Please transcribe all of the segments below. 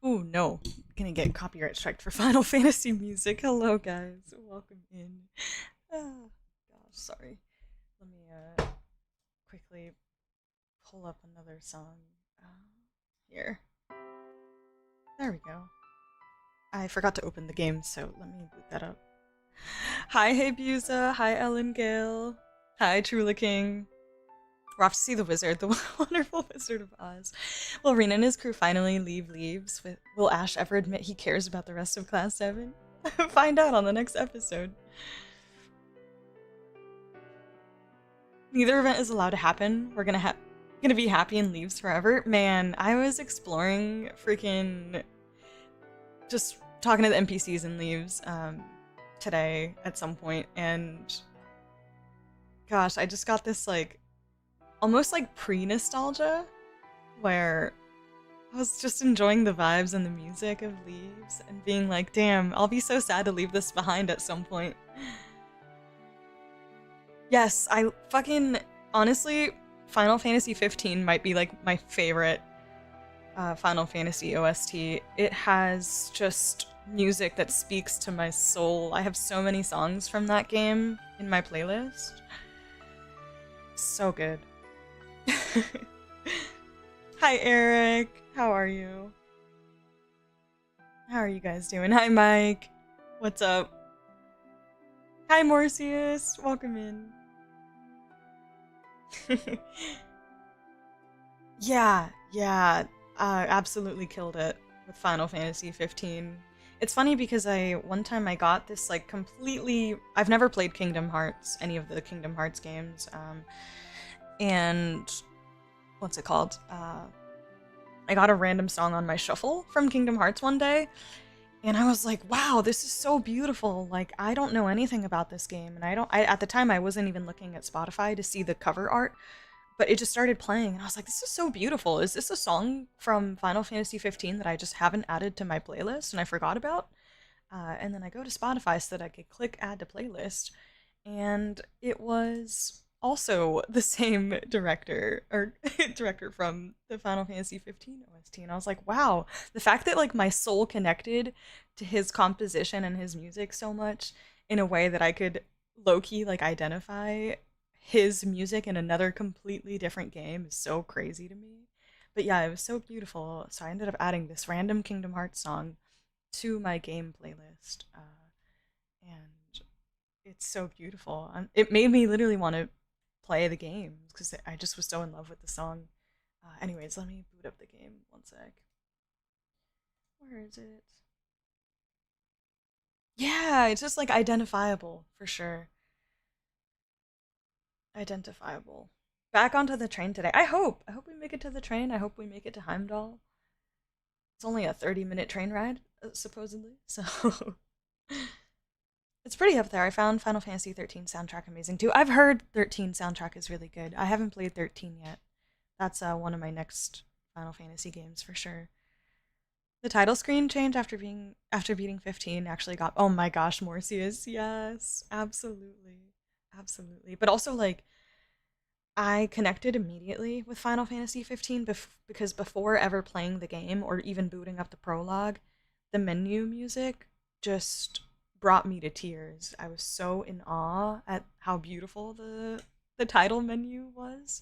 Ooh, no. Gonna get copyright striked for Final Fantasy music. Hello, guys. Welcome in. Oh, gosh, sorry. Let me quickly pull up another song. Here. There we go. I forgot to open the game, so let me boot that up. Hi, Hey Buza. Hi, Ellen Gale. Hi, Trula King. We're off to see the wizard, the wonderful Wizard of Oz. Will Rean and his crew finally leave Leaves? Will Ash ever admit he cares about the rest of Class 7? Find out on the next episode. Neither event is allowed to happen. We're gonna be happy in Leaves forever. Man, I was exploring freaking just talking to the NPCs in Leaves today at some point, and gosh, I just got this like almost like pre-nostalgia where I was just enjoying the vibes and the music of Leaves and being like, damn, I'll be so sad to leave this behind at some point. Yes, I fucking, honestly, Final Fantasy 15 might be like my favorite Final Fantasy OST. It has just music that speaks to my soul. I have so many songs from that game in my playlist. So good. Hi, Eric. How are you? How are you guys doing? Hi, Mike. What's up? Hi, Morsius. Welcome in. Yeah, absolutely killed it with Final Fantasy 15. It's funny because one time I got this like completely, I've never played Kingdom Hearts, any of the Kingdom Hearts games, and what's it called? I got a random song on my shuffle from Kingdom Hearts one day, and I was like, wow, this is so beautiful. Like, I don't know anything about this game, and at the time I wasn't even looking at Spotify to see the cover art, but it just started playing, and I was like, this is so beautiful. Is this a song from Final Fantasy 15 that I just haven't added to my playlist and I forgot about? And then I go to Spotify so that I could click add to playlist, and it was also the same director or director from the Final Fantasy 15 OST, and I was like, wow, the fact that like my soul connected to his composition and his music so much in a way that I could low-key like identify his music in another completely different game is so crazy to me. But yeah, it was so beautiful, so I ended up adding this random Kingdom Hearts song to my game playlist, and it's so beautiful. It made me literally want to play the game because I just was so in love with the song. Anyways, let me boot up the game one sec. Where is it? Yeah, it's just like identifiable for sure. Identifiable. Back onto the train today. I hope. I hope we make it to the train. I hope we make it to Heimdallr. It's only a 30-minute train ride, supposedly, so it's pretty up there. I found Final Fantasy 13 soundtrack amazing too. I've heard 13 soundtrack is really good. I haven't played 13 yet. That's one of my next Final Fantasy games for sure. The title screen change after beating 15 actually got, oh my gosh, Morpheus. Yes, absolutely. Absolutely. But also like I connected immediately with Final Fantasy 15 because before ever playing the game or even booting up the prologue, the menu music just brought me to tears. I was so in awe at how beautiful the title menu was.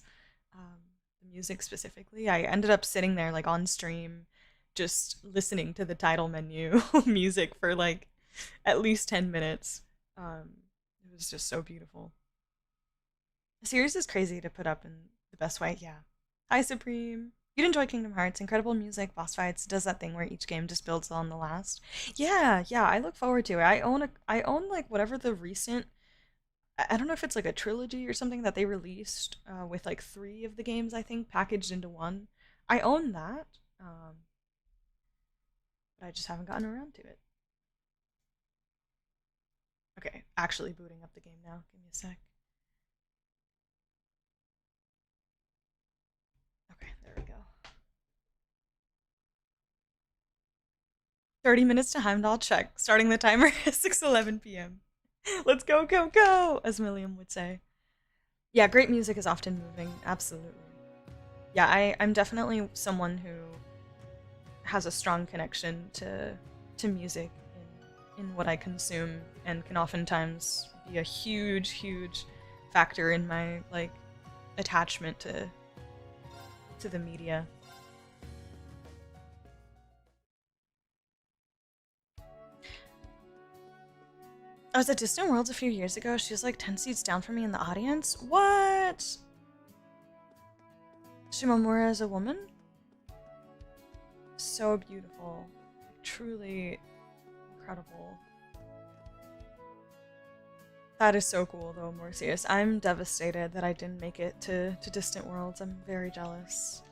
The music specifically. I ended up sitting there like on stream just listening to the title menu music for like at least 10 minutes. It was just so beautiful. The series is crazy to put up in the best way. Yeah. Hi, Supreme. You'd enjoy Kingdom Hearts. Incredible music, boss fights. Does that thing where each game just builds on the last. Yeah, I look forward to it. I own like whatever the recent. I don't know if it's like a trilogy or something that they released with like 3 of the games I think packaged into one. I own that, but I just haven't gotten around to it. Okay, actually booting up the game now. Give me a sec. Okay, there we go. 30 minutes to Heimdall, check. Starting the timer at 6:11 p.m. Let's go, go, go, as William would say. Yeah, great music is often moving, absolutely. Yeah, I'm definitely someone who has a strong connection to music in what I consume, and can oftentimes be a huge factor in my like attachment to the media. I was at Distant Worlds a few years ago. She was like 10 seats down from me in the audience. What? Shimomura is a woman? So beautiful. Truly incredible. That is so cool though, Morpheus. I'm devastated that I didn't make it to Distant Worlds. I'm very jealous.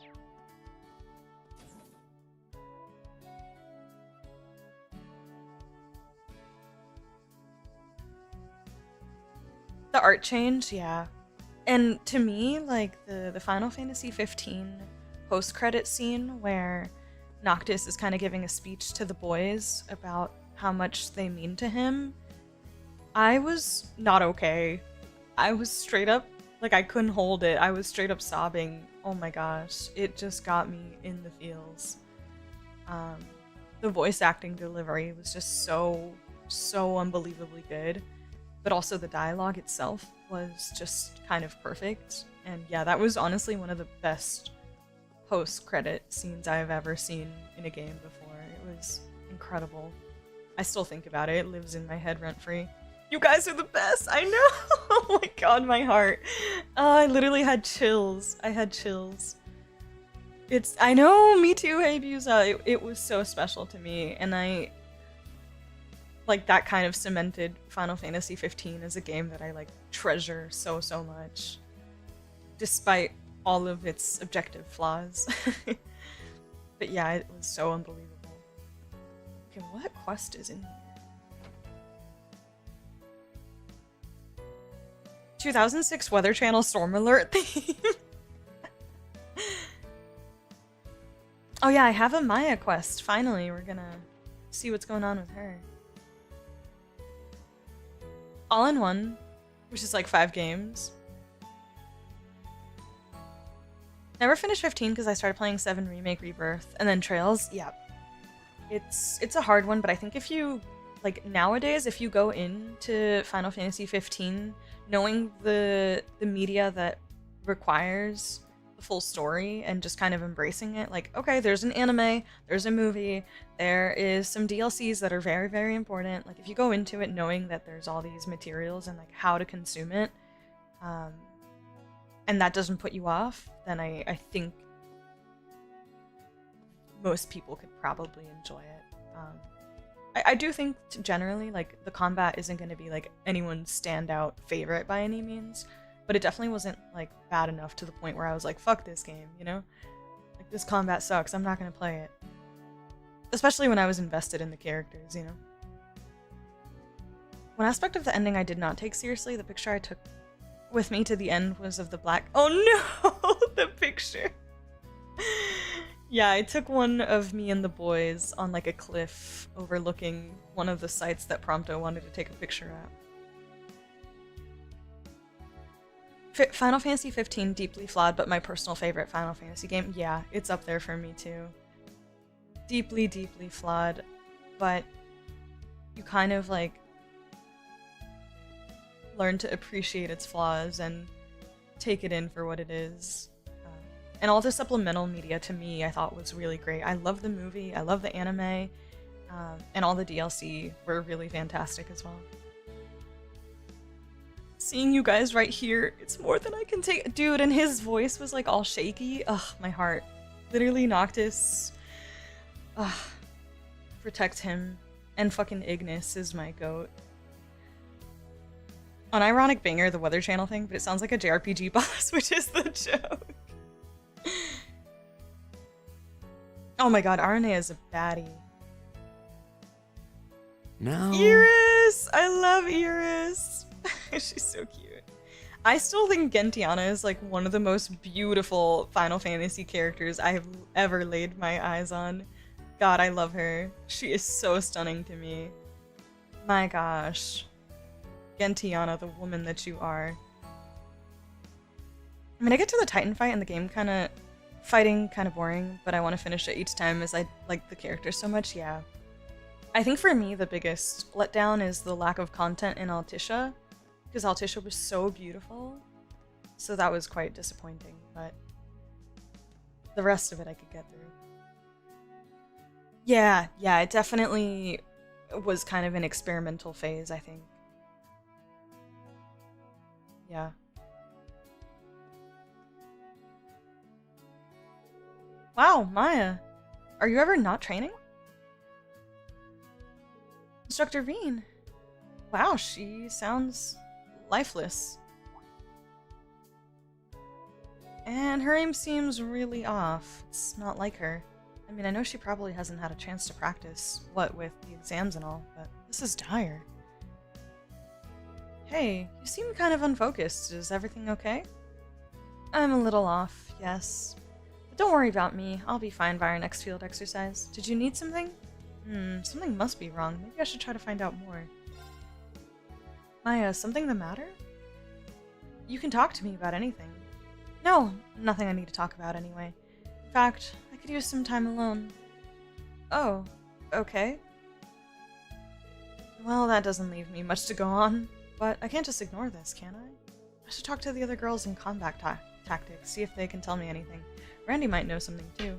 The art change, yeah. And to me, like the Final Fantasy 15 post-credit scene where Noctis is kind of giving a speech to the boys about how much they mean to him, I was not okay. I was straight up, like I couldn't hold it. I was straight up sobbing. Oh my gosh, it just got me in the feels. The voice acting delivery was just so unbelievably good. But also the dialogue itself was just kind of perfect. And yeah, that was honestly one of the best post-credit scenes I've ever seen in a game before. It was incredible. I still think about it. It lives in my head rent-free. You guys are the best! I know! Oh my god, my heart. I literally had chills. I had chills. I know, me too, hey Busa. It was so special to me, and like that kind of cemented Final Fantasy 15 as a game that I like treasure so much, despite all of its objective flaws. But yeah, it was so unbelievable. Okay, what quest is in here? 2006 Weather Channel Storm Alert theme. Oh yeah, I have a Maya quest. Finally, we're gonna see what's going on with her. All in one, which is like 5 games. Never finished 15 because I started playing 7 Remake Rebirth, and then Trails. Yeah, it's a hard one, but I think if you like nowadays, if you go into Final Fantasy 15 knowing the media that requires the full story and just kind of embracing it, like, okay, there's an anime, there's a movie, there is some DLCs that are very important. Like if you go into it knowing that there's all these materials and like how to consume it, and that doesn't put you off, then I think most people could probably enjoy it. I do think generally like the combat isn't going to be like anyone's standout favorite by any means, but it definitely wasn't like bad enough to the point where I was like, fuck this game, you know? Like this combat sucks, I'm not gonna play it. Especially when I was invested in the characters, you know? One aspect of the ending I did not take seriously, the picture I took with me to the end was of the black— oh no! The picture! Yeah, I took one of me and the boys on like a cliff overlooking one of the sites that Prompto wanted to take a picture at. Final Fantasy 15, deeply flawed, but my personal favorite Final Fantasy game. Yeah, it's up there for me too. Deeply flawed, but you kind of like learn to appreciate its flaws and take it in for what it is. And all the supplemental media to me I thought was really great. I love the movie, I love the anime, and all the DLC were really fantastic as well. Seeing you guys right here, it's more than I can take. Dude, and his voice was like all shaky. Ugh, my heart. Literally, Noctis. Ugh. Protect him. And fucking Ignis is my goat. Unironic banger, the Weather Channel thing, but it sounds like a JRPG boss, which is the joke. Oh my god, Arne is a baddie. No. Iris! I love Iris! She's so cute. I still think Gentiana is like one of the most beautiful Final Fantasy characters I have ever laid my eyes on. God, I love her. She is so stunning to me. My gosh. Gentiana, the woman that you are. I mean, I get to the Titan fight and the game kind of fighting kind of boring, but I want to finish it each time as I like the character so much, yeah. I think for me the biggest letdown is the lack of content in Altisha, because Altisha was so beautiful, so that was quite disappointing, but the rest of it I could get through. Yeah, it definitely was kind of an experimental phase, I think. Yeah. Wow, Maya. Are you ever not training? Instructor Rean. Wow, she sounds lifeless. And her aim seems really off. It's not like her. I mean, I know she probably hasn't had a chance to practice, what with the exams and all, but this is dire. Hey, you seem kind of unfocused. Is everything okay? I'm a little off, yes. But don't worry about me. I'll be fine by our next field exercise. Did you need something? Something must be wrong. Maybe I should try to find out more. Maya, something the matter? You can talk to me about anything. No, nothing I need to talk about anyway. In fact, I could use some time alone. Oh, okay. Well, that doesn't leave me much to go on, but I can't just ignore this, can I? I should talk to the other girls in combat tactics, see if they can tell me anything. Randy might know something too.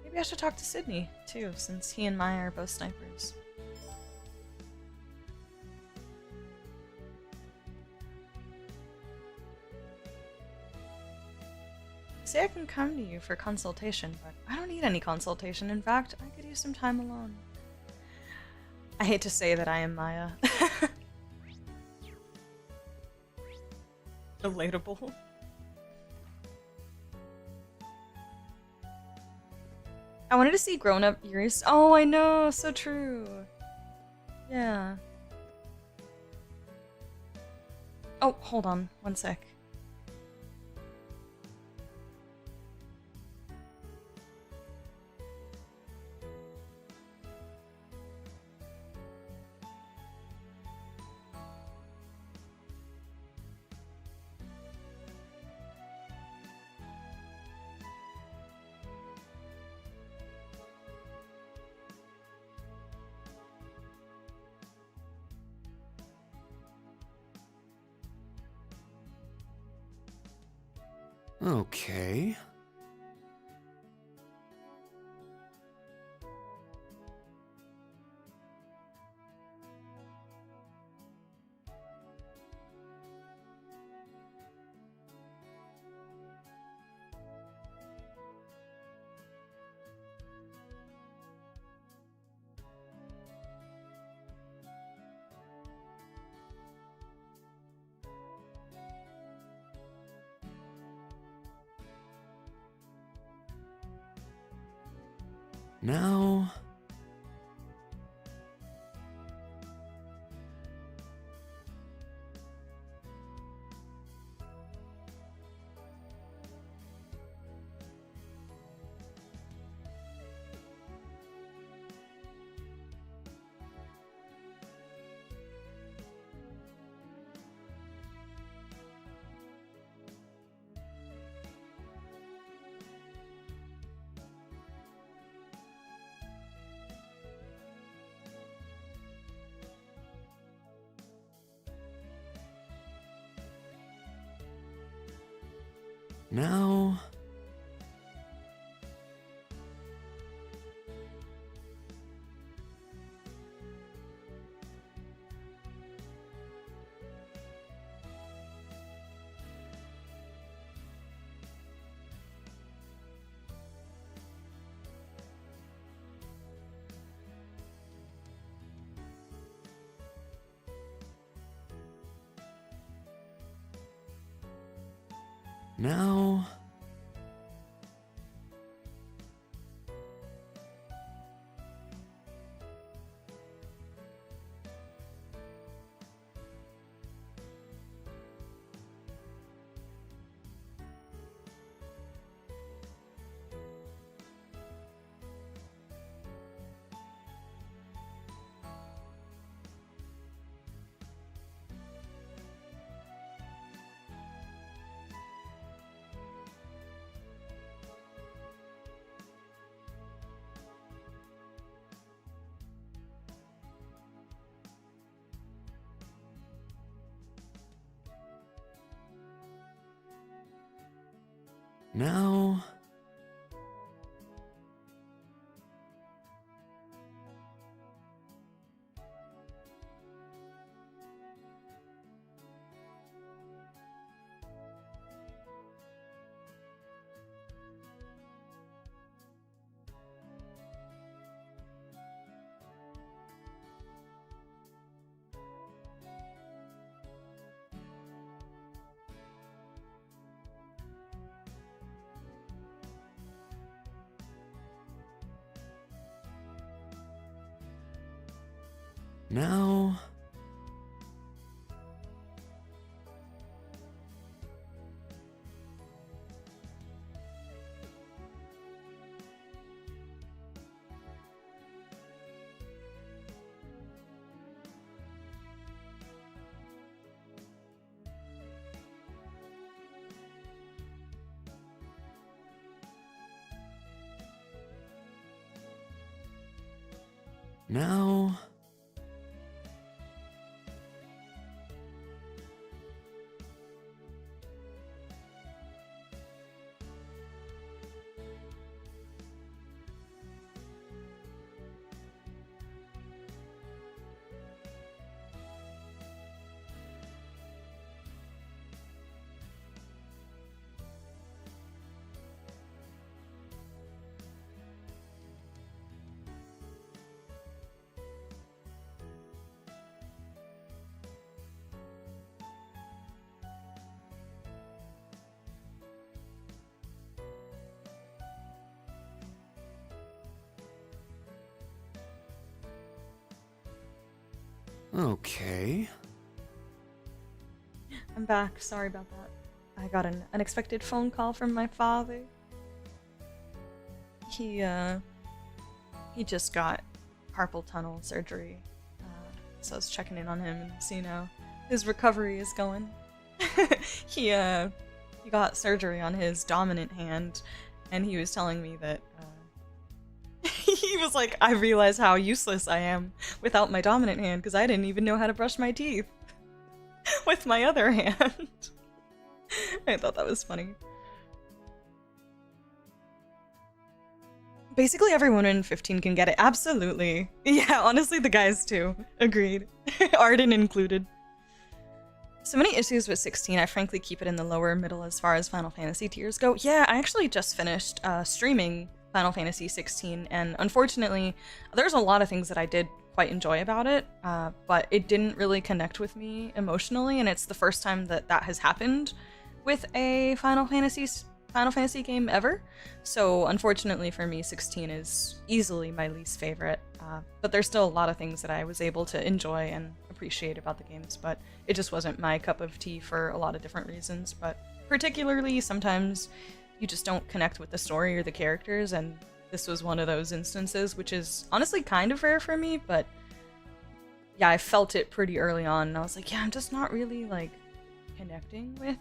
Maybe I should talk to Sydney, too, since he and Maya are both snipers. Say I can come to you for consultation, but I don't need any consultation. In fact, I could use some time alone. I hate to say that I am Maya. Relatable. I wanted to see grown-up Iris. Oh, I know, so true. Yeah. Oh, hold on, one sec. Okay. Now... Now... Now... Now... Now... Now... Okay. I'm back. Sorry about that. I got an unexpected phone call from my father. He just got carpal tunnel surgery. So I was checking in on him and see how his recovery is going. He got surgery on his dominant hand, and he was telling me that he was like, I realize how useless I am without my dominant hand because I didn't even know how to brush my teeth with my other hand. I thought that was funny. Basically everyone in 15 can get it. Absolutely. Yeah, honestly the guys too. Agreed. Arden included. So many issues with 16, I frankly keep it in the lower middle as far as Final Fantasy tiers go. Yeah, I actually just finished streaming Final Fantasy 16, and unfortunately, there's a lot of things that I did quite enjoy about it, but it didn't really connect with me emotionally, and it's the first time that that has happened with a Final Fantasy game ever. So unfortunately for me, 16 is easily my least favorite, but there's still a lot of things that I was able to enjoy and appreciate about the games, but it just wasn't my cup of tea for a lot of different reasons. But particularly sometimes you just don't connect with the story or the characters, and this was one of those instances, which is honestly kind of rare for me, but yeah, I felt it pretty early on, and I was like, yeah, I'm just not really, like, connecting with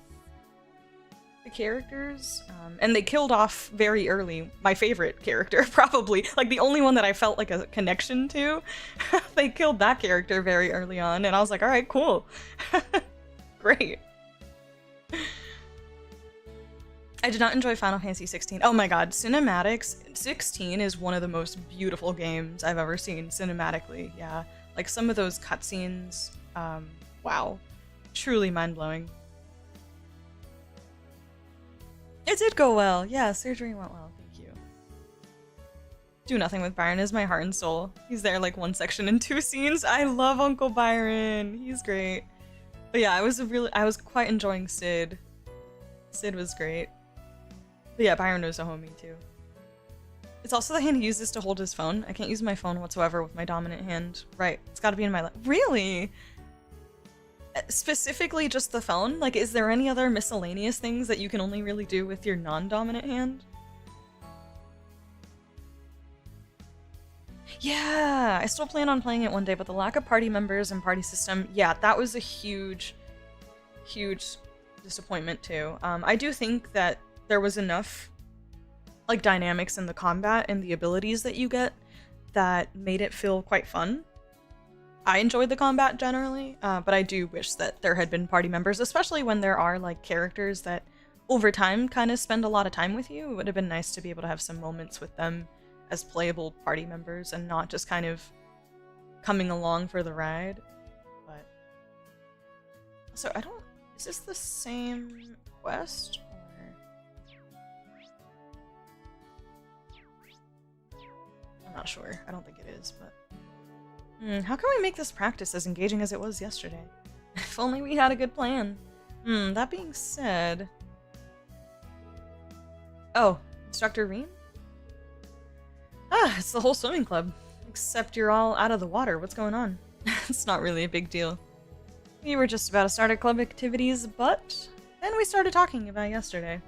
the characters, and they killed off very early my favorite character, probably, like, the only one that I felt like a connection to. They killed that character very early on, and I was like, alright, cool. Great. I did not enjoy Final Fantasy 16. Oh my god, cinematics. 16 is one of the most beautiful games I've ever seen cinematically. Yeah, like some of those cutscenes, wow, truly mind-blowing. It did go well. Yeah, surgery went well. Thank you. Do Nothing with Byron is my heart and soul. He's there like one section and 2 scenes. I love Uncle Byron. He's great. But yeah, I was quite enjoying Sid. Sid was great. But yeah, Byron was a homie too. It's also the hand he uses to hold his phone. I can't use my phone whatsoever with my dominant hand. Right, it's gotta be in my lap. Really? Specifically just the phone? Like, is there any other miscellaneous things that you can only really do with your non-dominant hand? Yeah, I still plan on playing it one day, but the lack of party members and party system, yeah, that was a huge, huge disappointment too. I do think that there was enough like dynamics in the combat and the abilities that you get that made it feel quite fun. I enjoyed the combat generally, but I do wish that there had been party members, especially when there are like characters that over time kind of spend a lot of time with you. It would have been nice to be able to have some moments with them as playable party members and not just kind of coming along for the ride. But so I don't, is this the same quest or I'm not sure. I don't think it is, but how can we make this practice as engaging as it was yesterday? If only we had a good plan. That being said, oh, Instructor Rean? Ah, it's the whole swimming club. Except you're all out of the water. What's going on? It's not really a big deal. We were just about to start our club activities, but then we started talking about yesterday.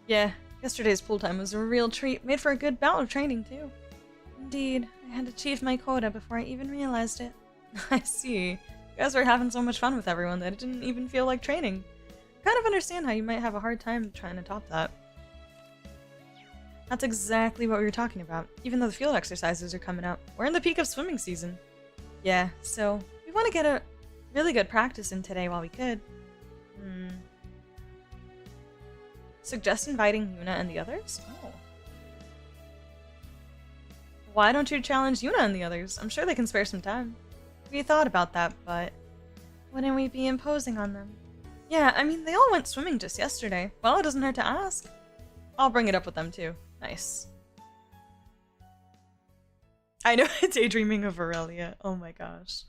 Yeah, yesterday's pool time was a real treat. Made for a good bout of training, too. Indeed, I had achieved my quota before I even realized it. I see. You guys were having so much fun with everyone that it didn't even feel like training. I kind of understand how you might have a hard time trying to top that. That's exactly what we were talking about, even though the field exercises are coming up. We're in the peak of swimming season. Yeah, so we want to get a really good practice in today while we could. Suggest inviting Yuna and the others? Oh. Why don't you challenge Yuna and the others? I'm sure they can spare some time. We thought about that, but wouldn't we be imposing on them? Yeah, I mean, they all went swimming just yesterday. Well, it doesn't hurt to ask. I'll bring it up with them too. Nice. I know, daydreaming of Aurelia. Oh my gosh.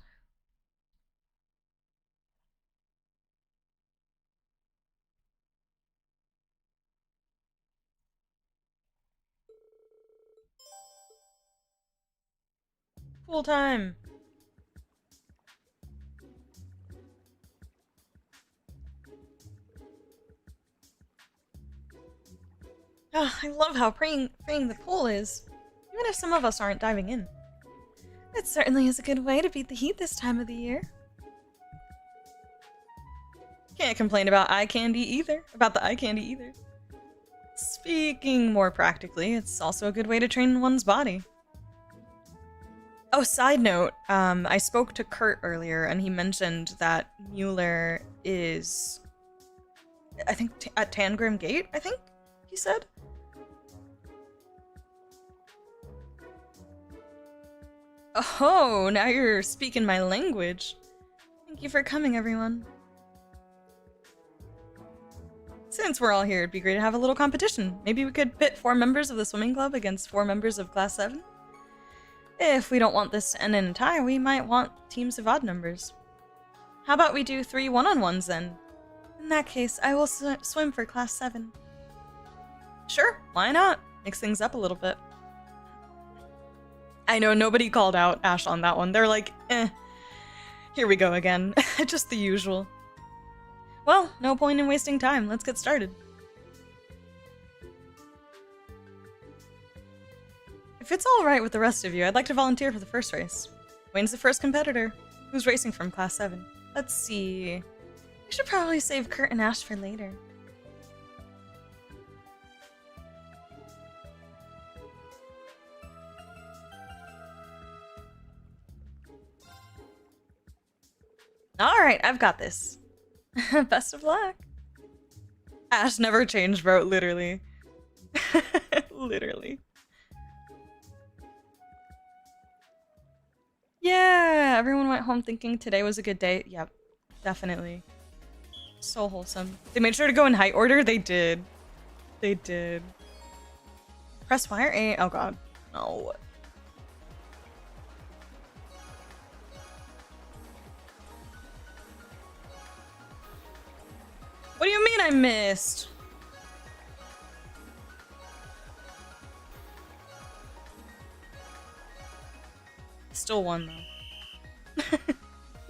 Full time. Oh, I love how freeing the pool is, even if some of us aren't diving in. It certainly is a good way to beat the heat this time of the year. Can't complain about eye candy either. About the eye candy either. Speaking more practically, it's also a good way to train one's body. Oh, side note, I spoke to Kurt earlier and he mentioned that Mueller is, I think, at Tangrim Gate, I think he said? Oh, now you're speaking my language. Thank you for coming, everyone. Since we're all here, it'd be great to have a little competition. Maybe we could pit 4 members of the swimming club against 4 members of Class 7? If we don't want this to end in a tie, we might want teams of odd numbers. How about we do 3 one-on-ones then? In that case, I will swim for Class 7. Sure, why not? Mix things up a little bit. I know nobody called out Ash on that one. They're like, eh, here we go again. Just the usual. Well, no point in wasting time. Let's get started. If it's alright with the rest of you, I'd like to volunteer for the first race. Wayne's the first competitor. Who's racing from Class 7? Let's see. We should probably save Kurt and Ash for later. Alright, I've got this. Best of luck. Ash never changed, bro, literally. Literally. Yeah, everyone went home thinking today was a good day. Yep, definitely. So wholesome. They made sure to go in height order. They did. They did. Press fire A. Oh god. No. What do you mean I missed? Still won though.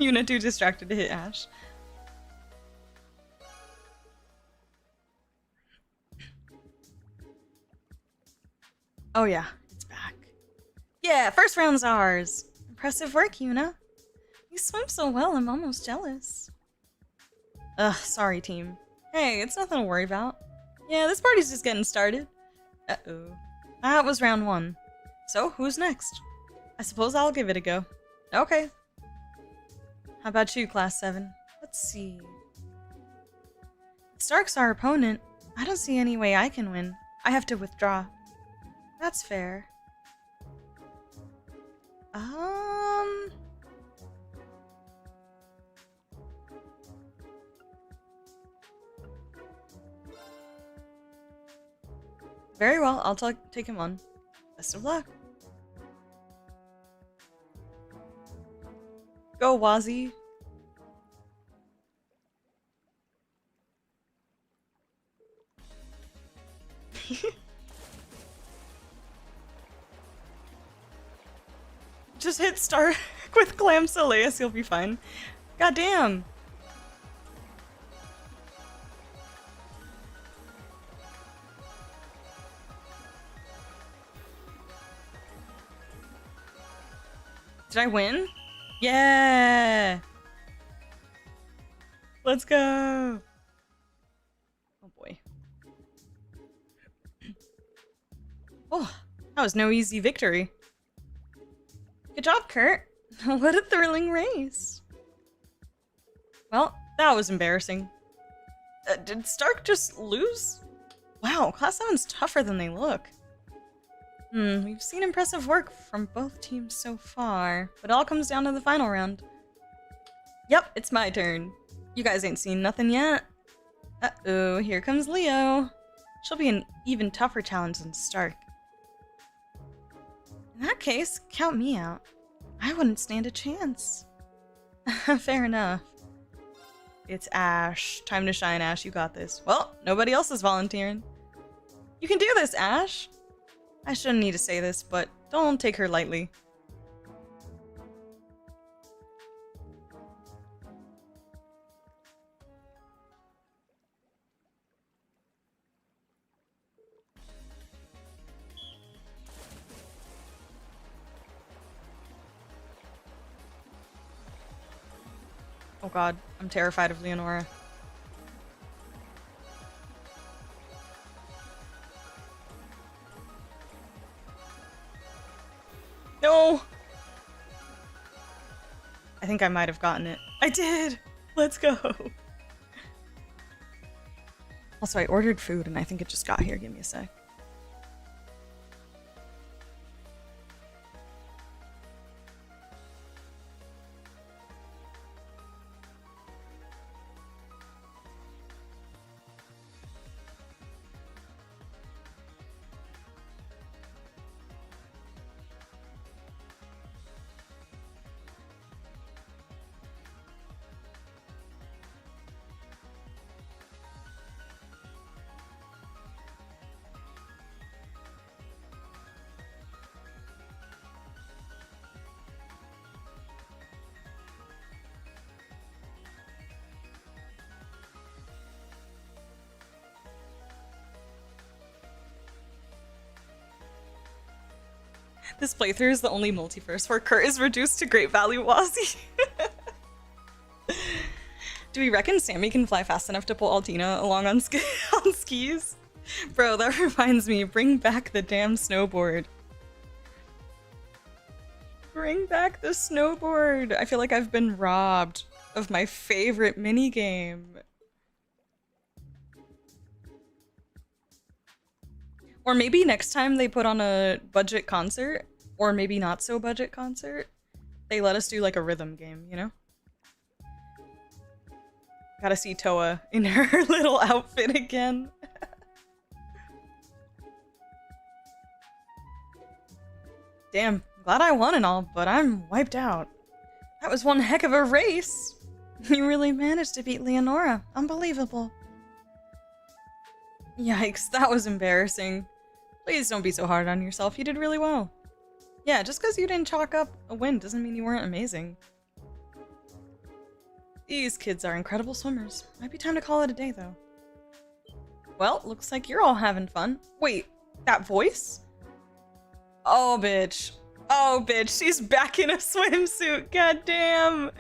Yuna too distracted to hit Ash. Oh yeah, it's back. Yeah, first round's ours. Impressive work, Yuna. You swim so well, I'm almost jealous. Ugh, sorry team. Hey, it's nothing to worry about. Yeah, this party's just getting started. Uh-oh. That was round 1. So, who's next? I suppose I'll give it a go. Okay. How about you, Class 7? Let's see. Stark's our opponent. I don't see any way I can win. I have to withdraw. That's fair. Very well, I'll take him on. Best of luck. Go, Wazzy. Just hit Stark with Glam Soleus, you'll be fine. God damn. Did I win? Yeah! Let's go! Oh boy. Oh, that was no easy victory. Good job, Kurt. What a thrilling race. Well, that was embarrassing. Did Stark just lose? Wow, Class 7's tougher than they look. We've seen impressive work from both teams so far, but it all comes down to the final round. Yep, it's my turn. You guys ain't seen nothing yet. Uh-oh, here comes Leo. She'll be an even tougher challenge than Stark. In that case, count me out. I wouldn't stand a chance. Fair enough. It's Ash. Time to shine, Ash. You got this. Well, nobody else is volunteering. You can do this, Ash. I shouldn't need to say this, but don't take her lightly. Oh god, I'm terrified of Leonora. No! I think I might have gotten it. I did! Let's go! Also, I ordered food and I think it just got here. Give me a sec. This playthrough is the only multiverse where Kurt is reduced to great value Wazzy. Do we reckon Sammy can fly fast enough to pull Altina along on skis? Bro, that reminds me, bring back the damn snowboard. Bring back the snowboard! I feel like I've been robbed of my favorite minigame. Or maybe next time they put on a budget concert, or maybe not so budget concert, they let us do like a rhythm game, you know? Gotta see Toa in her little outfit again. Damn, glad I won and all, but I'm wiped out. That was one heck of a race! You really managed to beat Leonora. Unbelievable. Yikes, that was embarrassing. Please don't be so hard on yourself, you did really well. Yeah, just because you didn't chalk up a win doesn't mean you weren't amazing. These kids are incredible swimmers. Might be time to call it a day, though. Well, looks like you're all having fun. Wait, that voice? Oh, bitch. Oh, bitch, she's back in a swimsuit, goddamn!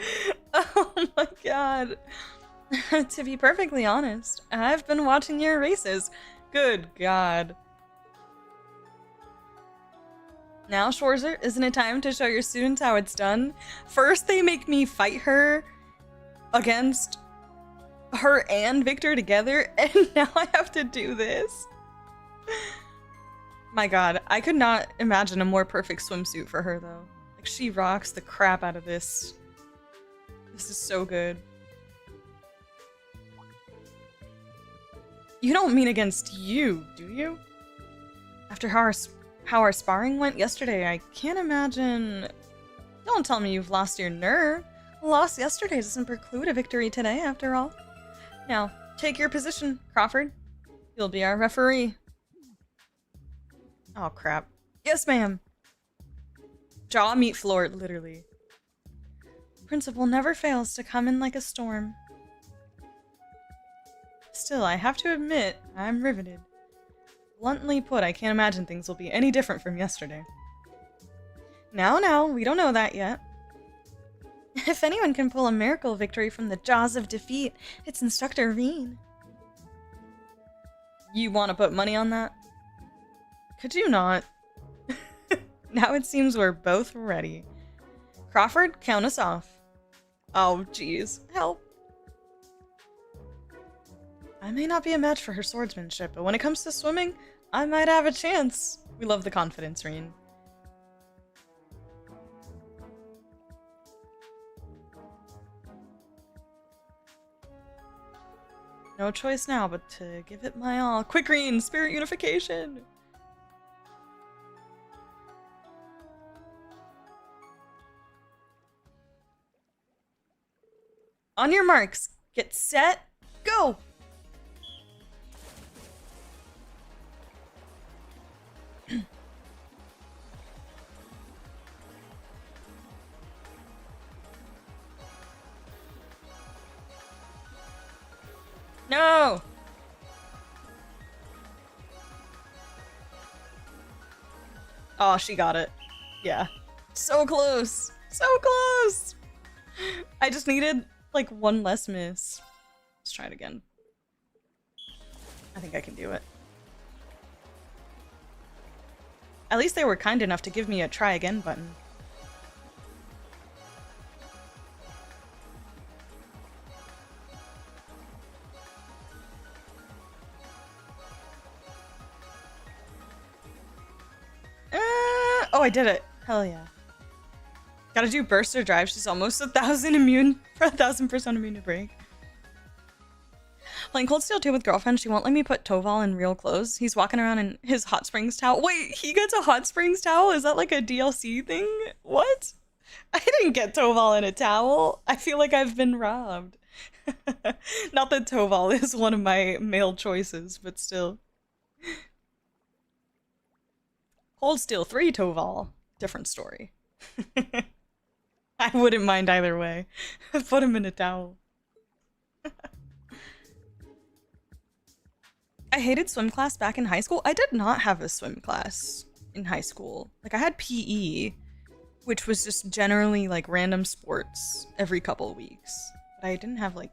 Oh my god. To be perfectly honest, I've been watching your races. Good god. Now, Schwarzer, isn't it time to show your students how it's done? First, they make me fight her against her and Victor together, and now I have to do this. My god, I could not imagine a more perfect swimsuit for her, though. Like, she rocks the crap out of this. This is so good. You don't mean against you, do you? After how our sparring went yesterday, I can't imagine... Don't tell me you've lost your nerve. A loss yesterday doesn't preclude a victory today, after all. Now, take your position, Crawford. You'll be our referee. Oh, crap. Yes, ma'am. Jaw meat floor, literally. Principal never fails to come in like a storm. Still, I have to admit, I'm riveted. Bluntly put, I can't imagine things will be any different from yesterday. Now, we don't know that yet. If anyone can pull a miracle victory from the jaws of defeat, it's Instructor Rean. You want to put money on that? Could you not? Now it seems we're both ready. Crawford, count us off. Oh, jeez. Help. I may not be a match for her swordsmanship, but when it comes to swimming, I might have a chance. We love the confidence, Rean. No choice now but to give it my all. Quick, Rean! Spirit unification! On your marks, get set, go! No! Oh, she got it. Yeah. So close! So close! I just needed, like, one less miss. Let's try it again. I think I can do it. At least they were kind enough to give me a try again button. Oh, I did it. Hell yeah. Gotta do burst or drive. She's almost 1,000% immune to break. Playing Cold Steel 2 with girlfriend, she won't let me put Toval in real clothes. He's walking around in his Hot Springs towel. Wait, he gets a Hot Springs towel? Is that like a DLC thing? What? I didn't get Toval in a towel. I feel like I've been robbed. Not that Toval is one of my male choices, but still. Cold Steel 3 Toval. Different story. I wouldn't mind either way. Put him in a towel. I hated swim class back in high school. I did not have a swim class in high school. Like, I had PE, which was just generally like random sports every couple of weeks. But I didn't have like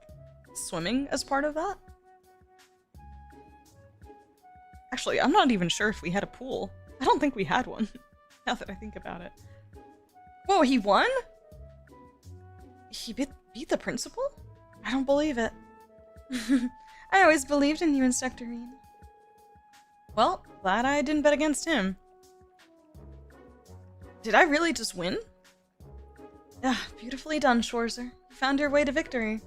swimming as part of that. Actually, I'm not even sure if we had a pool. I don't think we had one, now that I think about it. Whoa, he won? He beat the principal? I don't believe it. I always believed in you, Instructor Rean. Well, glad I didn't bet against him. Did I really just win? Ah, beautifully done, Schwarzer. You found your way to victory.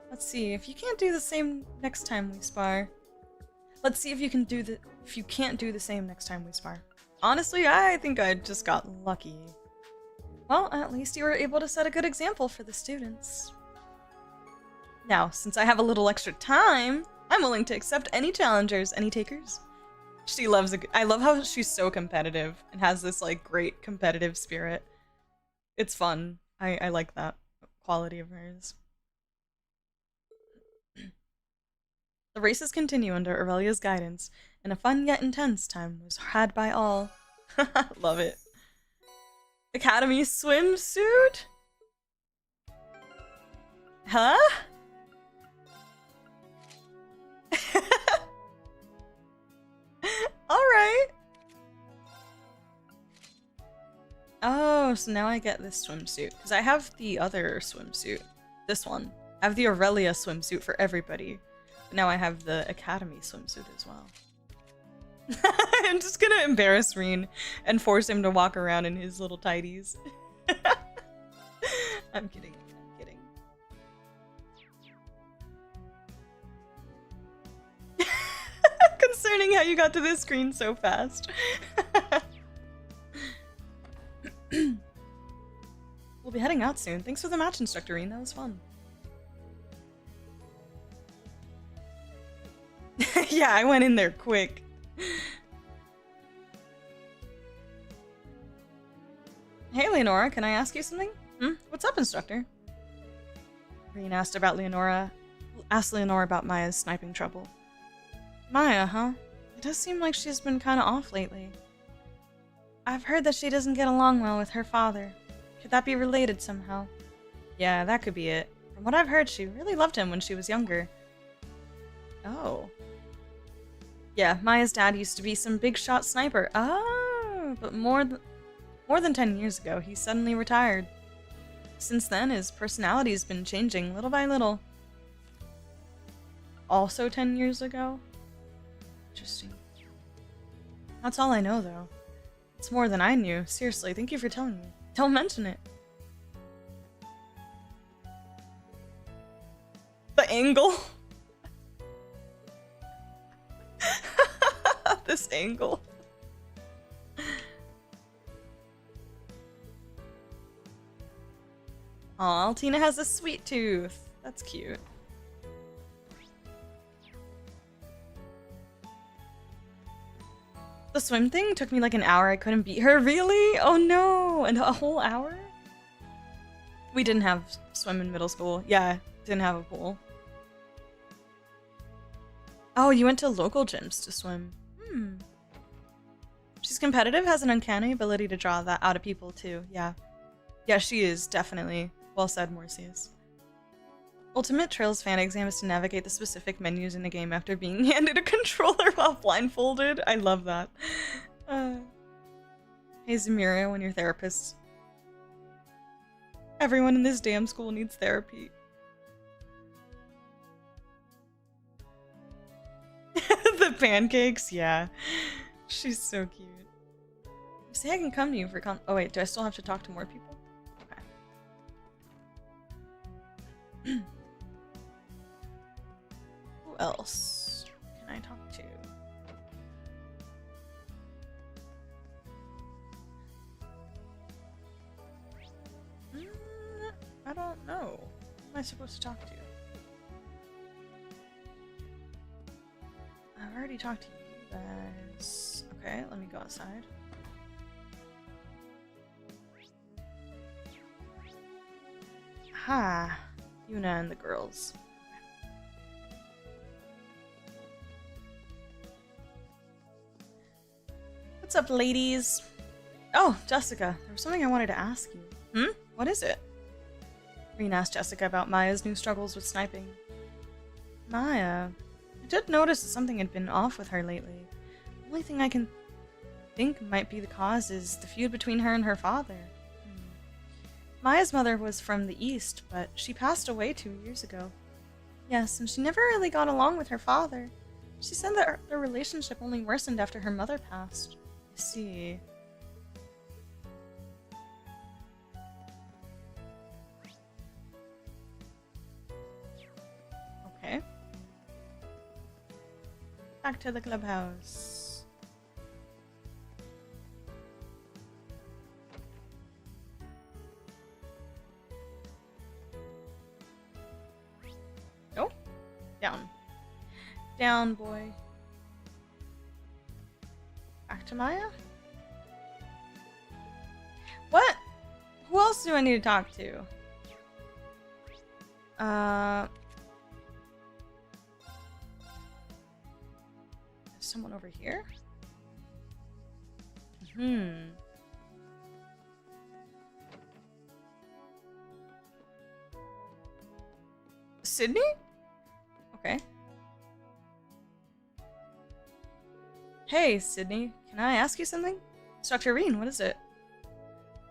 Let's see, if you can't do the same next time we spar. Let's see if you can do if you can't do the same next time we spar. Honestly, I think I just got lucky. Well, at least you were able to set a good example for the students. Now, since I have a little extra time, I'm willing to accept any challengers. Any takers? She loves I love how she's so competitive and has this, like, great competitive spirit. It's fun. I like that quality of hers. The races continue under Aurelia's guidance, and a fun yet intense time was had by all. Love it. Academy swimsuit? Huh? Alright. Oh, so now I get this swimsuit. Because I have the other swimsuit. This one. I have the Aurelia swimsuit for everybody. But now I have the Academy swimsuit as well. I'm just gonna embarrass Rean and force him to walk around in his little tighties. I'm kidding. I'm kidding. Concerning how you got to this screen so fast. We'll be heading out soon. Thanks for the match, Instructor Rean. That was fun. Yeah, I went in there quick. Hey, Leonora, can I ask you something? What's up, Instructor? Rean asked Leonora about Maya's sniping trouble. Maya, huh? It does seem like she's been kind of off lately. I've heard that she doesn't get along well with her father. Could that be related somehow? Yeah, that could be it. From what I've heard, she really loved him when she was younger. Oh. Yeah, Maya's dad used to be some big shot sniper. Oh, but more than 10 years ago, he suddenly retired. Since then, his personality's been changing little by little. Also 10 years ago? Interesting. That's all I know, though. It's more than I knew. Seriously, thank you for telling me. Don't mention it. The angle. This angle. Aw, Altina has a sweet tooth. That's cute. The swim thing took me like an hour. I couldn't beat her. Really? Oh no! And a whole hour? We didn't have swim in middle school. Yeah, didn't have a pool. Oh, you went to local gyms to swim. She's competitive, has an uncanny ability to draw that out of people too. Yeah. Yeah, she is, definitely. Well said, Morpheus. Ultimate Trails fan exam is to navigate the specific menus in the game after being handed a controller while blindfolded. I love that. Hey Zamira, when your therapist. Everyone in this damn school needs therapy. The pancakes, yeah. She's so cute. You say I can come to you for oh wait, do I still have to talk to more people? Okay. Who else can I talk to? I don't know. Who am I supposed to talk to? I've already talked to you guys. Okay, let me go outside. Ha! Yuna and the girls. What's up, ladies? Oh, Jessica, there was something I wanted to ask you. What is it? Rean asked Jessica about Maya's new struggles with sniping. Maya, I did notice that something had been off with her lately. The only thing I can think might be the cause is the feud between her and her father. Maya's mother was from the East, but she passed away 2 years ago. Yes, and she never really got along with her father. She said that their relationship only worsened after her mother passed. I see. Okay. Back to the clubhouse. Oh, down. Down, boy. Back to Maya? What? Who else do I need to talk to? There's someone over here? Sydney? Okay. Hey, Sydney, can I ask you something? Instructor Rean, what is it?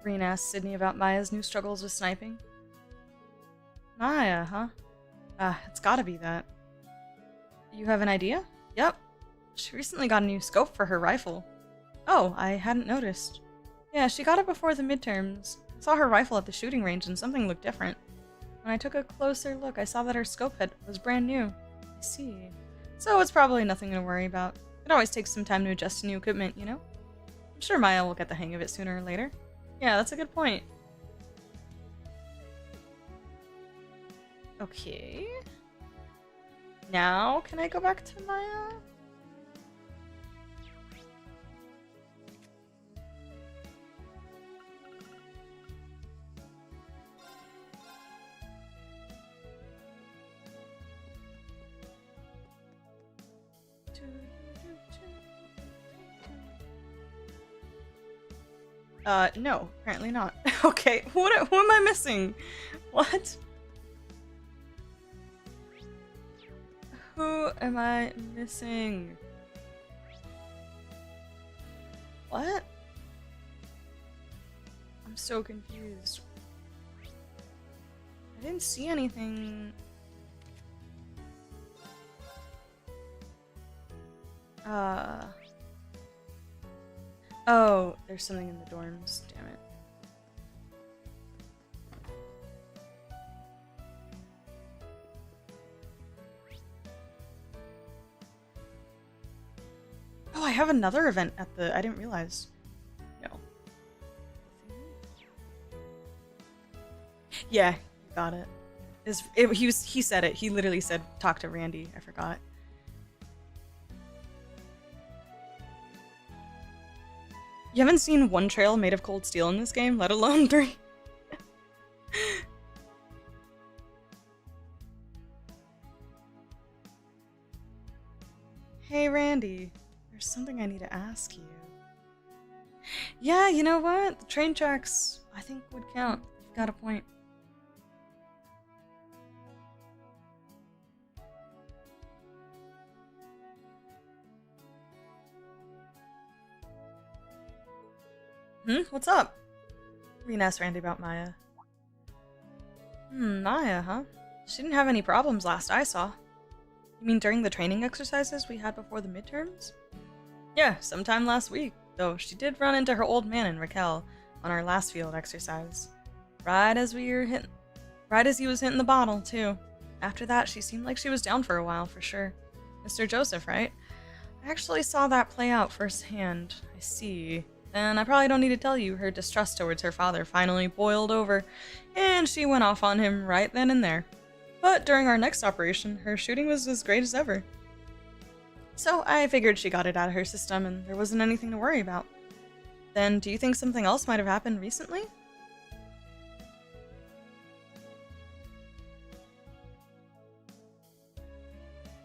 Rean asked Sydney about Maya's new struggles with sniping. Maya, huh? It's gotta be that. You have an idea? Yep. She recently got a new scope for her rifle. Oh, I hadn't noticed. Yeah, she got it before the midterms. I saw her rifle at the shooting range and something looked different. When I took a closer look, I saw that her scope head was brand new. I see. So it's probably nothing to worry about. It always takes some time to adjust to new equipment, you know? I'm sure Maya will get the hang of it sooner or later. Yeah, that's a good point. Okay. Now, can I go back to Maya? No, apparently not. Okay, who am I missing? What? Who am I missing? What? I'm so confused. I didn't see anything. Oh, there's something in the dorms, damn it. Oh, I have another event at the... I didn't realize. No. Yeah, got it. He said it. He literally said, talk to Randy. I forgot. You haven't seen one trail made of cold steel in this game, let alone 3. Hey, Randy. There's something I need to ask you. Yeah, you know what? The train tracks, I think, would count. You've got a point. What's up? Rean asked Randy about Maya. Maya, huh? She didn't have any problems last I saw. You mean during the training exercises we had before the midterms? Yeah, sometime last week, though she did run into her old man in Raquel on our last field exercise. Right as he was hitting the bottle, too. After that, she seemed like she was down for a while, for sure. Mr. Joseph, right? I actually saw that play out firsthand. I see. And I probably don't need to tell you, her distrust towards her father finally boiled over, and she went off on him right then and there. But during our next operation, her shooting was as great as ever. So I figured she got it out of her system and there wasn't anything to worry about. Then do you think something else might have happened recently?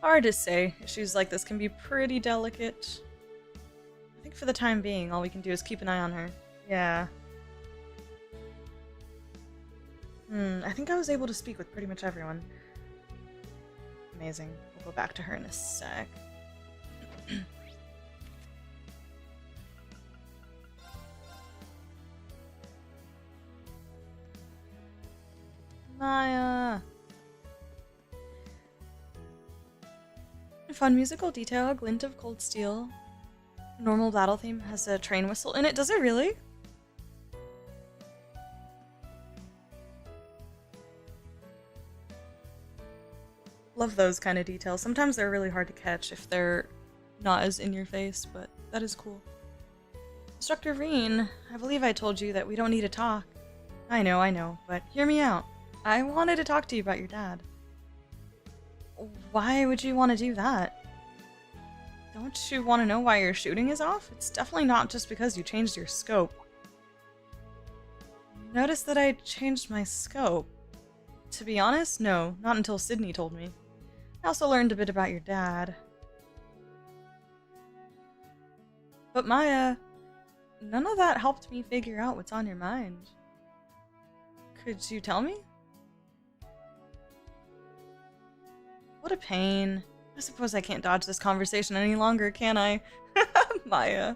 Hard to say. Issues like this can be pretty delicate. I think for the time being, all we can do is keep an eye on her. Yeah. I think I was able to speak with pretty much everyone. Amazing. We'll go back to her in a sec. Maya! Fun musical detail, a glint of cold steel. Normal battle theme has a train whistle in it. Does it really? Love those kind of details. Sometimes they're really hard to catch if they're not as in your face, but that is cool. Instructor Rean, I believe I told you that we don't need to talk. I know, but hear me out. I wanted to talk to you about your dad. Why would you want to do that? Don't you want to know why your shooting is off? It's definitely not just because you changed your scope. Notice that I changed my scope. To be honest, no, not until Sydney told me. I also learned a bit about your dad. But Maya, none of that helped me figure out what's on your mind. Could you tell me? What a pain. I suppose I can't dodge this conversation any longer, can I? Maya.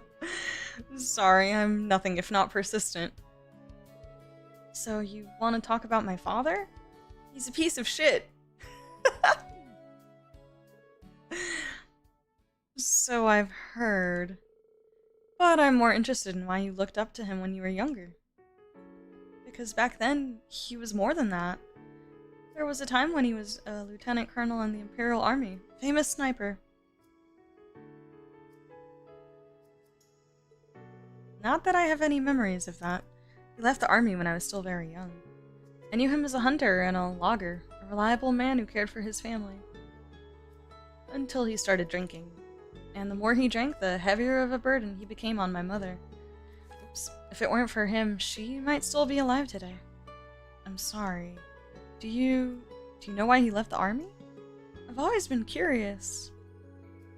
Sorry, I'm nothing if not persistent. So you want to talk about my father? He's a piece of shit. So I've heard. But I'm more interested in why you looked up to him when you were younger. Because back then, he was more than that. There was a time when he was a lieutenant colonel in the Imperial Army. Famous sniper. Not that I have any memories of that. He left the army when I was still very young. I knew him as a hunter and a logger, a reliable man who cared for his family. Until he started drinking. And the more he drank, the heavier of a burden he became on my mother. Oops. If it weren't for him, she might still be alive today. I'm sorry. Do you know why he left the army? I've always been curious.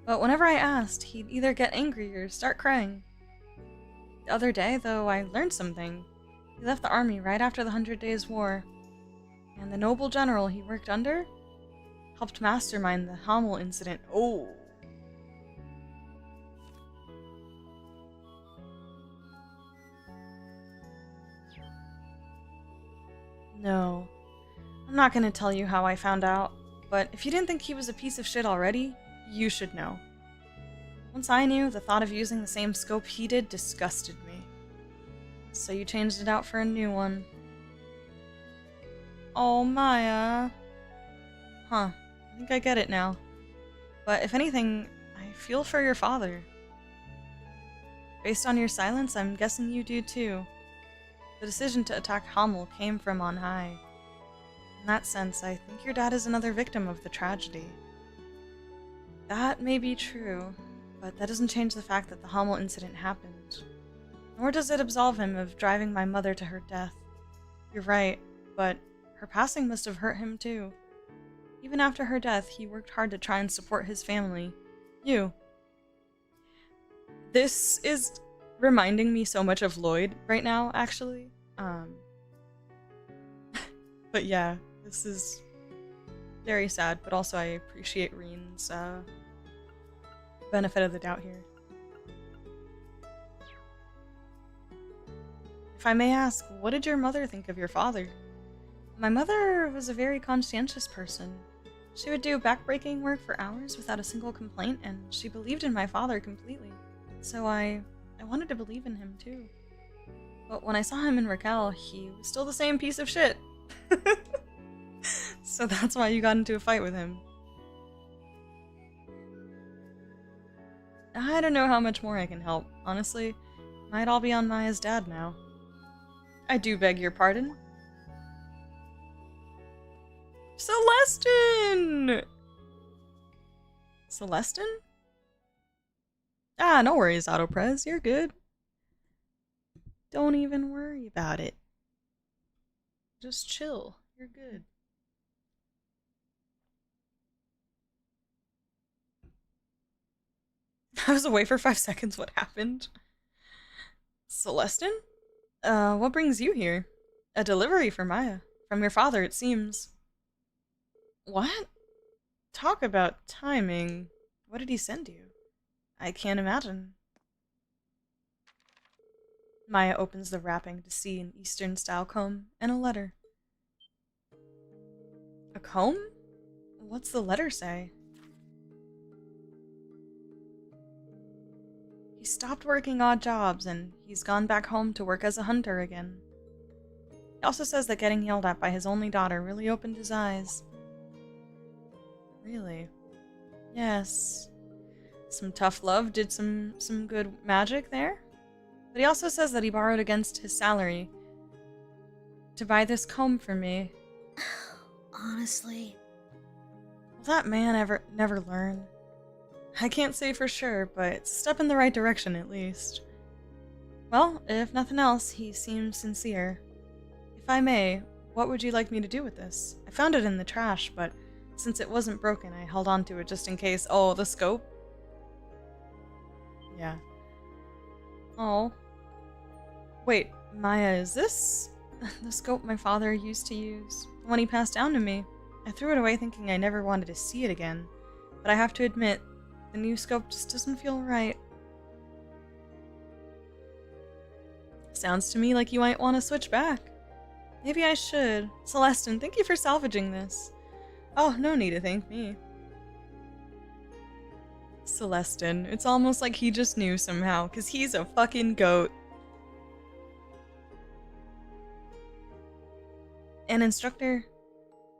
But whenever I asked, he'd either get angry or start crying. The other day, though, I learned something. He left the army right after the 100 Days War. And the noble general he worked under helped mastermind the Heimdallr incident. Oh. No. I'm not gonna tell you how I found out, but if you didn't think he was a piece of shit already, you should know. Once I knew, the thought of using the same scope he did disgusted me. So you changed it out for a new one. Oh, Maya. Huh. I think I get it now. But if anything, I feel for your father. Based on your silence, I'm guessing you do too. The decision to attack Heimdallr came from on high. In that sense, I think your dad is another victim of the tragedy. That may be true, but that doesn't change the fact that the Heimdallr incident happened. Nor does it absolve him of driving my mother to her death. You're right, but her passing must have hurt him too. Even after her death, he worked hard to try and support his family. You. This is reminding me so much of Lloyd right now, actually. But yeah, this is very sad, but also I appreciate Rean's benefit of the doubt here. If I may ask, what did your mother think of your father? My mother was a very conscientious person. She would do backbreaking work for hours without a single complaint, and she believed in my father completely. So I wanted to believe in him too. But when I saw him in Raquel, he was still the same piece of shit. So that's why you got into a fight with him. I don't know how much more I can help, honestly. Might all be on Maya's dad now. I do beg your pardon. Celestin! Celestin? Ah, no worries, Autoprez. You're good. Don't even worry about it. Just chill. You're good. I was away for 5 seconds. What happened? Celestin? What brings you here? A delivery for Maya. From your father, it seems. What? Talk about timing. What did he send you? I can't imagine. Maya opens the wrapping to see an Eastern-style comb and a letter. A comb? What's the letter say? He stopped working odd jobs, and he's gone back home to work as a hunter again. He also says that getting yelled at by his only daughter really opened his eyes. Really? Yes. Some tough love did some good magic there. But he also says that he borrowed against his salary to buy this comb for me. Honestly. Will that man never learn? I can't say for sure, but it's a step in the right direction at least. Well, if nothing else, he seems sincere. If I may, what would you like me to do with this? I found it in the trash, but since it wasn't broken, I held on to it just in case. Oh, the scope? Yeah. Oh. Wait, Maya, is this the scope my father used to use? The one he passed down to me? I threw it away thinking I never wanted to see it again. But I have to admit, the new scope just doesn't feel right. Sounds to me like you might want to switch back. Maybe I should. Celestin, thank you for salvaging this. Oh, no need to thank me. Celestin. It's almost like he just knew somehow, because he's a fucking goat. And instructor,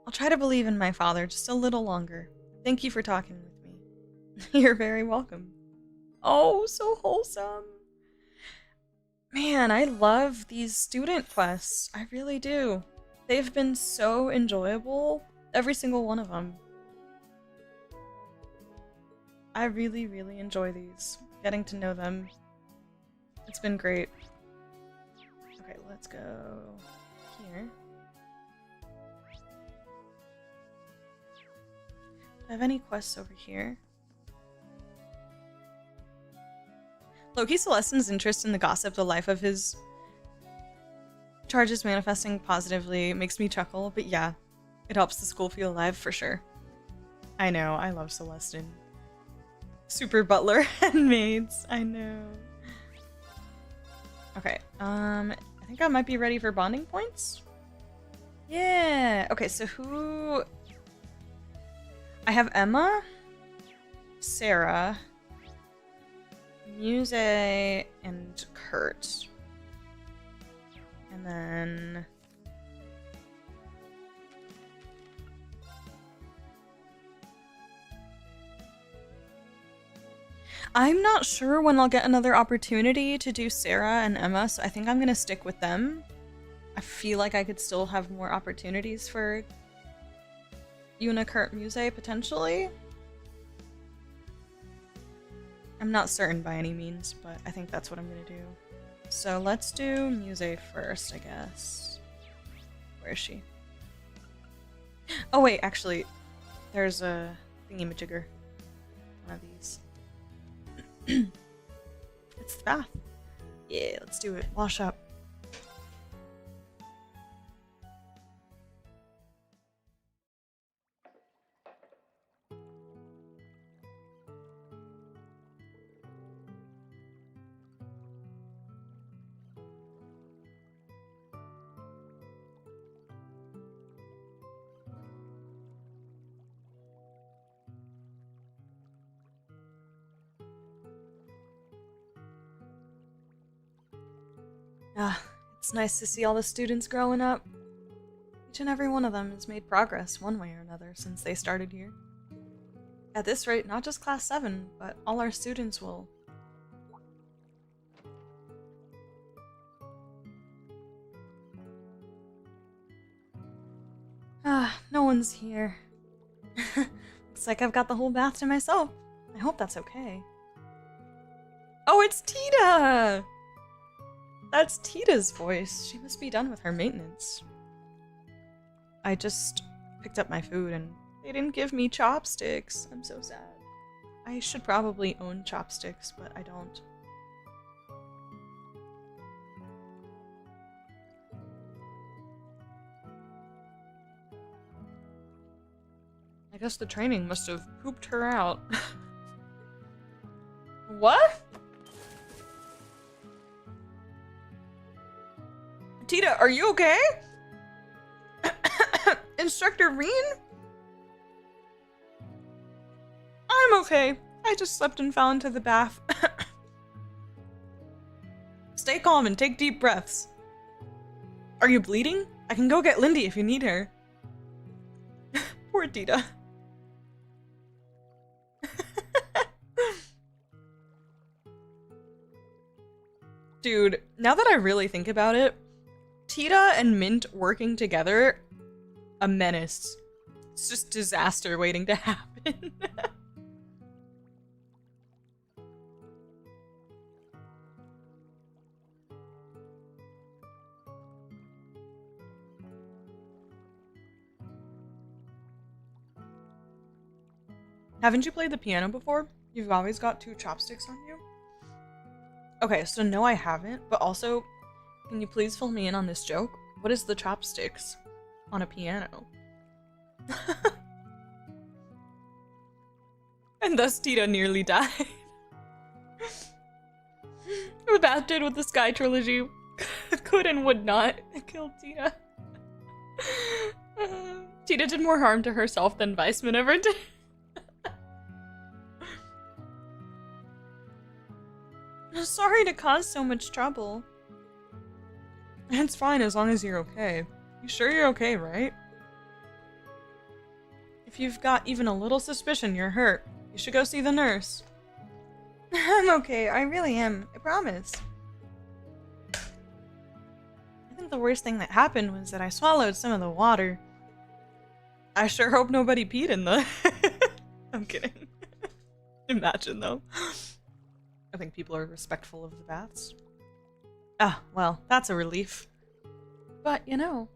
I'll try to believe in my father just a little longer. Thank you for talking with me. You're very welcome. Oh, so wholesome. Man, I love these student quests. I really do. They've been so enjoyable. Every single one of them. I really, really enjoy these. Getting to know them. It's been great. Okay, let's go here. Do I have any quests over here? Loki Celestin's interest in the gossip, the life of his charges manifesting positively makes me chuckle, but yeah, it helps the school feel alive for sure. I know, I love Celestin. Super butler and maids, I know. Okay, I think I might be ready for bonding points. Yeah, okay, so who... I have Emma, Sara, Muse, and Kurt. And then... I'm not sure when I'll get another opportunity to do Sara and Emma, so I think I'm gonna stick with them. I feel like I could still have more opportunities for Yuna, Kurt, Muse, potentially. I'm not certain by any means, but I think that's what I'm gonna do. So let's do Muse first, I guess. Where is she? Oh wait, actually, there's a thingy-majigger. One of these. It's the bath. Yeah, let's do it. Wash up. Ah, it's nice to see all the students growing up. Each and every one of them has made progress one way or another since they started here. At this rate, not just class 7, but all our students will. Ah, no one's here. Looks like I've got the whole bath to myself. I hope that's okay. Oh, it's Tita! That's Tita's voice. She must be done with her maintenance. I just picked up my food and they didn't give me chopsticks. I'm so sad. I should probably own chopsticks, but I don't. I guess the training must have pooped her out. What? Tita, are you okay? Instructor Rean? I'm okay. I just slept and fell into the bath. Stay calm and take deep breaths. Are you bleeding? I can go get Lindy if you need her. Poor Tita. Dude, now that I really think about it, Tita and Mint working together, a menace. It's just disaster waiting to happen. Haven't you played the piano before? You've always got 2 chopsticks on you? Okay, so no I haven't, but also, can you please fill me in on this joke? What is the chopsticks on a piano? And thus Tita nearly died. The bastard with the Sky Trilogy could and would not kill Tita. Tita did more harm to herself than Weissman ever did. sorry to cause so much trouble. It's fine as long as you're okay. You sure you're okay, right? If you've got even a little suspicion you're hurt, you should go see the nurse. I'm okay, I really am. I promise. I think the worst thing that happened was that I swallowed some of the water. I sure hope nobody peed in the... I'm kidding. Imagine, though. I think people are respectful of the baths. Ah, well, that's a relief. But, you know,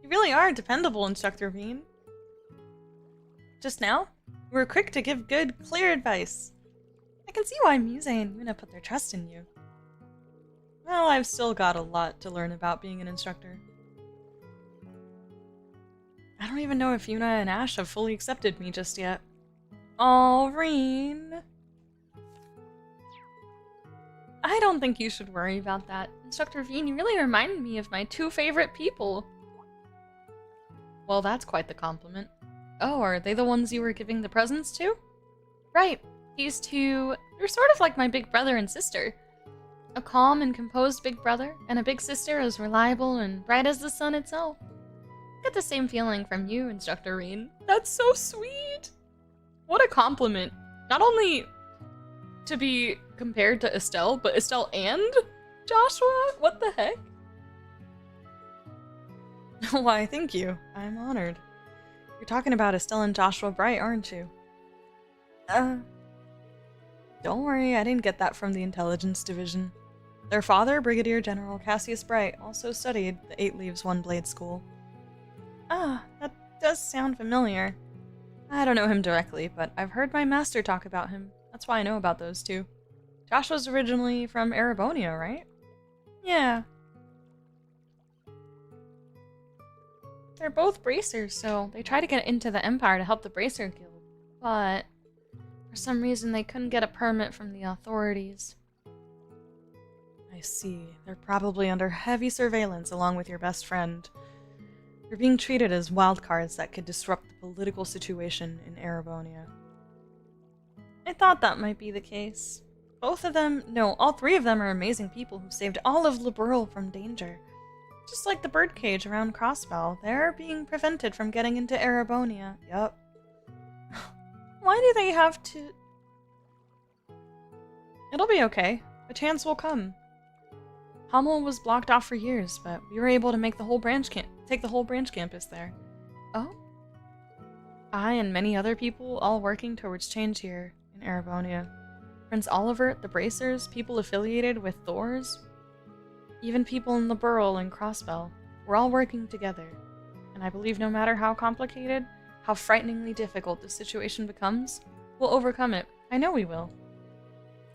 you really are dependable, Instructor Rean. Just now, you were quick to give good, clear advice. I can see why Muse and Yuna put their trust in you. Well, I've still got a lot to learn about being an instructor. I don't even know if Yuna and Ash have fully accepted me just yet. Oh, Rean. I don't think you should worry about that. Instructor Rean, you really reminded me of my two favorite people. Well, that's quite the compliment. Oh, are they the ones you were giving the presents to? Right. These two, they're sort of like my big brother and sister. A calm and composed big brother, and a big sister as reliable and bright as the sun itself. Get the same feeling from you, Instructor Rean. That's so sweet! What a compliment. Not only to be compared to Estelle, but Estelle and Joshua? What the heck? Why, thank you. I'm honored. You're talking about Estelle and Joshua Bright, aren't you? Don't worry, I didn't get that from the Intelligence Division. Their father, Brigadier General Cassius Bright, also studied the 8 Leaves 1 Blade School. Ah, that does sound familiar. I don't know him directly, but I've heard my master talk about him. That's why I know about those two. Joshua's originally from Erebonia, right? Yeah. They're both bracers, so they try to get into the Empire to help the Bracer Guild. But for some reason they couldn't get a permit from the authorities. I see. They're probably under heavy surveillance along with your best friend. You're being treated as wildcards that could disrupt the political situation in Erebonia. I thought that might be the case. Both of them, no, all 3 of them are amazing people who saved all of Liberl from danger. Just like the birdcage around Crossbell, they're being prevented from getting into Erebonia. Yup. Why do they have to... It'll be okay. A chance will come. Hummel was blocked off for years, but we were able to make the whole take the whole branch campus there. Oh? I and many other people all working towards change here in Erebonia. Prince Oliver, the Bracers, people affiliated with Thor's, even people in the Burl and Crossbell. We're all working together. And I believe no matter how complicated, how frighteningly difficult the situation becomes, we'll overcome it. I know we will.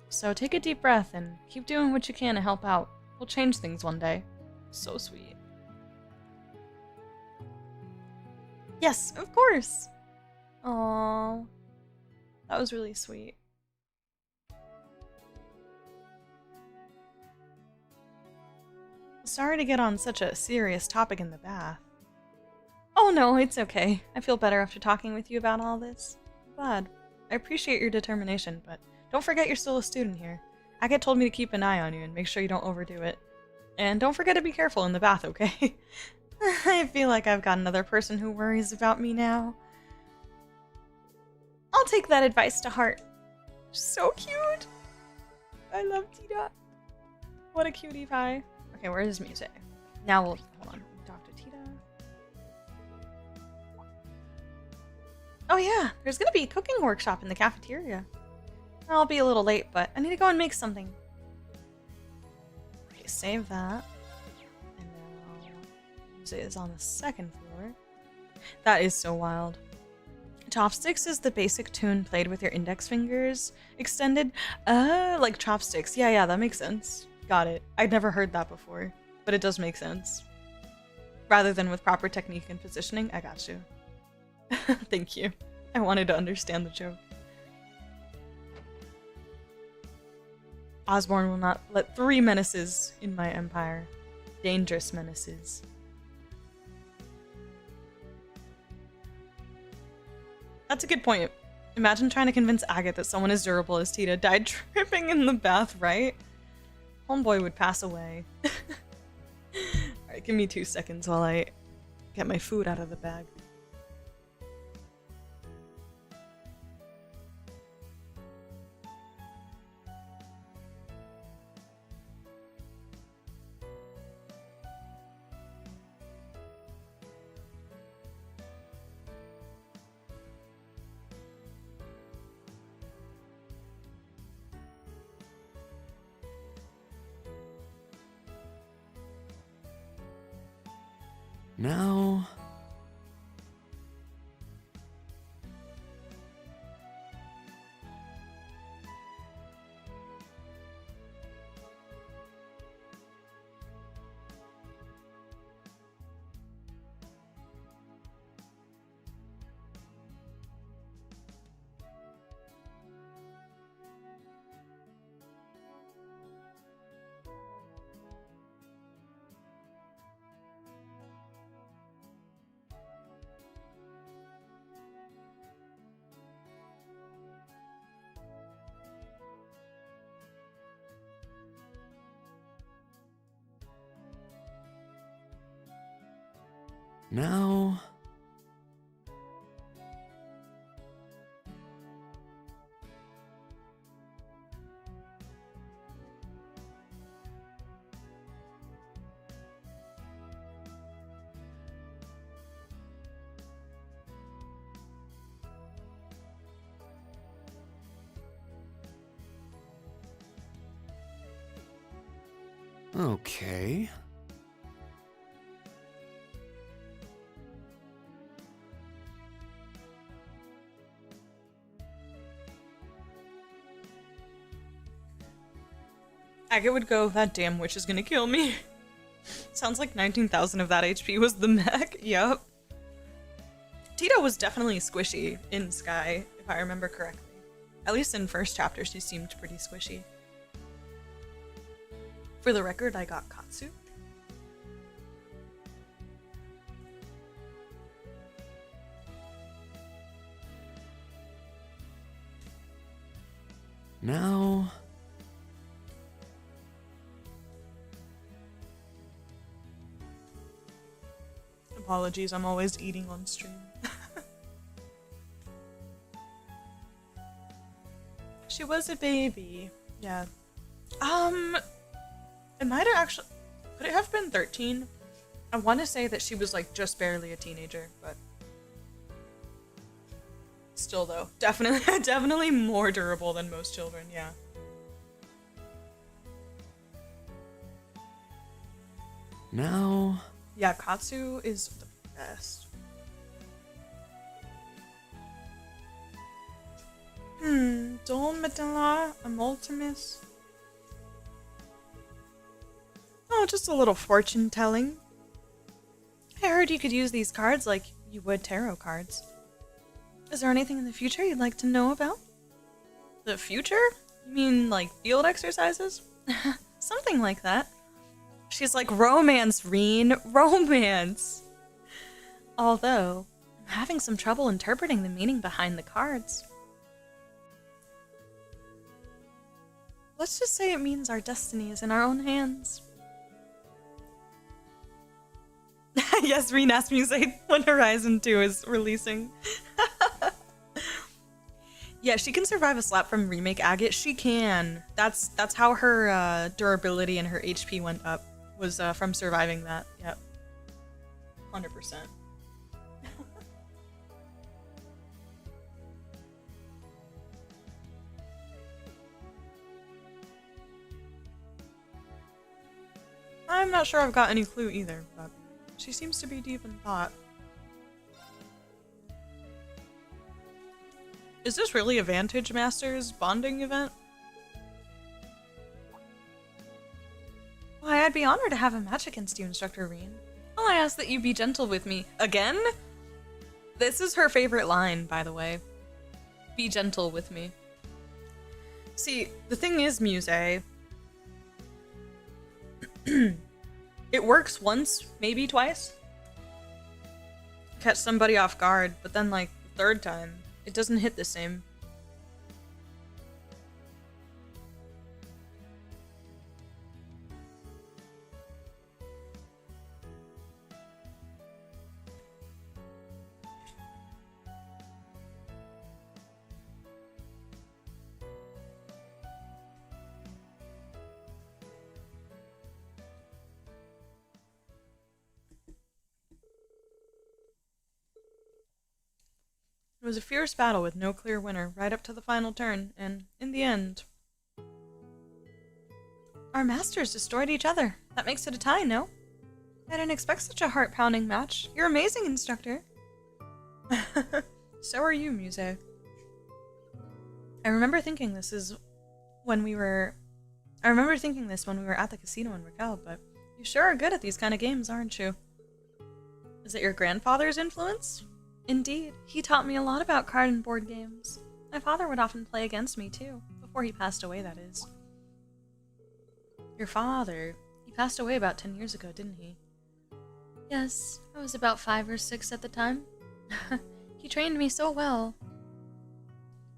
So take a deep breath and keep doing what you can to help out. We'll change things one day. So sweet. Yes, of course! Aww. That was really sweet. Sorry to get on such a serious topic in the bath. Oh no, it's okay. I feel better after talking with you about all this. I'm glad. I appreciate your determination, but don't forget you're still a student here. Agate told me to keep an eye on you and make sure you don't overdo it. And don't forget to be careful in the bath, okay? I feel like I've got another person who worries about me now. I'll take that advice to heart. So cute! I love Tita. What a cutie pie. Okay, where's Muse? Now we'll... hold on. Talk to Tita. Oh yeah, there's gonna be a cooking workshop in the cafeteria. I'll be a little late, but I need to go and make something. Okay, save that. And now Muse is on the 2nd floor. That is so wild. Chopsticks is the basic tune played with your index fingers extended. Like chopsticks. Yeah, that makes sense. Got it. I'd never heard that before, but it does make sense. Rather than with proper technique and positioning, I got you. Thank you. I wanted to understand the joke. Osborne will not let 3 menaces in my empire. Dangerous menaces. That's a good point. Imagine trying to convince Agate that someone as durable as Tita died tripping in the bath, right? Homeboy would pass away. Alright, give me 2 seconds while I get my food out of the bag. Now... Now... Okay. Agate would go, that damn witch is gonna kill me. Sounds like 19,000 of that HP was the mech. Yup. Tita was definitely squishy in Sky, if I remember correctly. At least in first chapter, she seemed pretty squishy. For the record, I got Katsu. Now... Apologies, I'm always eating on stream. She was a baby. Yeah. It might have actually... Could it have been 13? I want to say that she was like just barely a teenager, but... Still though, definitely more durable than most children, yeah. Now... Yeah, Katsu is the best. Dol Medalla, Amultimus. Oh, just a little fortune telling. I heard you could use these cards like you would tarot cards. Is there anything in the future you'd like to know about? The future? You mean like field exercises? Something like that. She's like, romance, Rean, romance. Although, I'm having some trouble interpreting the meaning behind the cards. Let's just say it means our destiny is in our own hands. Yes, Rean asked me when Horizon 2 is releasing. Yeah, she can survive a slap from Remake Agate. She can. That's how her durability and her HP went up. Was from surviving that. Yep. 100%. I'm not sure I've got any clue either, but she seems to be deep in thought. Is this really a Vantage Masters bonding event? Why, I'd be honored to have a match against you, Instructor Rean. Well, I ask that you be gentle with me. Again? This is her favorite line, by the way. Be gentle with me. See, the thing is, Muse, it works once, maybe twice. Catch somebody off guard, but then like the third time, it doesn't hit the same. was a fierce battle with no clear winner right up to the final turn, and in the end, our masters destroyed each other. That makes it a tie, no? I didn't expect such a heart-pounding match. You're amazing, instructor. So are you, Muse. I remember thinking this when we were at the casino in Raquel, but you sure are good at these kind of games, aren't you? Is it your grandfather's influence? Indeed, he taught me a lot about card and board games. My father would often play against me, too. Before he passed away, that is. Your father? He passed away about 10 years ago, didn't he? Yes, I was about 5 or 6 at the time. He trained me so well.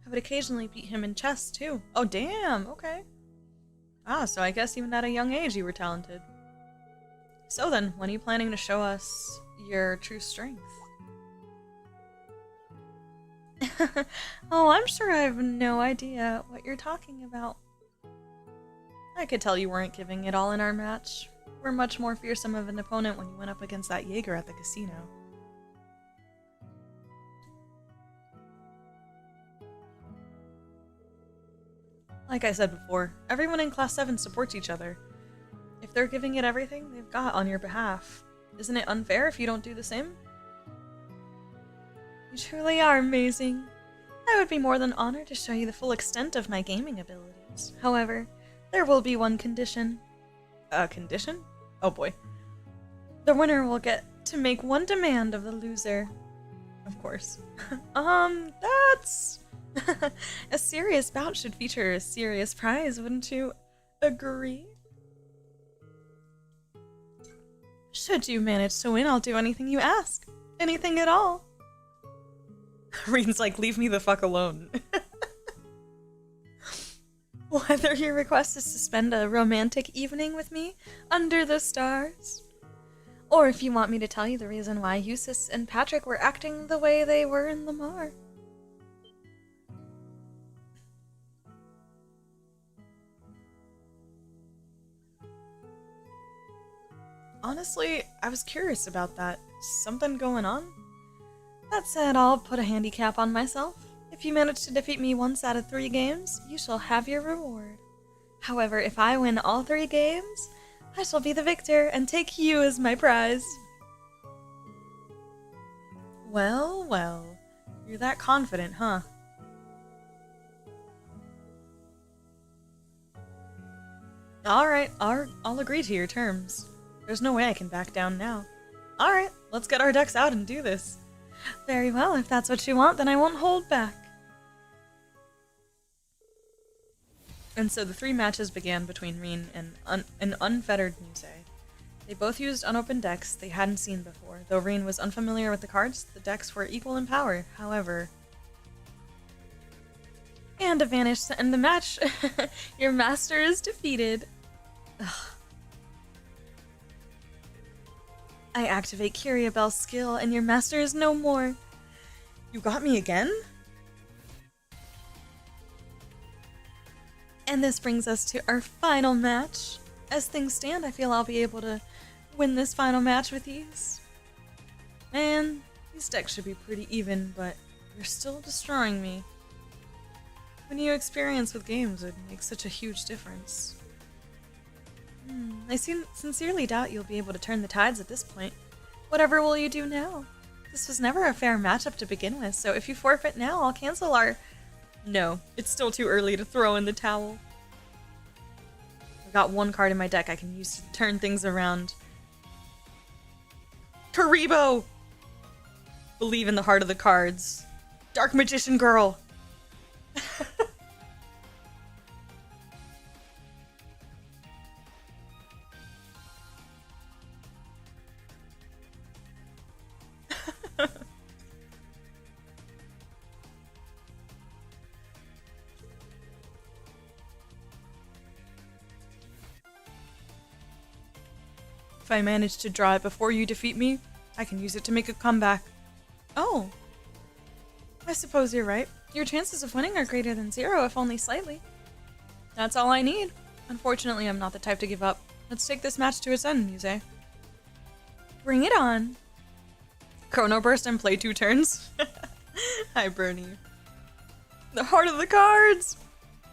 I would occasionally beat him in chess, too. Oh, damn, okay. Ah, so I guess even at a young age you were talented. So then, when are you planning to show us your true strength? Oh, I'm sure I have no idea what you're talking about. I could tell you weren't giving it all in our match. We're much more fearsome of an opponent when you went up against that Jaeger at the casino. Like I said before, everyone in Class 7 supports each other. If they're giving it everything they've got on your behalf, isn't it unfair if you don't do the same? You truly are amazing. I would be more than honored to show you the full extent of my gaming abilities. However, there will be one condition. A condition? Oh boy. The winner will get to make one demand of the loser. Of course. That's... A serious bout should feature a serious prize, wouldn't you agree? Should you manage to win, I'll do anything you ask. Anything at all. Rean's like, leave me the fuck alone. Whether your request is to spend a romantic evening with me under the stars, or if you want me to tell you the reason why Eustace and Patrick were acting the way they were in Lamar. Honestly, I was curious about that. Something going on? That said, I'll put a handicap on myself. If you manage to defeat me once out of 3 games, you shall have your reward. However, if I win all 3 games, I shall be the victor and take you as my prize. Well, well. You're that confident, huh? Alright, I'll agree to your terms. There's no way I can back down now. Alright, let's get our ducks out and do this. Very well, if that's what you want, then I won't hold back. And so the 3 matches began between Rean and an unfettered Muse. They both used unopened decks they hadn't seen before. Though Rean was unfamiliar with the cards, the decks were equal in power, however. And a vanish to end the match. Your master is defeated. Ugh. I activate Curiabel's skill, and your master is no more. You got me again? And this brings us to our final match. As things stand, I feel I'll be able to win this final match with ease. Man, these decks should be pretty even, but you're still destroying me. When you experience with games, it makes such a huge difference. I sincerely doubt you'll be able to turn the tides at this point. Whatever will you do now? This was never a fair matchup to begin with, so if you forfeit now, I'll cancel our... No, it's still too early to throw in the towel. I've got 1 card in my deck I can use to turn things around. Karibo! Believe in the heart of the cards. Dark Magician Girl! If I manage to draw it before you defeat me, I can use it to make a comeback. Oh. I suppose you're right. Your chances of winning are greater than 0, if only slightly. That's all I need. Unfortunately, I'm not the type to give up. Let's take this match to its end, Muse. Bring it on. Chrono Burst and play 2 turns? Hi, Bernie. The heart of the cards!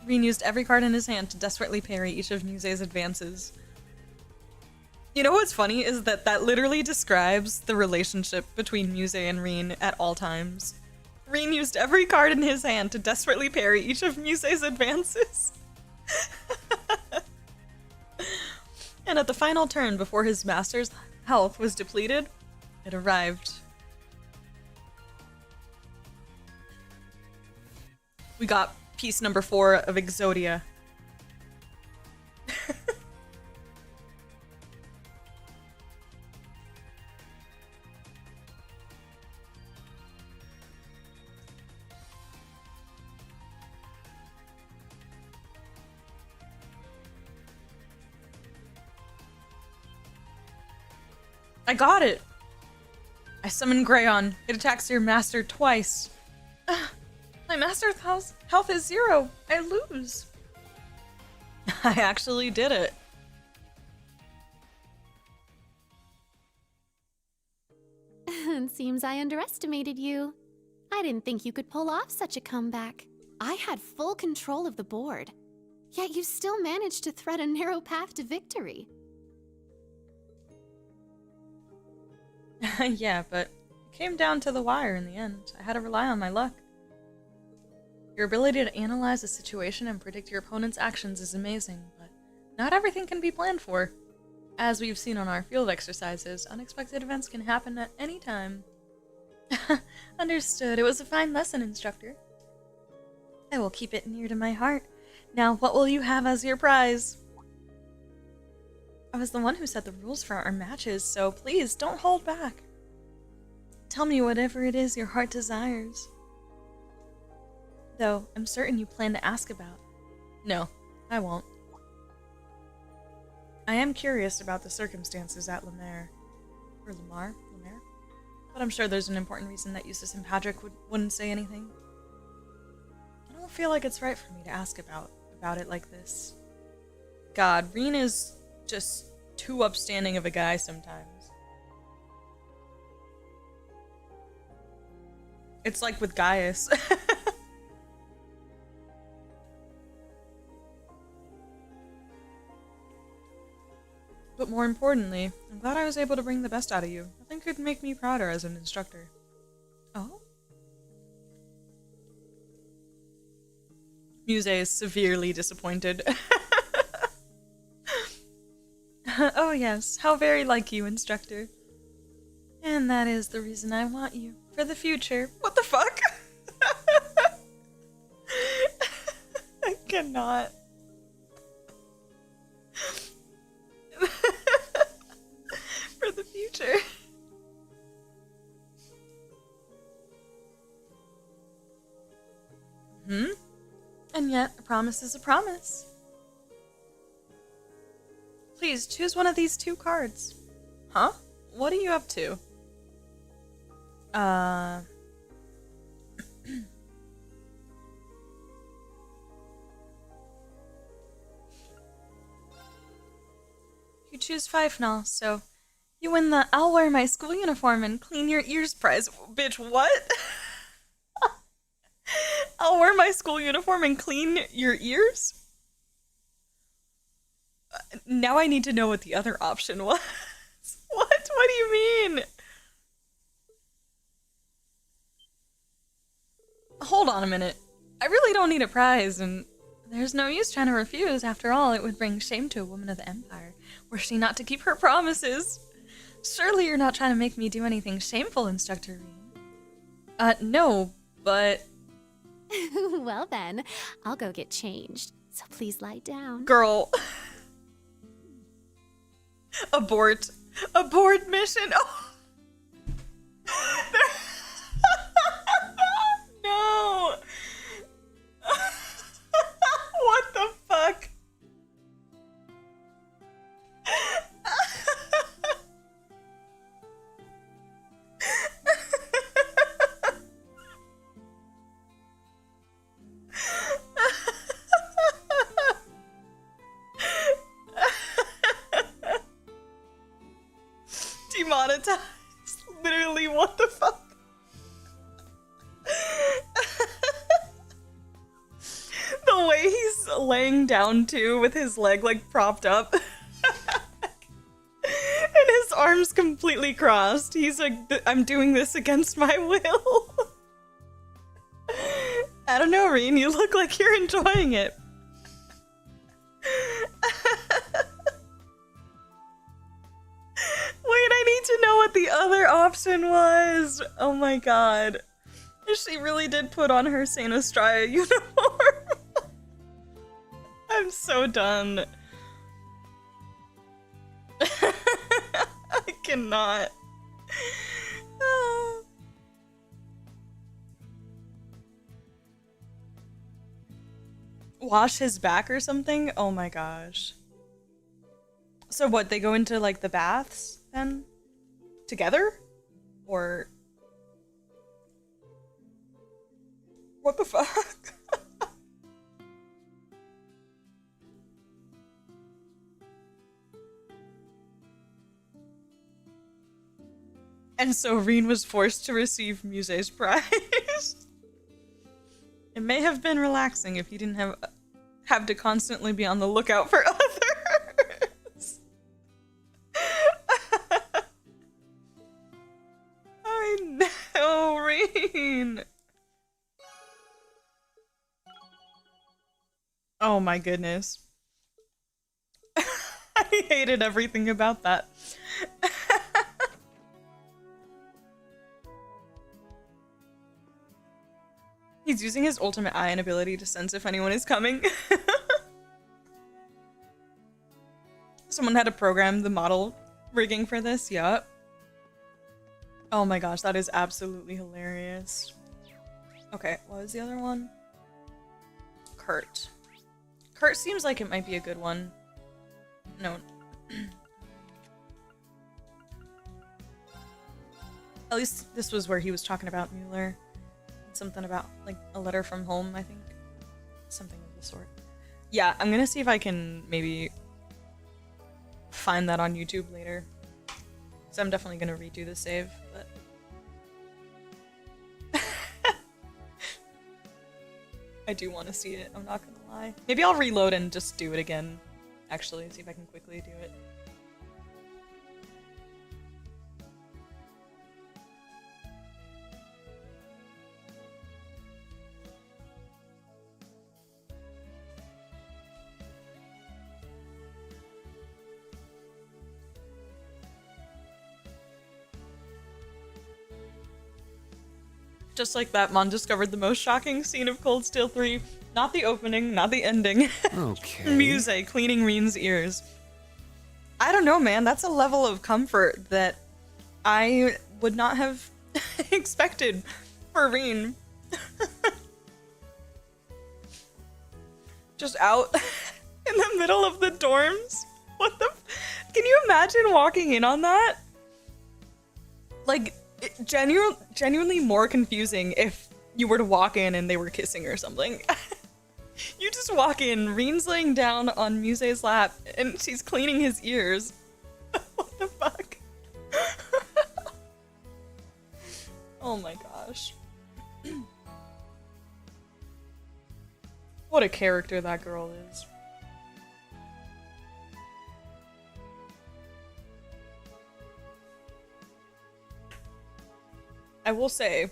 Rean used every card in his hand to desperately parry each of Muse's advances. You know what's funny is that that literally describes the relationship between Muse and Rean at all times. Rean used every card in his hand to desperately parry each of Muse's advances. And at the final turn, before his master's health was depleted, it arrived. We got piece number 4 of Exodia. I got it! I summon Greyon. It attacks your master twice. My master's health is 0. I lose. I actually did it. Seems I underestimated you. I didn't think you could pull off such a comeback. I had full control of the board, yet you still managed to thread a narrow path to victory. Yeah, but it came down to the wire in the end. I had to rely on my luck. Your ability to analyze a situation and predict your opponent's actions is amazing, but not everything can be planned for. As we've seen on our field exercises, unexpected events can happen at any time. Understood. It was a fine lesson, instructor. I will keep it near to my heart. Now, what will you have as your prize? I was the one who set the rules for our matches, so please don't hold back. Tell me whatever it is your heart desires. Though, I'm certain you plan to ask about. No, I won't. I am curious about the circumstances at Lemare. Or Lemare? But I'm sure there's an important reason that Eustace and Patrick wouldn't say anything. I don't feel like it's right for me to ask about it like this. God, Rean is just too upstanding of a guy sometimes. It's like with Gaius. But more importantly, I'm glad I was able to bring the best out of you. Nothing could make me prouder as an instructor. Oh? Muse is severely disappointed. Oh yes, how very like you, instructor. And that is the reason I want you. For the future. What the fuck? I cannot. For the future. And yet, a promise is a promise. Please, choose one of these 2 cards. Huh? What are you up to? You choose Fifenal, so you win the I'll wear my school uniform and clean your ears prize. Bitch, what? I'll wear my school uniform and clean your ears? Now I need to know what the other option was. What? What do you mean? Hold on a minute. I really don't need a prize, and there's no use trying to refuse. After all, it would bring shame to a woman of the Empire, were she not to keep her promises. Surely you're not trying to make me do anything shameful, Instructor Rean. No, but... Well then, I'll go get changed, so please lie down. Girl. Abort. Abort mission. Oh. No. What the fuck? Demonetized. Literally, what the fuck? The way he's laying down too, with his leg like propped up. And his arms completely crossed. He's like, I'm doing this against my will. I don't know, Rean, you look like you're enjoying it. Wait, I need to know what the other option was. Oh my god. She really did put on her Saint Estrella uniform. I'm so done. I cannot. Wash his back or something? Oh my gosh. So what, they go into like the baths then? Together? Or... what the fuck? And so Rean was forced to receive Muse's prize. It may have been relaxing if he didn't have to constantly be on the lookout for others. I know, Rean. Oh my goodness. I hated everything about that. He's using his ultimate eye and ability to sense if anyone is coming. Someone had to program the model rigging for this, yup. Oh my gosh, that is absolutely hilarious. Okay, what was the other one? Kurt. Kurt seems like it might be a good one. No. At least this was where he was talking about Mueller. Something about, like, a letter from home, I think. Something of the sort. Yeah, I'm gonna see if I can maybe find that on YouTube later. So I'm definitely gonna redo the save, but... I do want to see it, I'm not gonna lie. Maybe I'll reload and just do it again, actually, see if I can quickly do it. Just like that, Mon discovered the most shocking scene of Cold Steel 3. Not the opening, not the ending. Okay. Muse cleaning Rean's ears. I don't know, man. That's a level of comfort that I would not have expected for Rean. Just out in the middle of the dorms? What the... Can you imagine walking in on that? Like... genuinely more confusing if you were to walk in and they were kissing or something. You just walk in, Rean's laying down on Muse's lap, and she's cleaning his ears. What the fuck? Oh my gosh. What a character that girl is. I will say,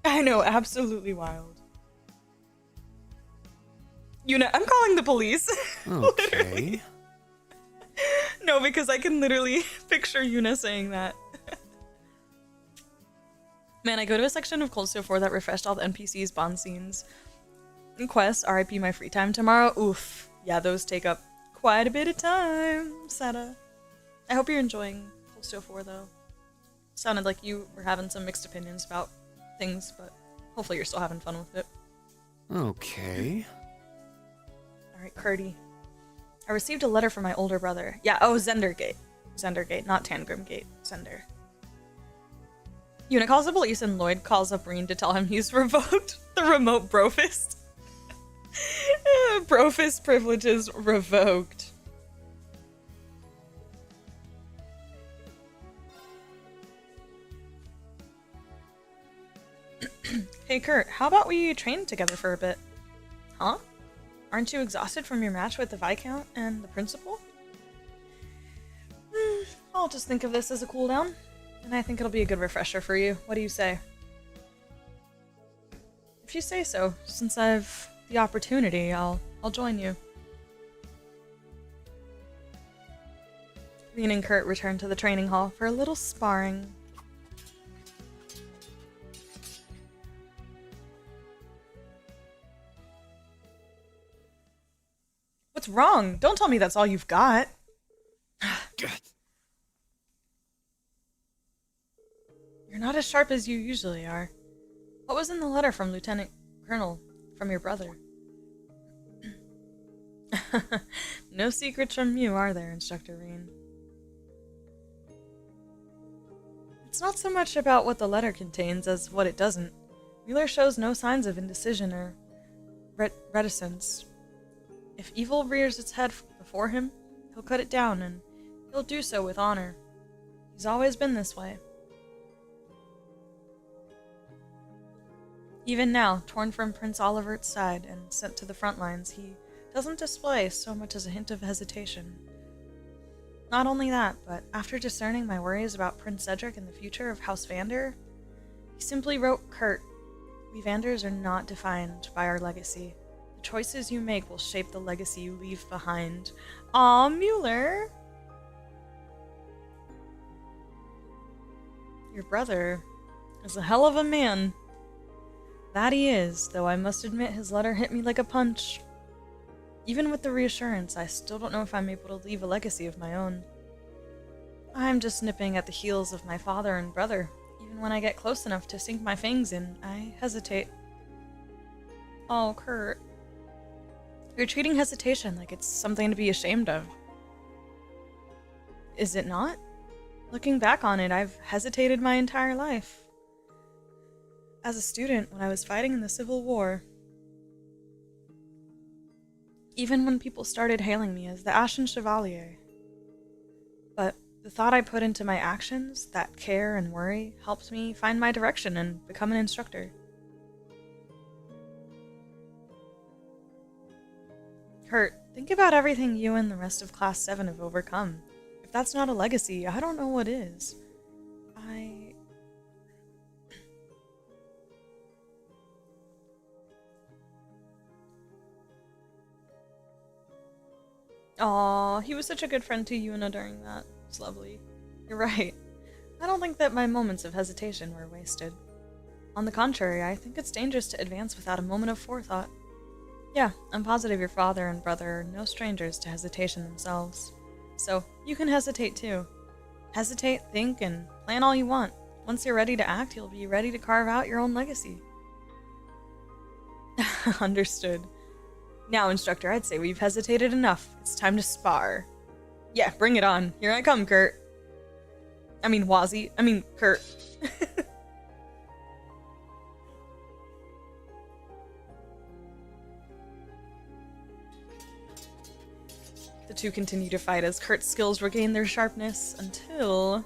I know, absolutely wild. Yuna, I'm calling the police. Okay. No, because I can literally picture Yuna saying that. Man, I go to a section of Cold Steel 4 that refreshed all the NPCs, bond scenes, and quests, RIP my free time tomorrow. Oof. Yeah, those take up quite a bit of time, Sara. I hope you're enjoying Cold Steel 4, though. Sounded like you were having some mixed opinions about things, but hopefully you're still having fun with it. Okay. Alright, Curdy. I received a letter from my older brother. Yeah, oh, Zendergate. Zendergate, not Tangrimgate. Zender. Yuna calls the police and Lloyd calls up Rean to tell him he's revoked the remote brofist. Brofist privileges revoked. Hey Kurt, how about we train together for a bit? Huh? Aren't you exhausted from your match with the Viscount and the Principal? I'll just think of this as a cooldown, and I think it'll be a good refresher for you. What do you say? If you say so, since I've the opportunity, I'll join you. Rean and Kurt returned to the training hall for a little sparring. What's wrong? Don't tell me that's all you've got. You're not as sharp as you usually are. What was in the letter from Lieutenant Colonel, from your brother? No secrets from you, are there, Instructor Rean? It's not so much about what the letter contains as what it doesn't. Wheeler shows no signs of indecision or reticence. If evil rears its head before him, he'll cut it down, and he'll do so with honor. He's always been this way. Even now, torn from Prince Olivert's side and sent to the front lines, he doesn't display so much as a hint of hesitation. Not only that, but after discerning my worries about Prince Cedric and the future of House Vander, he simply wrote, Kurt, we Vanders are not defined by our legacy. The choices you make will shape the legacy you leave behind. Aw, Mueller! Your brother is a hell of a man. That he is, though I must admit his letter hit me like a punch. Even with the reassurance, I still don't know if I'm able to leave a legacy of my own. I'm just nipping at the heels of my father and brother. Even when I get close enough to sink my fangs in, I hesitate. Oh, Kurt. You're treating hesitation like it's something to be ashamed of. Is it not? Looking back on it, I've hesitated my entire life. As a student, when I was fighting in the Civil War, even when people started hailing me as the Ashen Chevalier. But the thought I put into my actions, that care and worry, helped me find my direction and become an instructor. Kurt, think about everything you and the rest of Class 7 have overcome. If that's not a legacy, I don't know what is. Aw, he was such a good friend to Yuna during that. It's lovely. You're right. I don't think that my moments of hesitation were wasted. On the contrary, I think it's dangerous to advance without a moment of forethought. Yeah, I'm positive your father and brother are no strangers to hesitation themselves. So, you can hesitate too. Hesitate, think, and plan all you want. Once you're ready to act, you'll be ready to carve out your own legacy. Understood. Now, Instructor, I'd say we've hesitated enough. It's time to spar. Yeah, bring it on. Here I come, Kurt. I mean, Kurt. The two continue to fight as Kurt's skills regain their sharpness until...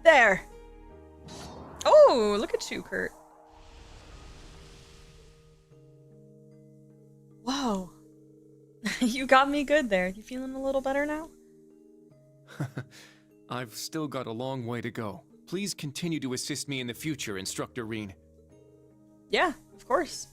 There! Oh, look at you, Kurt. Whoa. You got me good there. You feeling a little better now? I've still got a long way to go. Please continue to assist me in the future, Instructor Rean. Yeah, of course.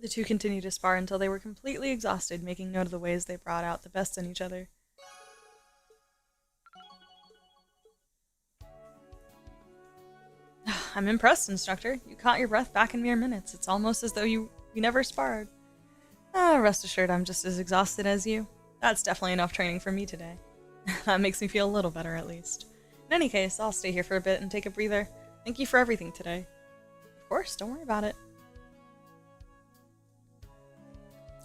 The two continued to spar until they were completely exhausted, making note of the ways they brought out the best in each other. I'm impressed, Instructor. You caught your breath back in mere minutes. It's almost as though we never sparred. Rest assured, I'm just as exhausted as you. That's definitely enough training for me today. That makes me feel a little better, at least. In any case, I'll stay here for a bit and take a breather. Thank you for everything today. Of course, don't worry about it.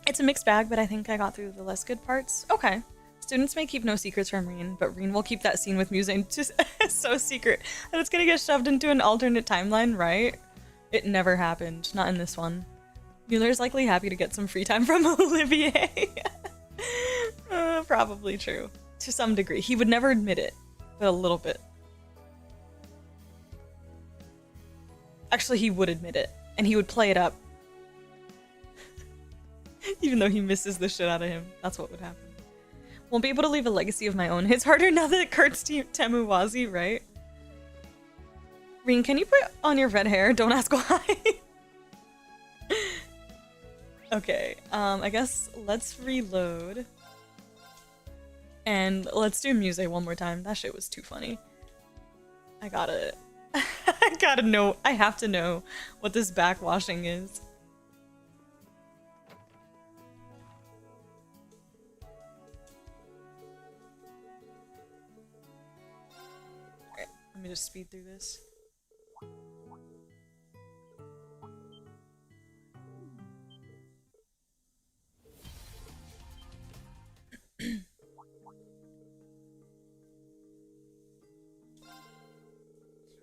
It's a mixed bag, but I think I got through the less good parts. Okay. Students may keep no secrets from Rean, but Rean will keep that scene with Muse just so secret that it's gonna get shoved into an alternate timeline, right? It never happened. Not in this one. Mueller's likely happy to get some free time from Olivier. Probably true. To some degree. He would never admit it, but a little bit. Actually, he would admit it, and he would play it up. Even though he misses the shit out of him. That's what would happen. Won't be able to leave a legacy of my own. It's harder now that Kurt's Temu Wazi, right? Rean, can you put on your red hair? Don't ask why. Okay, I guess let's reload. And let's do Muse one more time. That shit was too funny. I gotta... I gotta know. I have to know what this backwashing is. Alright, let me just speed through this.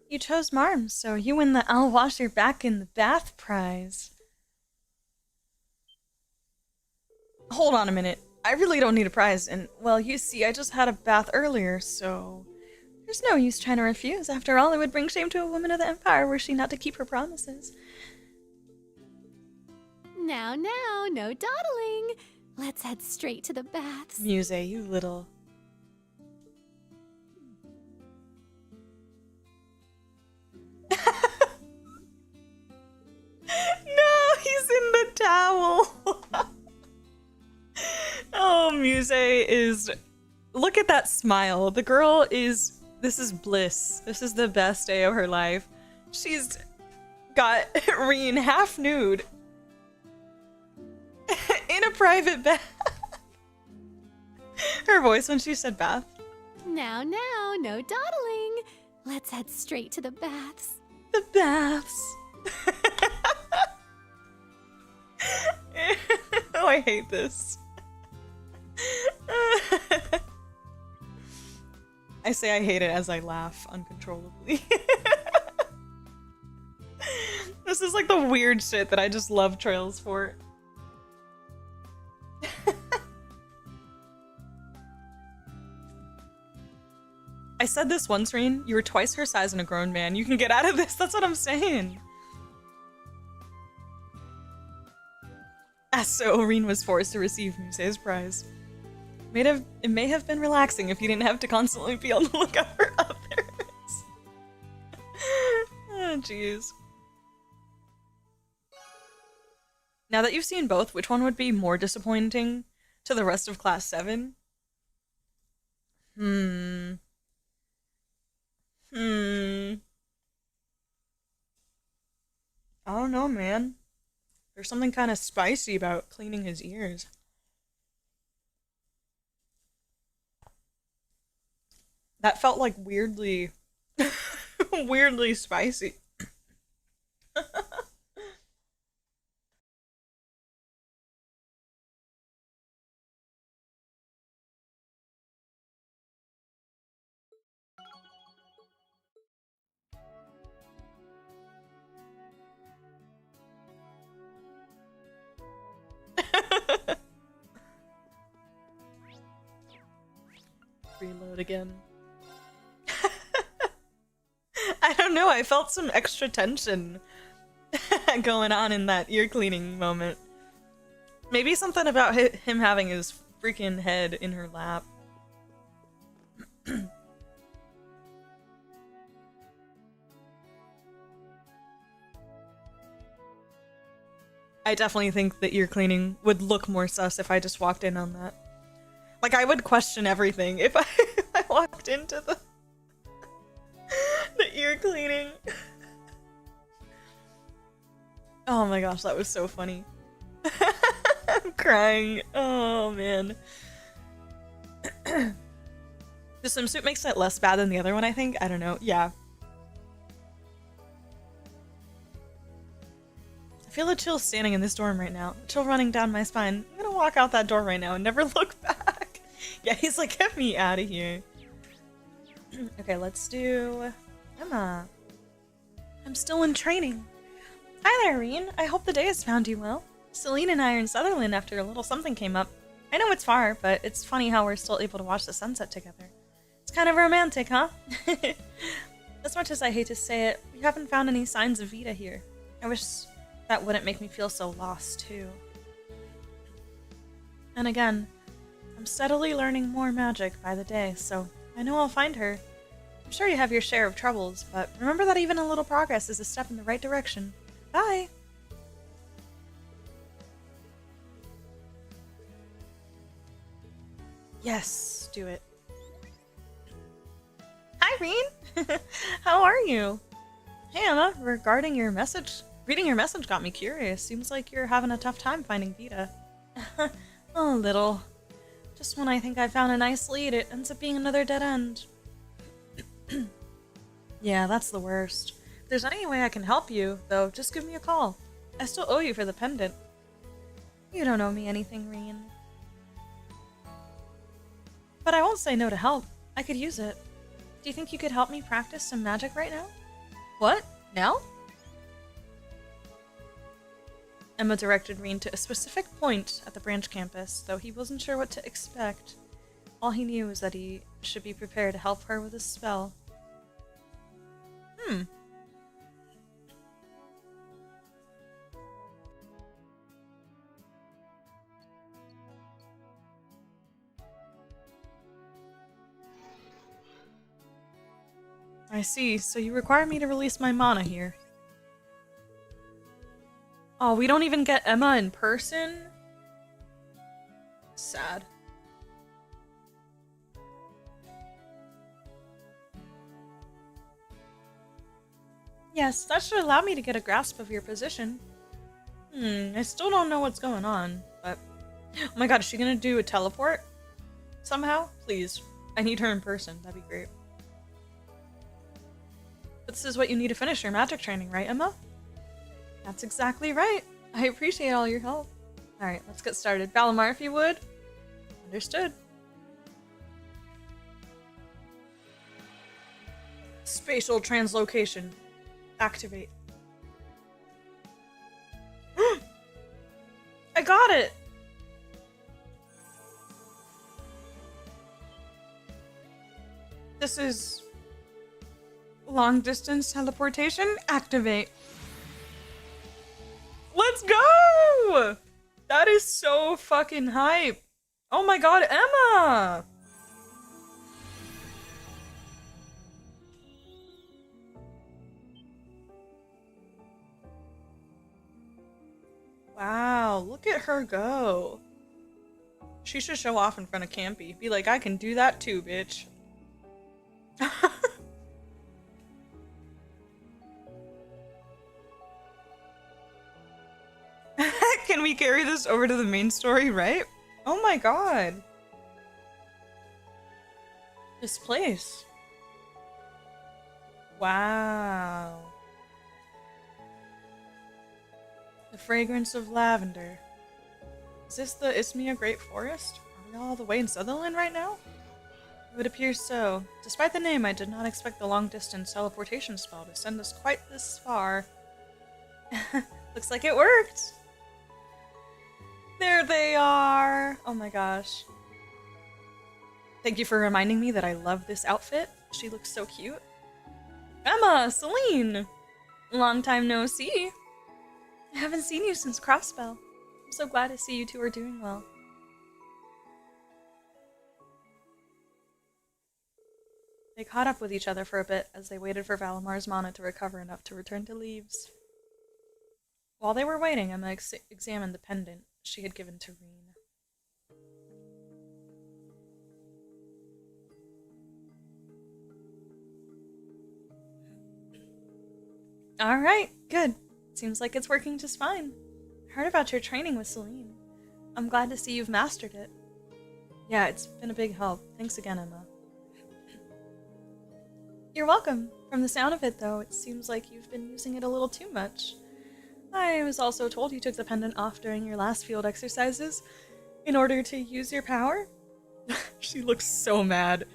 You chose Marm, so you win the I'll wash your back in the bath prize. Hold on a minute. I really don't need a prize, and, well, you see, I just had a bath earlier, so... There's no use trying to refuse. After all, it would bring shame to a woman of the Empire were she not to keep her promises. Now, no dawdling. Let's head straight to the baths. Muse, you little... No, he's in the towel. Oh, Muse is... Look at that smile. The girl is... This is bliss. This is the best day of her life. She's got Rean half nude in a private bath. Her voice when she said bath. Now, no dawdling. Let's head straight to the baths. The baths. Oh, I hate this. I say I hate it as I laugh uncontrollably. This is like the weird shit that I just love trails for. I said this once, Rean. You were twice her size and a grown man. You can get out of this. That's what I'm saying. As so, Rean was forced to receive Muse's prize. It may have been relaxing if you didn't have to constantly be on the lookout for others. Oh, jeez. Now that you've seen both, which one would be more disappointing to the rest of Class 7? I don't know, man. There's something kind of spicy about cleaning his ears. That felt like weirdly, weirdly spicy. Reload again. I don't know, I felt some extra tension going on in that ear cleaning moment. Maybe something about him having his freaking head in her lap. I definitely think that ear cleaning would look more sus if I just walked in on that. Like, I would question everything if I walked into the ear cleaning. Oh my gosh, that was so funny. I'm crying. Oh man. The swimsuit makes it less bad than the other one, I think. I don't know. Yeah. I feel a chill standing in this dorm right now. A chill running down my spine. I'm gonna walk out that door right now and never look back. Yeah, he's like, get me out of here. Okay, let's do Emma. I'm still in training. Hi there, Rean. I hope the day has found you well. Celine and I are in Sutherland after a little something came up. I know it's far, but it's funny how we're still able to watch the sunset together. It's kind of romantic, huh? As much as I hate to say it, we haven't found any signs of Vita here. I wish that wouldn't make me feel so lost, too. And again, I'm steadily learning more magic by the day, so I know I'll find her. I'm sure you have your share of troubles, but remember that even a little progress is a step in the right direction. Bye! Yes, do it. Hi, Rean! How are you? Hey, Emma, regarding your message, reading your message got me curious. Seems like you're having a tough time finding Vita. A little. Just when I think I found a nice lead, it ends up being another dead end. Yeah, that's the worst. If there's any way I can help you, though, just give me a call. I still owe you for the pendant. You don't owe me anything, Rean. But I won't say no to help. I could use it. Do you think you could help me practice some magic right now? What? Now? Emma directed Rean to a specific point at the branch campus, though he wasn't sure what to expect. All he knew was that he should be prepared to help her with a spell. I see, so you require me to release my mana here. Oh, we don't even get Emma in person? Sad. Yes, that should allow me to get a grasp of your position. I still don't know what's going on, but... Oh my god, is she gonna do a teleport? Somehow? Please. I need her in person, that'd be great. But this is what you need to finish your magic training, right, Emma? That's exactly right. I appreciate all your help. Alright, let's get started. Valimar, if you would. Understood. Spatial translocation. Activate. I got it! This is... long distance teleportation? Activate. Let's go! That is so fucking hype. Oh my god, Emma! Wow, look at her go. She should show off in front of Campy. Be like, I can do that too, bitch. Can we carry this over to the main story, right? Oh my god. This place. Wow. The fragrance of lavender. Is this the Ismia Great Forest? Are we all the way in Sutherland right now? It would appear so. Despite the name, I did not expect the long-distance teleportation spell to send us quite this far. Looks like it worked! There they are! Oh my gosh. Thank you for reminding me that I love this outfit. She looks so cute. Emma! Celine! Long time no see. I haven't seen you since Crossbell. I'm so glad to see you two are doing well. They caught up with each other for a bit as they waited for Valimar's mana to recover enough to return to Leeves. While they were waiting, Emma examined the pendant she had given to Rean. Alright, good. Seems like it's working just fine. I heard about your training with Celine. I'm glad to see you've mastered it. Yeah, it's been a big help. Thanks again, Emma. You're welcome. From the sound of it, though, it seems like you've been using it a little too much. I was also told you took the pendant off during your last field exercises in order to use your power. She looks so mad.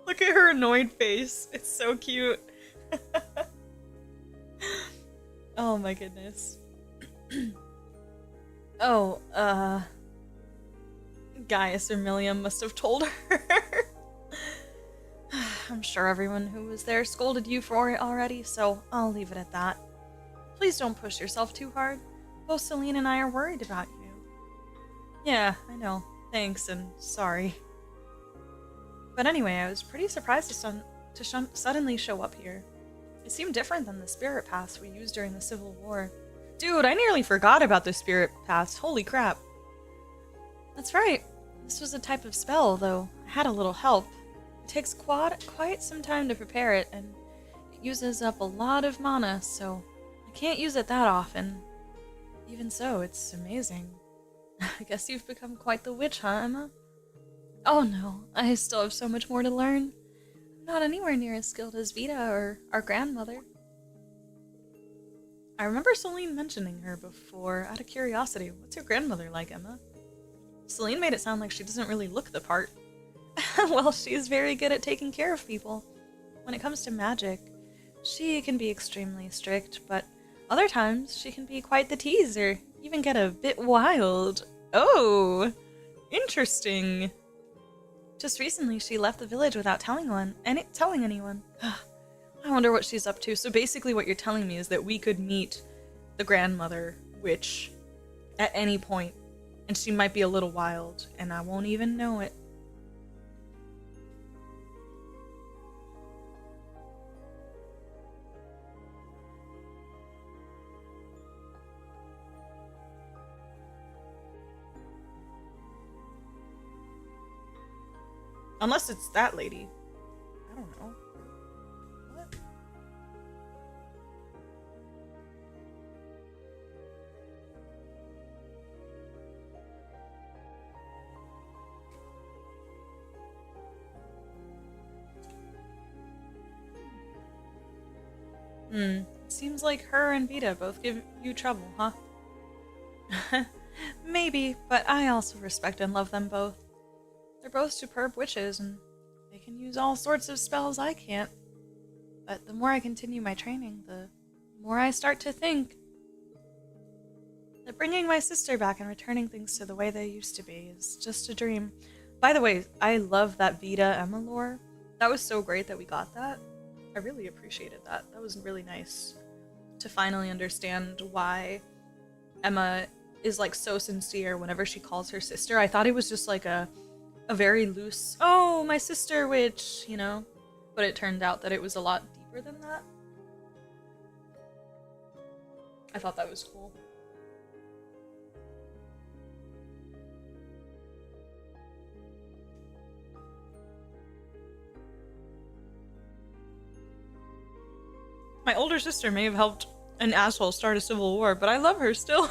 Look at her annoyed face. It's so cute. Oh my goodness. Oh, Gaius or Milliam must have told her. I'm sure everyone who was there scolded you for it already, so I'll leave it at that. Please don't push yourself too hard. Both Celine and I are worried about you. Yeah, I know. Thanks, and sorry. But anyway, I was pretty surprised to suddenly show up here. It seemed different than the spirit paths we used during the Civil War. Dude, I nearly forgot about the spirit paths. Holy crap. That's right. This was a type of spell, though I had a little help. It takes quite some time to prepare it, and it uses up a lot of mana, so I can't use it that often. Even so, it's amazing. I guess you've become quite the witch, huh, Emma? Oh no, I still have so much more to learn. I'm not anywhere near as skilled as Vita or our grandmother. I remember Celine mentioning her before, out of curiosity. What's your grandmother like, Emma? Celine made it sound like she doesn't really look the part. Well, she's very good at taking care of people. When it comes to magic, she can be extremely strict, but other times she can be quite the tease or even get a bit wild. Oh, interesting. Just recently she left the village without telling anyone. I wonder what she's up to. So basically what you're telling me is that we could meet the grandmother witch at any point, and she might be a little wild, and I won't even know it. Unless it's that lady. I don't know. What? Seems like her and Vita both give you trouble, huh? Maybe, but I also respect and love them both. They're both superb witches, and they can use all sorts of spells I can't. But the more I continue my training, the more I start to think that bringing my sister back and returning things to the way they used to be is just a dream. By the way, I love that Vita Emma lore. That was so great that we got that. I really appreciated that. That was really nice to finally understand why Emma is like so sincere whenever she calls her sister. I thought it was just like a very loose, oh, my sister witch, you know? But it turned out that it was a lot deeper than that. I thought that was cool. My older sister may have helped an asshole start a civil war, but I love her still.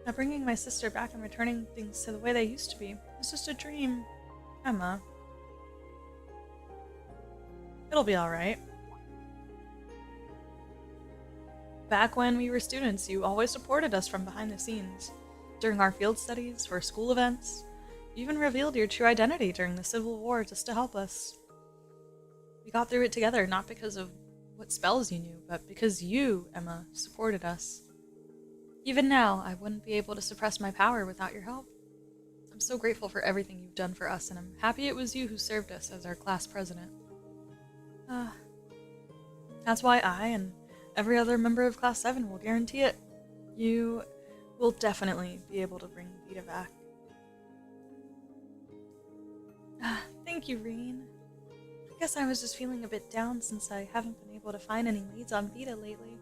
Now bringing my sister back and returning things to the way they used to be was just a dream, Emma. It'll be alright. Back when we were students, you always supported us from behind the scenes. During our field studies, for school events, you even revealed your true identity during the Civil War just to help us. We got through it together, not because of what spells you knew, but because you, Emma, supported us. Even now, I wouldn't be able to suppress my power without your help. I'm so grateful for everything you've done for us, and I'm happy it was you who served us as our class president. That's why I and every other member of Class 7 will guarantee it. You will definitely be able to bring Vita back. Thank you, Rean. I guess I was just feeling a bit down since I haven't been able to find any leads on Vita lately.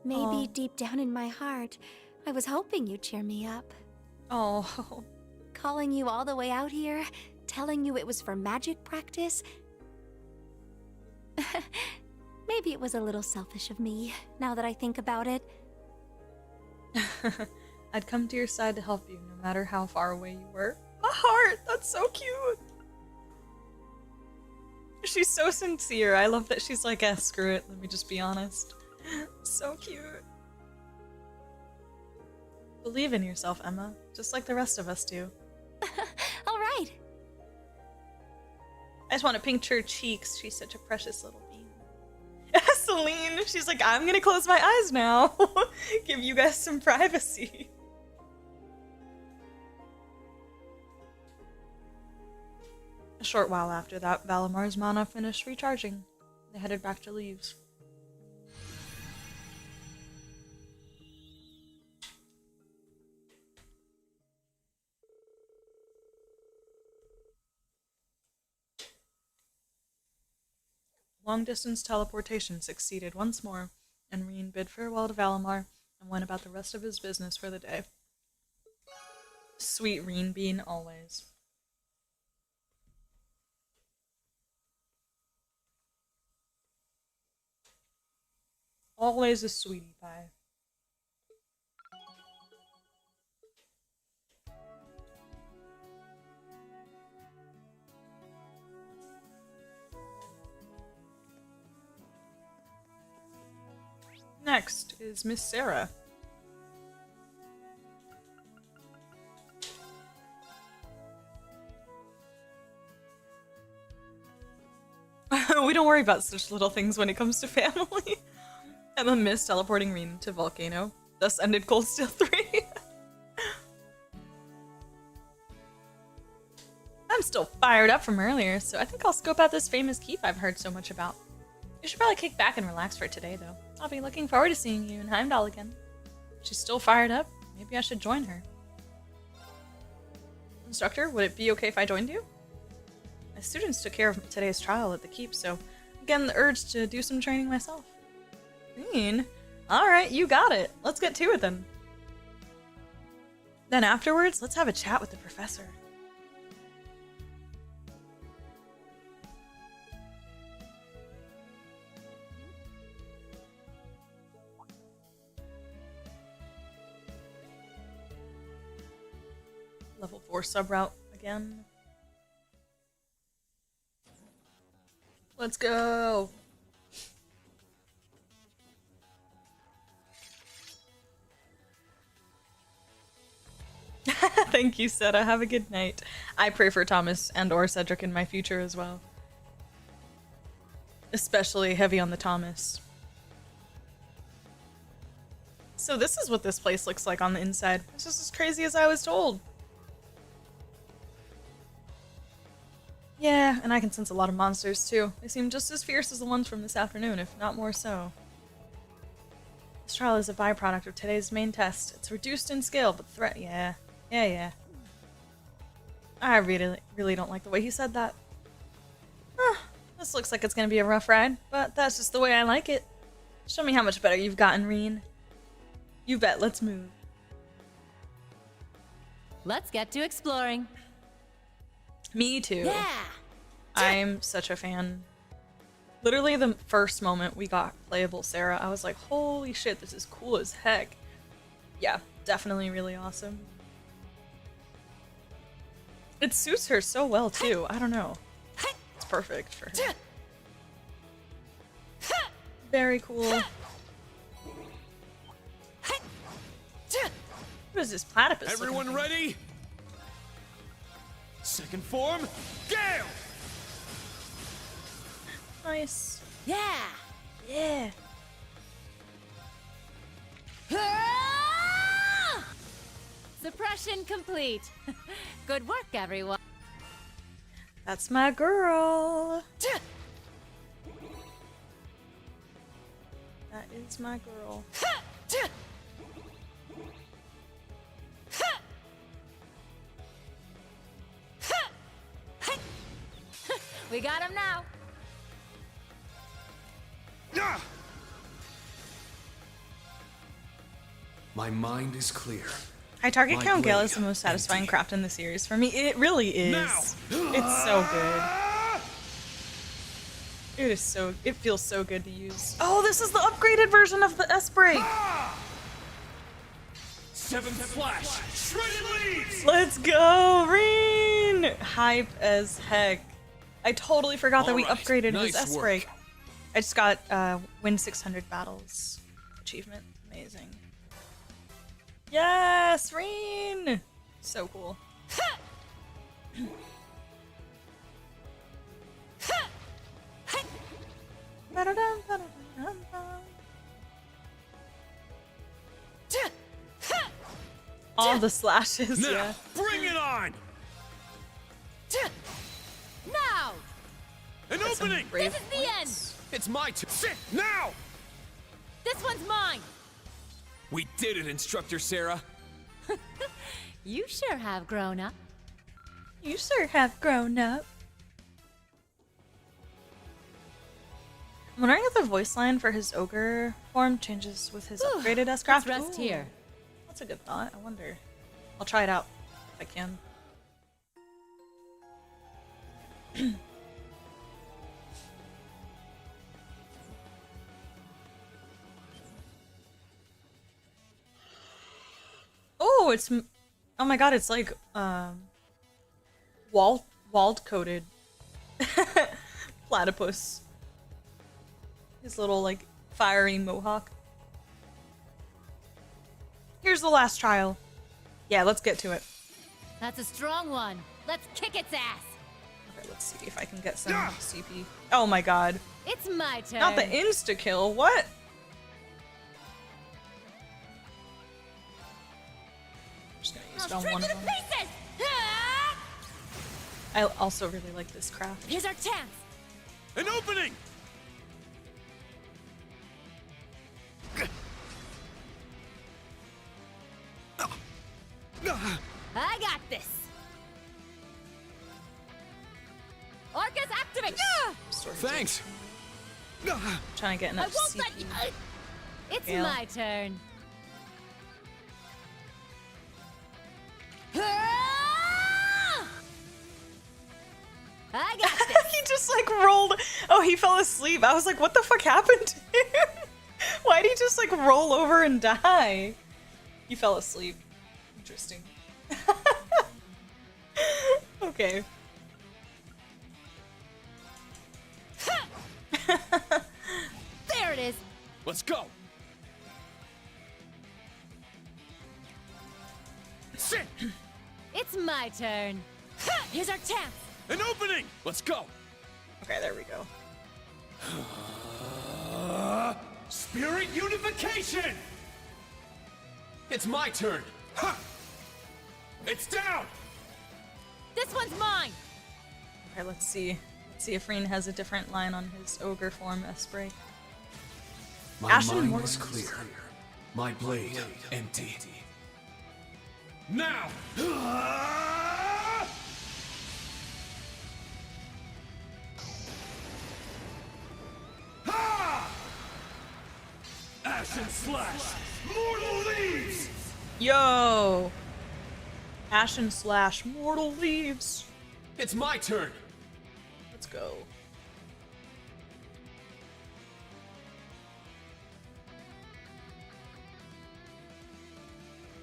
Maybe deep down in my heart, I was hoping you'd cheer me up. Oh. Calling you all the way out here, telling you it was for magic practice. Maybe it was a little selfish of me, now that I think about it. I'd come to your side to help you, no matter how far away you were. A heart! That's so cute! She's so sincere. I love that she's like, screw it, let me just be honest. So cute. Believe in yourself, Emma, just like the rest of us do. All right. I just want to pinch her cheeks. She's such a precious little bean. Celine, she's like, I'm gonna close my eyes now. Give you guys some privacy. A short while after that, Valamar's mana finished recharging. They headed back to Leeves. Long-distance teleportation succeeded once more, and Rean bid farewell to Valamar and went about the rest of his business for the day. Sweet Rean bean always. Always a sweetie pie. Next is Miss Sara. We don't worry about such little things when it comes to family. Emma missed teleporting Rean to Volcano. Thus ended Cold Steel 3. I'm still fired up from earlier, so I think I'll scope out this famous keep I've heard so much about. You should probably kick back and relax for today, though. I'll be looking forward to seeing you in Heimdallr again. She's still fired up. Maybe I should join her. Instructor, would it be okay if I joined you? My students took care of today's trial at the keep, so I'm getting the urge to do some training myself. Rean? Alright, you got it. Let's get to it then. Then afterwards, let's have a chat with the professor. Level 4 sub-route again. Let's go! Thank you, Seta. Have a good night. I pray for Thomas and or Cedric in my future as well. Especially heavy on the Thomas. So this is what this place looks like on the inside. It's just as crazy as I was told. Yeah, and I can sense a lot of monsters too. They seem just as fierce as the ones from this afternoon, if not more so. This trial is a byproduct of today's main test. It's reduced in scale, but threat, yeah. I really don't like the way he said that. This looks like it's gonna be a rough ride, but that's just the way I like it. Show me how much better you've gotten, Rean. You bet, let's move. Let's get to exploring. Me too. Yeah! I'm such a fan. Literally the first moment we got playable Sara, I was like, holy shit, this is cool as heck. Yeah, definitely really awesome. It suits her so well too, I don't know. It's perfect for her. Very cool. What is this platypus? Everyone ready? Second form, Gale! Nice. Yeah! Yeah. Ah! Suppression complete. Good work, everyone. That's my girl. That is my girl. We got him now. My mind is clear. High target My count Gale blade is the most satisfying empty. craft in the series for me. It really is. Now. It's so good. It is so. It feels so good to use. Oh, this is the upgraded version of the S-Break. Seventh flash, shredded leaves! Let's go, Rean! Hype as heck. I totally forgot that we Alright, upgraded his nice S-Break. work. I just got win 600 battles achievement. Amazing. Yes, Rean! So cool. All the slashes, Now, yeah. bring it on! Now! An Some opening! brave This is the end! points. It's my turn. Sit now! This one's mine! We did it, Instructor Sara. You sure have grown up. You sure have grown up. I'm wondering if the voice line for his ogre form changes with his upgraded S-Craft. Let's rest here. That's a good thought. I wonder. I'll try it out if I can. Oh, it's oh my god, it's like walled coated platypus. His little like fiery mohawk. Here's the last trial. Yeah, let's get to it. That's a strong one. Let's kick its ass. Okay, let's see if I can get some CP. Oh my god. It's my turn. Not the insta kill. What? I'm just gonna use it on one of them. Pieces! Ah! I also really like this craft. Here's our chance. An opening! I got this. Orcus, activate! Sort of Thanks. trying to get I enough won't let CP. you. It's Fail. my turn. Ah! I got this. He just like rolled. Oh, he fell asleep. I was like, what the fuck happened to him? Why'd he just like roll over and die? He fell asleep. Interesting. Okay. There it is. Let's go. Sit. It's my turn. Here's our chance. An opening. Let's go. Okay, there we go. Spirit unification. It's my turn. Ha! It's down. This one's mine. Okay, let's see. Let's see if Rean has a different line on his ogre form S-Break. My Ashen mind Mortal- was clear. My blade empty. Now. Ha! Ashen slash. Mortal leaves. Yo! Ashen slash mortal leaves. It's my turn. Let's go.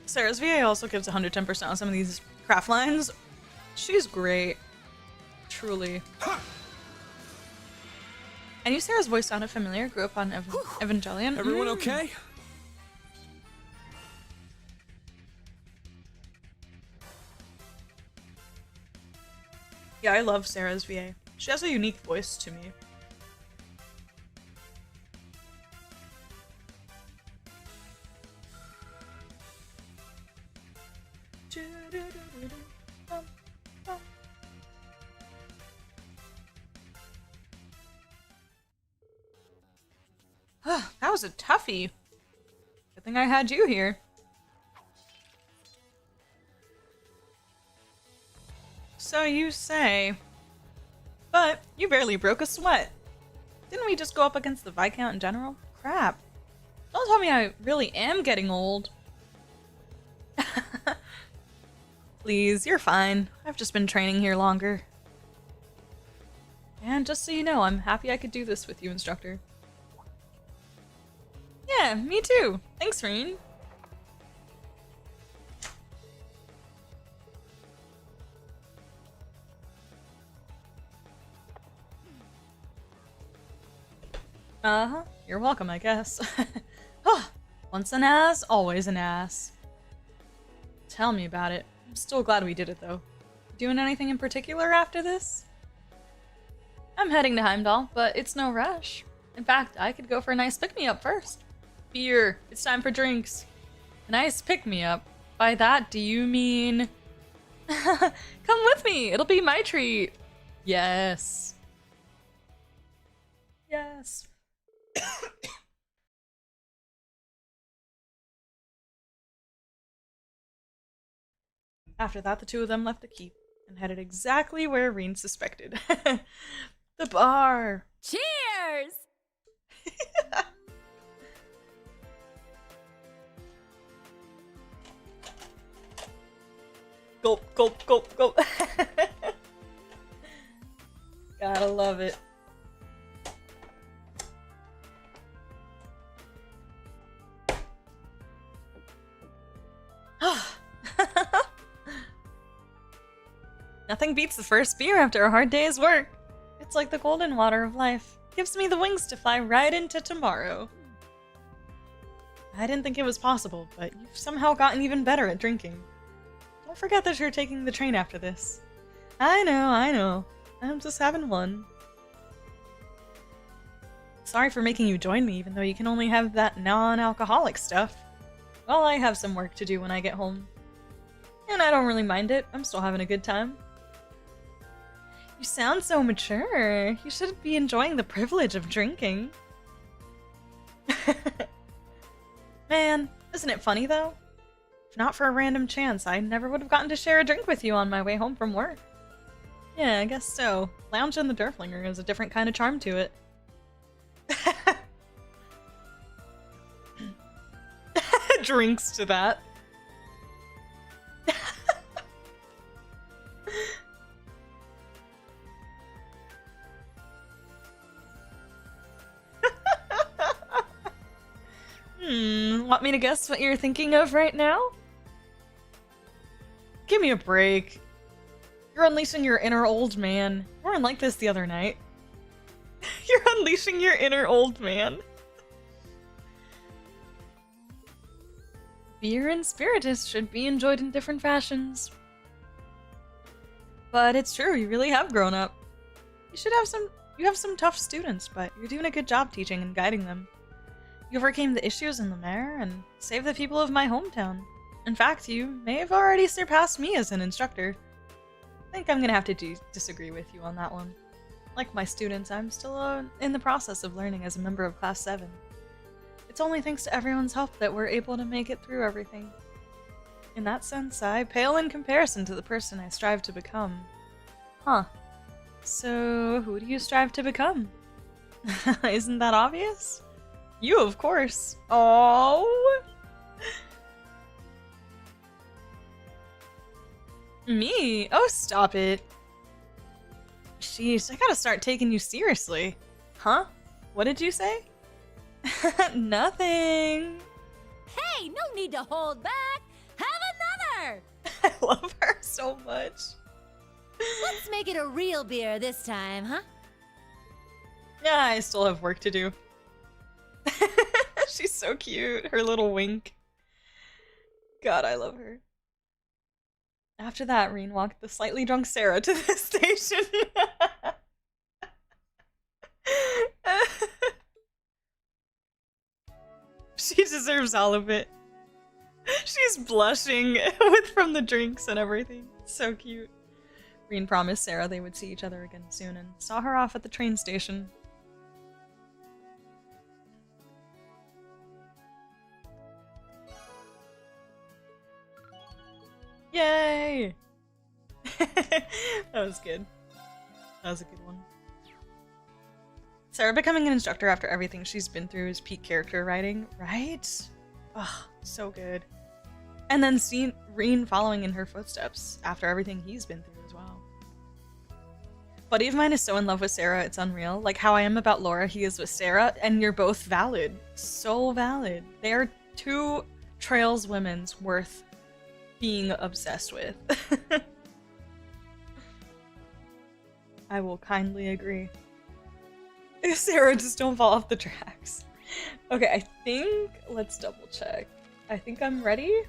Sara's VA also gives 110% on some of these craft lines. She's great. Truly. Ha! I knew Sara's voice sounded familiar. Grew up on Evangelion. Everyone okay? Yeah, I love Sara's VA. She has a unique voice to me. That was a toughie. Good thing I had you here. So you say. But you barely broke a sweat. Didn't we just go up against the Viscount in general? Crap. Don't tell me I really am getting old. Please, you're fine. I've just been training here longer. And just so you know, I'm happy I could do this with you, instructor. Yeah, me too. Thanks, Rean. Uh-huh. You're welcome, I guess. Oh, once an ass, always an ass. Tell me about it. I'm still glad we did it, though. Doing anything in particular after this? I'm heading to Heimdallr, but it's no rush. In fact, I could go for a nice pick-me-up first. Beer. It's time for drinks. A nice pick-me-up. By that, do you mean... Come with me! It'll be my treat! Yes. Yes. After that, the two of them left the keep and headed exactly where Rean suspected. The bar! Cheers! Gulp, gulp, gulp, gulp. Gotta love it. Nothing beats the first beer after a hard day's work. It's like the golden water of life. Gives me the wings to fly right into tomorrow. I didn't think it was possible, but you've somehow gotten even better at drinking. Don't forget that you're taking the train after this. I know. I'm just having fun. Sorry for making you join me, even though you can only have that non-alcoholic stuff. Well, I have some work to do when I get home. And I don't really mind it. I'm still having a good time. You sound so mature. You should be enjoying the privilege of drinking. Man, isn't it funny though? If not for a random chance, I never would have gotten to share a drink with you on my way home from work. Yeah, I guess so. Lounge in the Derflinger has a different kind of charm to it. Drinks to that. Want me to guess what you're thinking of right now? Give me a break. You're unleashing your inner old man. We weren't like this the other night. You're unleashing your inner old man. Beer and spiritus should be enjoyed in different fashions. But it's true, you really have grown up. You have some tough students, but you're doing a good job teaching and guiding them. You overcame the issues in the mare and saved the people of my hometown. In fact, you may have already surpassed me as an instructor. I think I'm gonna have to disagree with you on that one. Like my students, I'm still in the process of learning as a member of Class 7. It's only thanks to everyone's help that we're able to make it through everything. In that sense, I pale in comparison to the person I strive to become. Huh. So, who do you strive to become? Isn't that obvious? You, of course. Oh. Me? Oh, stop it. Sheesh, I gotta start taking you seriously. Huh? What did you say? Nothing. Hey, no need to hold back. Have another. I love her so much. Let's make it a real beer this time, huh? Yeah, I still have work to do. She's so cute. Her little wink. God, I love her. After that, Rean walked the slightly drunk Sara to the station. She deserves all of it. She's blushing from the drinks and everything. So cute. Rean promised Sara they would see each other again soon and saw her off at the train station. Yay! That was good. That was a good one. Sara becoming an instructor after everything she's been through is peak character writing, right? Ugh, so good. And then seeing Rean following in her footsteps after everything he's been through as well. Buddy of mine is so in love with Sara, it's unreal. Like how I am about Laura, he is with Sara, and you're both valid. So valid. They are two Trails women's worth being obsessed with. I will kindly agree. Sara, just don't fall off the tracks. Okay, I think, let's double check. I think I'm ready.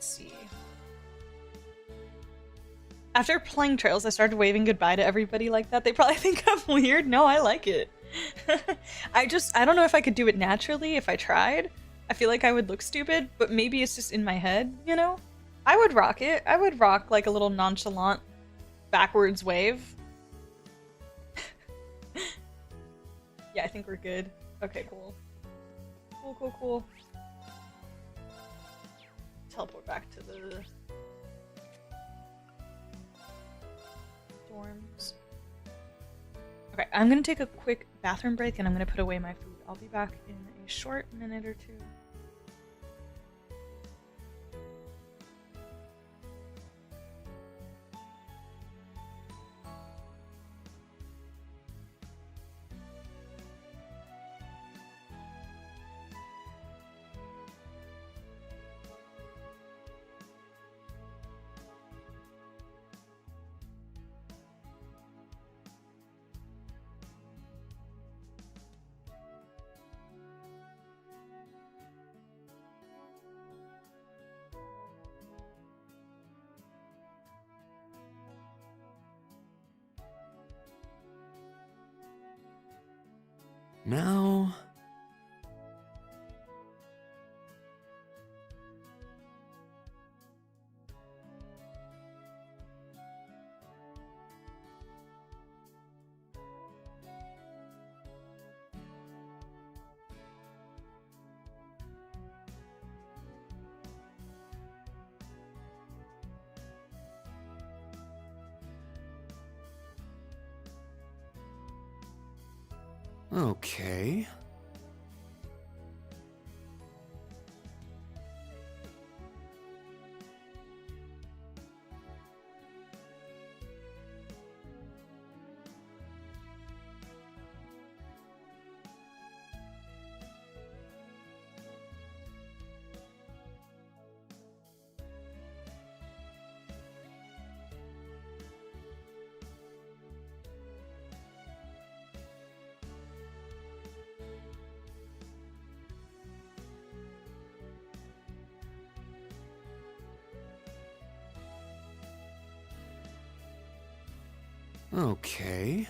see. After playing Trails, I started waving goodbye to everybody like that. They probably think I'm weird. No, I like it. I don't know if I could do it naturally if I tried. I feel like I would look stupid, but maybe it's just in my head, you know? I would rock it. I would rock like a little nonchalant backwards wave. Yeah, I think we're good. Okay, cool. Cool. Teleport back to the dorms. Okay, I'm gonna take a quick bathroom break and I'm gonna put away my food. I'll be back in a short minute or two. Now... Okay. Okay.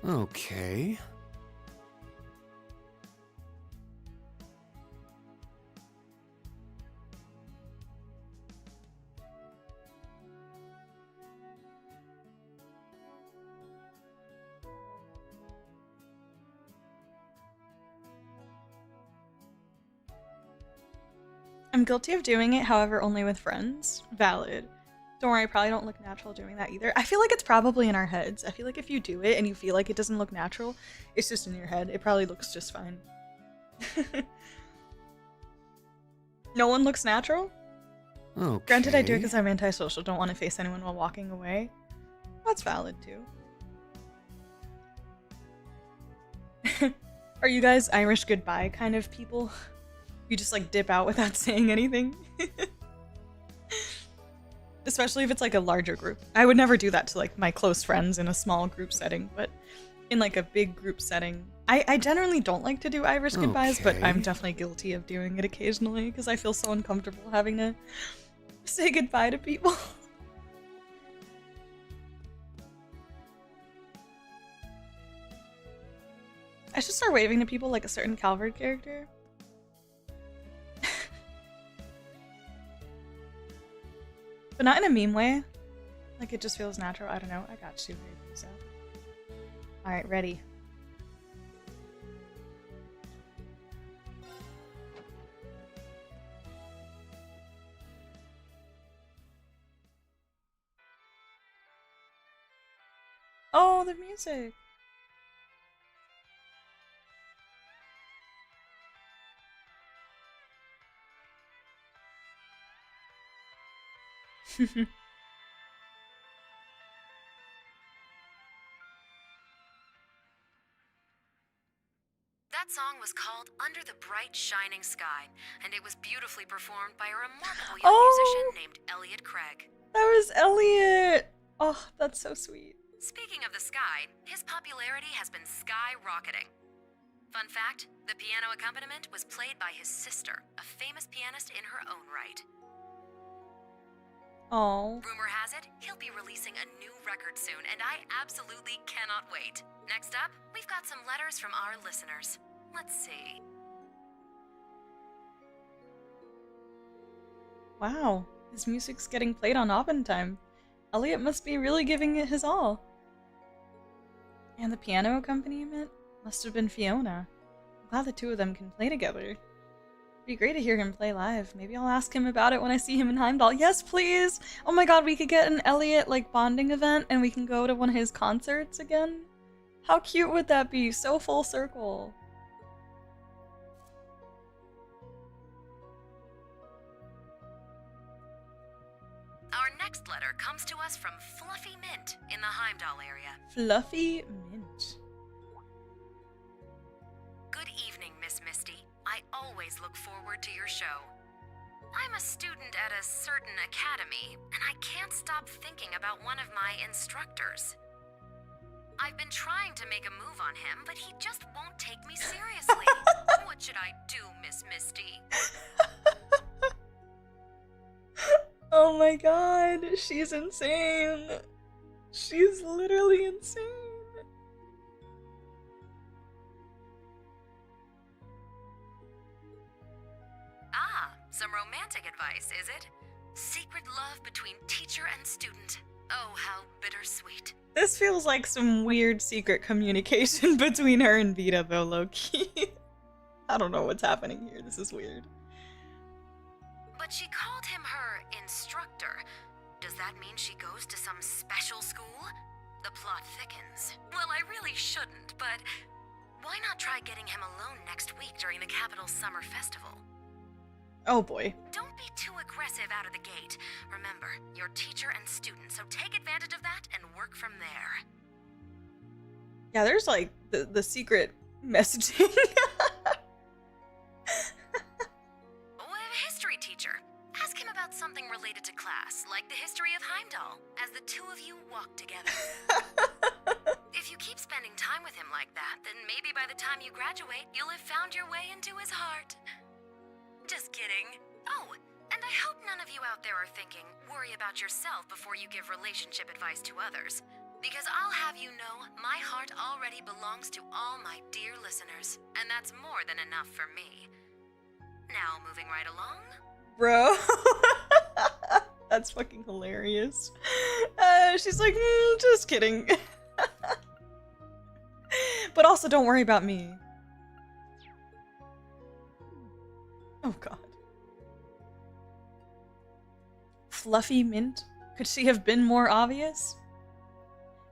Okay. I'm guilty of doing it, however, only with friends. Valid. Don't worry, I probably don't look natural doing that either. I feel like it's probably in our heads. I feel like if you do it and you feel like it doesn't look natural, it's just in your head. It probably looks just fine. No one looks natural? Okay. Granted, I do it because I'm antisocial. Don't want to face anyone while walking away. That's valid, too. Are you guys Irish goodbye kind of people? You just like dip out without saying anything? Especially if it's like a larger group. I would never do that to like my close friends in a small group setting, but in like a big group setting, I generally don't like to do Irish goodbyes, but I'm definitely guilty of doing it occasionally because I feel so uncomfortable having to say goodbye to people. I should start waving to people like a certain Calvard character. But not in a meme way. Like it just feels natural. I don't know. I got you. Alright, ready. music. That song was called Under the Bright Shining Sky, and it was beautifully performed by a remarkable young musician named Elliot Craig. That was Elliot! Oh, that's so sweet. Speaking of the sky, his popularity has been skyrocketing. Fun fact, the piano accompaniment was played by his sister, a famous pianist in her own right. Oh. Rumor has it, he'll be releasing a new record soon, and I absolutely cannot wait. Next up, we've got some letters from our listeners. Let's see. Wow, his music's getting played on Abendtime. Elliot must be really giving it his all. And the piano accompaniment must have been Fiona. I'm glad the two of them can play together. It'd be great to hear him play live. Maybe I'll ask him about it when I see him in Heimdallr. Yes, please! Oh my god, we could get an Elliot, like, bonding event and we can go to one of his concerts again? How cute would that be? So full circle. Our next letter comes to us from Fluffy Mint in the Heimdallr area. Fluffy Mint. Good evening, Miss Misty. I always look forward to your show. I'm a student at a certain academy, and I can't stop thinking about one of my instructors. I've been trying to make a move on him, but he just won't take me seriously. What should I do, Miss Misty? Oh my god, she's insane. She's literally insane. Ah, some romantic advice, is it? Secret love between teacher and student. Oh, how bittersweet. This feels like some weird secret communication between her and Vita, though, low-key. I don't know what's happening here. This is weird. But she called him her instructor. Does that mean she goes to some special school? The plot thickens. Well, I really shouldn't, but why not try getting him alone next week during the capital's summer festival? Oh boy. Don't be too aggressive out of the gate. Remember, you're teacher and student, so take advantage of that and work from there. Yeah, there's like the secret messaging. History teacher. Ask him about something related to class, like the history of Heimdallr, as the two of you walk together. If you keep spending time with him like that, then maybe by the time you graduate, you'll have found your way into his heart. Just kidding. Oh, and I hope none of you out there are thinking, worry about yourself before you give relationship advice to others. Because I'll have you know, my heart already belongs to all my dear listeners, and that's more than enough for me. Now, moving right along. Bro. That's fucking hilarious. She's like, just kidding. But also, don't worry about me. Oh god. Fluffy Mint? Could she have been more obvious?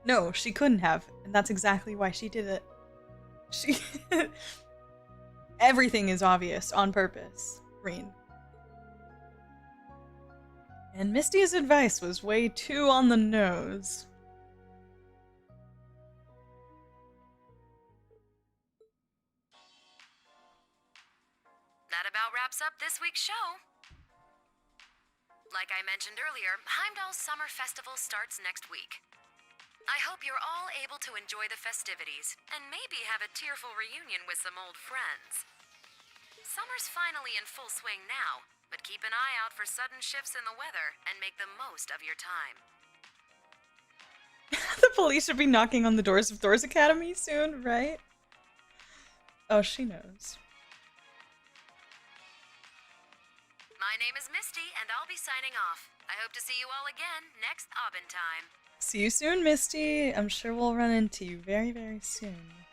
No, she couldn't have, and that's exactly why she did it. She... Everything is obvious on purpose, Rean. And Misty's advice was way too on the nose. That about wraps up this week's show. Like I mentioned earlier, Heimdall's Summer Festival starts next week. I hope you're all able to enjoy the festivities, and maybe have a tearful reunion with some old friends. Summer's finally in full swing now, but keep an eye out for sudden shifts in the weather and make the most of your time. The police should be knocking on the doors of Thor's Academy soon, right? Oh, she knows. My name is Misty, and I'll be signing off. I hope to see you all again next Abendtime. See you soon, Misty. I'm sure we'll run into you very, very soon.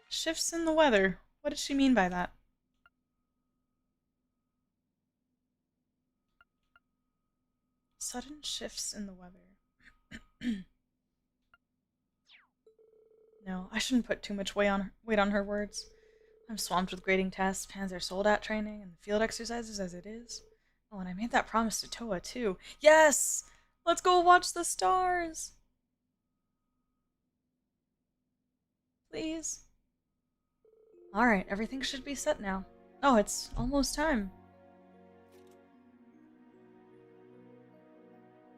Shifts in the weather. What does she mean by that? Sudden shifts in the weather. No, I shouldn't put too much weight on her words. I'm swamped with grading tests, Panzer Soldat training, and field exercises as it is. Oh, and I made that promise to Toa, too. Yes! Let's go watch the stars! Please? Alright, everything should be set now. Oh, it's almost time.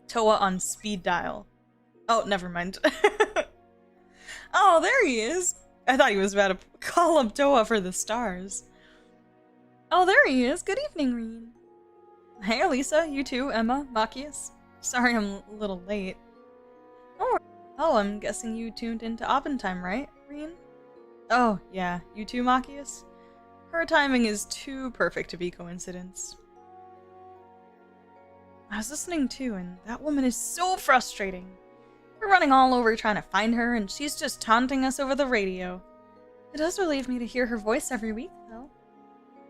Toa on speed dial. Oh, never mind. Oh, there he is! I thought he was about to call up Toa for the stars. Oh, there he is. Good evening, Rean. Hey, Elisa. You too, Emma, Machias. Sorry I'm a little late. Oh, I'm guessing you tuned into Abendtime, right, Rean? Oh, yeah. You too, Machias? Her timing is too perfect to be coincidence. I was listening too, and that woman is so frustrating. We're running all over trying to find her, and she's just taunting us over the radio. It does relieve me to hear her voice every week, though.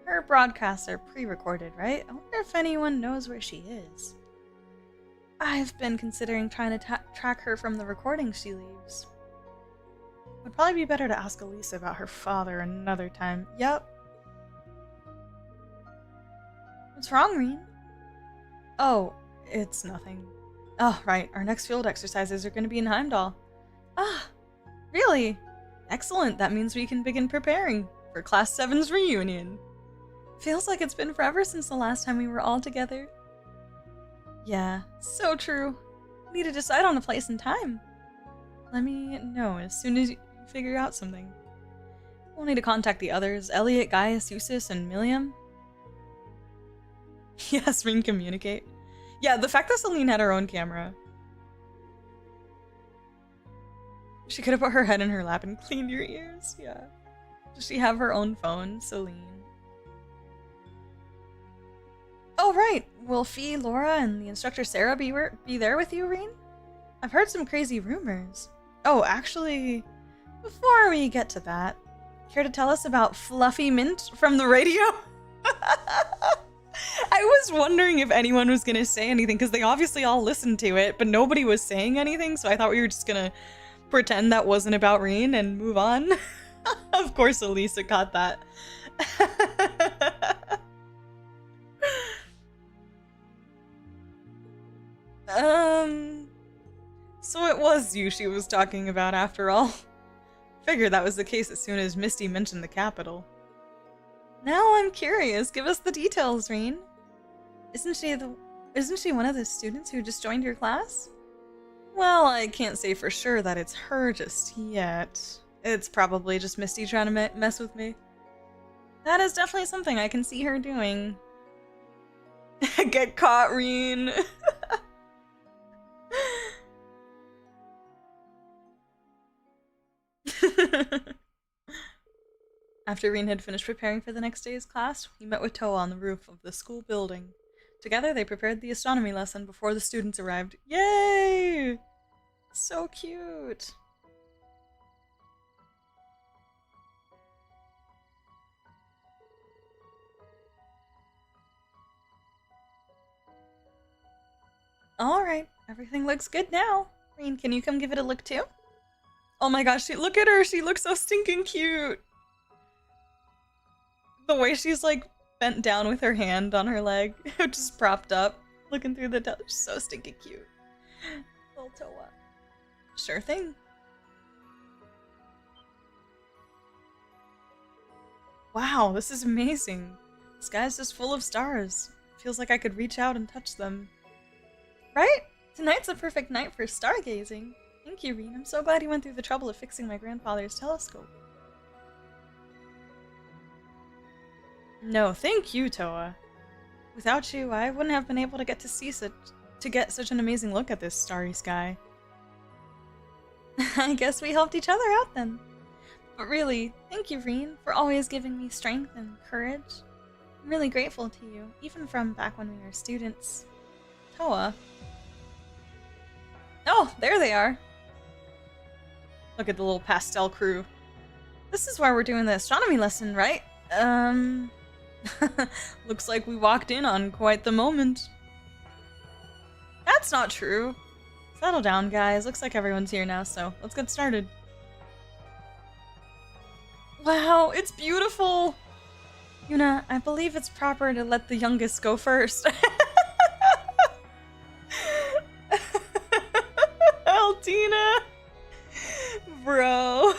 Her broadcasts are pre-recorded, right? I wonder if anyone knows where she is. I've been considering trying to track her from the recordings she leaves. Would probably be better to ask Elisa about her father another time. Yep. What's wrong, Rean? Oh, it's nothing. Oh, right. Our next field exercises are going to be in Heimdallr. Ah, really? Excellent. That means we can begin preparing for Class 7's reunion. Feels like it's been forever since the last time we were all together. Yeah, so true. We need to decide on a place and time. Let me know as soon as you figure out something. We'll need to contact the others, Elliot, Gaius, Eustace, and Milliam. Yes, Rean, communicate. Yeah, the fact that Celine had her own camera. She could have put her head in her lap and cleaned your ears. Yeah. Does she have her own phone, Celine? Oh, right. Will Fee, Laura, and the instructor Sara be there with you, Rean? I've heard some crazy rumors. Oh, actually, before we get to that, care to tell us about Fluffy Mint from the radio? I was wondering if anyone was going to say anything, because they obviously all listened to it, but nobody was saying anything, so I thought we were just going to pretend that wasn't about Rean and move on. Of course Elisa caught that. So it was you she was talking about after all. Figured that was the case as soon as Misty mentioned the capital. Now I'm curious. Give us the details, Rean. Isn't she one of the students who just joined your class? Well, I can't say for sure that it's her just yet. It's probably just Misty trying to mess with me. That is definitely something I can see her doing. Get caught, Rean. After Rean had finished preparing for the next day's class, he met with Toa on the roof of the school building. Together, they prepared the astronomy lesson before the students arrived. Yay! So cute! Alright, everything looks good now. Rean, can you come give it a look too? Oh my gosh, look at her! She looks so stinking cute! The way she's like bent down with her hand on her leg, just propped up, looking through the door. So stinking cute. Little Toa. Sure thing. Wow, this is amazing. The sky's just full of stars. Feels like I could reach out and touch them. Right? Tonight's a perfect night for stargazing. Thank you, Rean. I'm so glad you went through the trouble of fixing my grandfather's telescope. No, thank you, Toa. Without you, I wouldn't have been able to get such an amazing look at this starry sky. I guess we helped each other out then. But really, thank you, Rean, for always giving me strength and courage. I'm really grateful to you, even from back when we were students. Toa. Oh, there they are. Look at the little pastel crew. This is where we're doing the astronomy lesson, right? Looks like we walked in on quite the moment. That's not true. Settle down, guys. Looks like everyone's here now, so let's get started. Wow, it's beautiful! Yuna, I believe it's proper to let the youngest go first. Altina! Bro.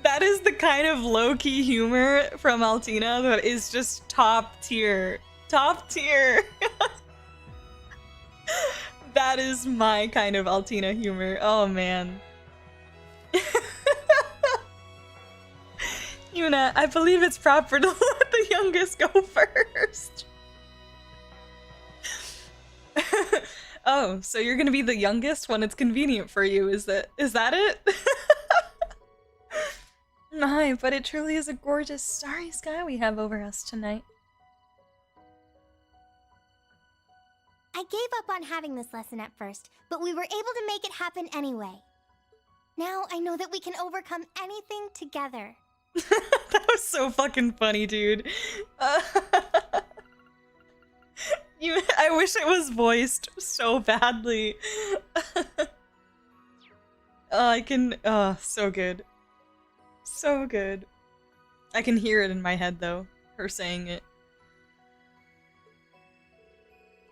That is the kind of low-key humor from Altina that is just top tier. Top tier. That is my kind of Altina humor. Oh man. Yuna, I believe it's proper to let the youngest go first. Oh, so you're gonna be the youngest when it's convenient for you, is that it? My, but it truly is a gorgeous starry sky we have over us tonight. I gave up on having this lesson at first, but we were able to make it happen anyway. Now I know that we can overcome anything together. That was so fucking funny, dude. I wish it was voiced so badly. So good. So good. I can hear it in my head, though, her saying it.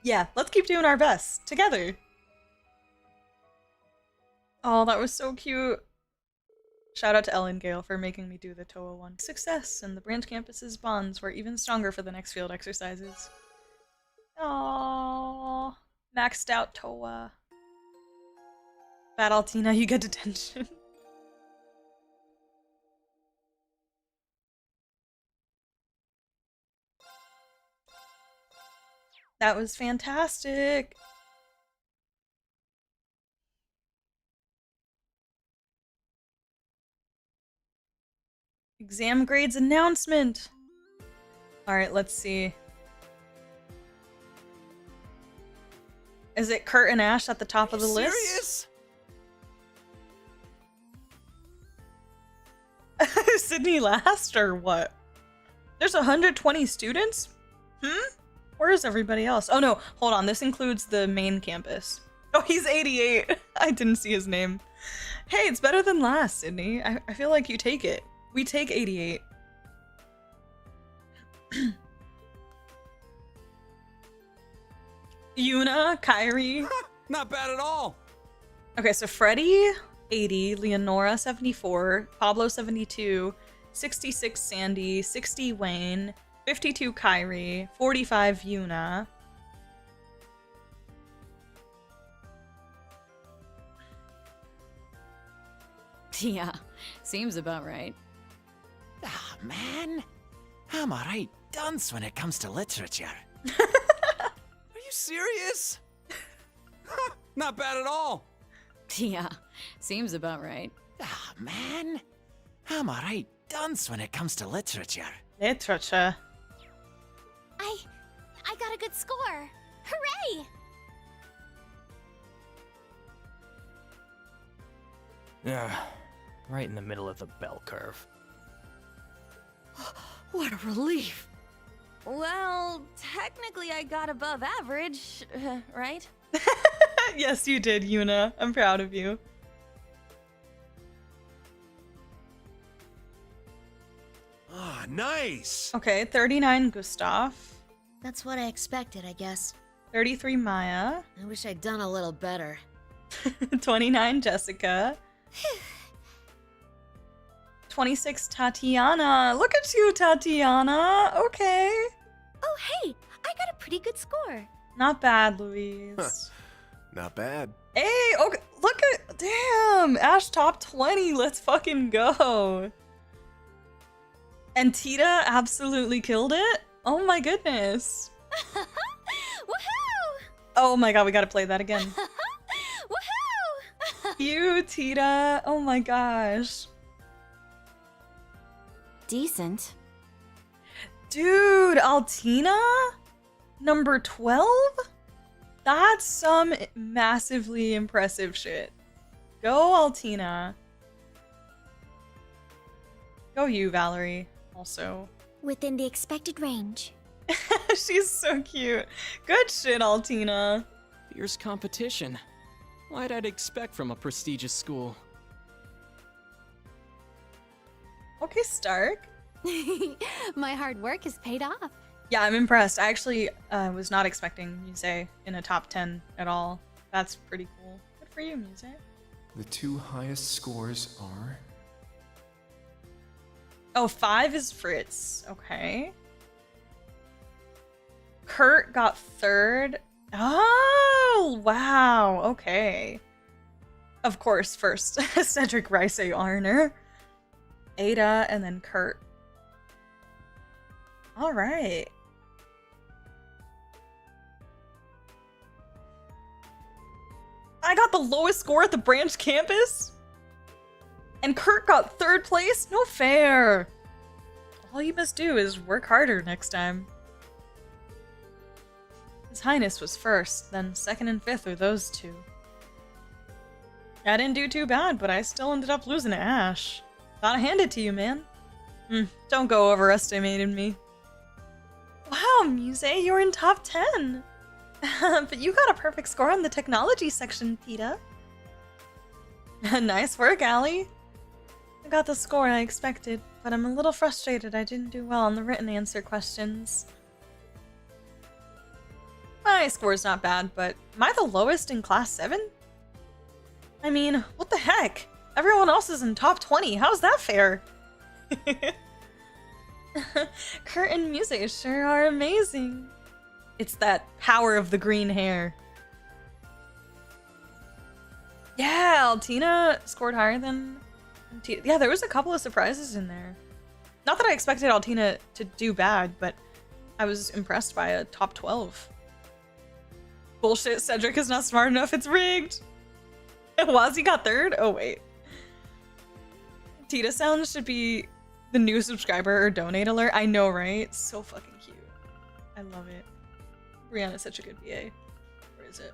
Yeah, let's keep doing our best, together. Oh, that was so cute. Shout out to Ellen Gale for making me do the TOA one. Success, and the branch campus's bonds were even stronger for the next field exercises. Aww, maxed out TOA. Bad Altina, you get detention. That was fantastic. Exam grades announcement. All right, let's see. Is it Kurt and Ash at the top of the list? Serious? Sydney last or what? There's 120 students? Where is everybody else? Oh no, hold on. This includes the main campus. Oh, he's 88. I didn't see his name. Hey, it's better than last, Sydney. I feel like you take it. We take 88. Yuna, Kyrie. Not bad at all. Okay, so Freddie, 80, Leonora, 74, Pablo, 72, 66, Sandy, 60, Wayne, 52, Kyrie, 45, Yuna. Yeah, seems about right. Ah, man. I'm a right dunce when it comes to literature. Are you serious? Not bad at all. Yeah, seems about right. Ah, man. I'm a right dunce when it comes to literature. Literature. I got a good score. Hooray! Yeah, right in the middle of the bell curve. What a relief. Well, technically I got above average, right? Yes, you did, Yuna. I'm proud of you. Ah, nice. Okay, 39, Gustav. That's what I expected, I guess. 33, Maya. I wish I'd done a little better. 29, Jessica. 26, Tatiana. Look at you, Tatiana. Okay. Oh, hey, I got a pretty good score. Not bad, Louise. Not bad. Hey, okay, look at, damn, Ash top 20. Let's fucking go. And Tita absolutely killed it. Oh my goodness. Woohoo! Oh my god, we gotta play that again. Woohoo! You, Tita. Oh my gosh. Decent. Dude, Altina? Number 12? That's some massively impressive shit. Go, Altina. Go you, Valerie. Also. Within the expected range. She's so cute. Good shit, Altina. Fierce competition. Why'd I expect from a prestigious school? Okay, Stark. My hard work has paid off. Yeah, I'm impressed. I actually was not expecting Muse in a top 10 at all. That's pretty cool. Good for you, Muse. The 2 highest scores are... Oh, 5 is Fritz. Okay. Kurt got 3rd. Oh, wow. Okay. Of course, first, Cedric Rice Arner, Ada, and then Kurt. All right. I got the lowest score at the branch campus? And Kurt got 3rd place? No fair. All you must do is work harder next time. His Highness was 1st, then 2nd and 5th are those 2. I didn't do too bad, but I still ended up losing to Ash. Gotta hand it to you, man. Don't go overestimating me. Wow, Muse, you're in top 10. But you got a perfect score on the technology section, Tita. Nice work, Allie. I got the score I expected, but I'm a little frustrated I didn't do well on the written answer questions. My score's not bad, but am I the lowest in class 7? I mean, what the heck? Everyone else is in top 20. How's that fair? Kurt and Muse sure are amazing. It's that power of the green hair. Yeah, Altina scored higher than Tita. Yeah, there was a couple of surprises in there. Not that I expected Altina to do bad, but I was impressed by a top 12. Bullshit, Cedric is not smart enough, it's rigged! Wazzy got 3rd? Oh wait. Tita Sounds should be the new subscriber or donate alert. I know, right? So fucking cute. I love it. Rean is such a good VA. Where is it?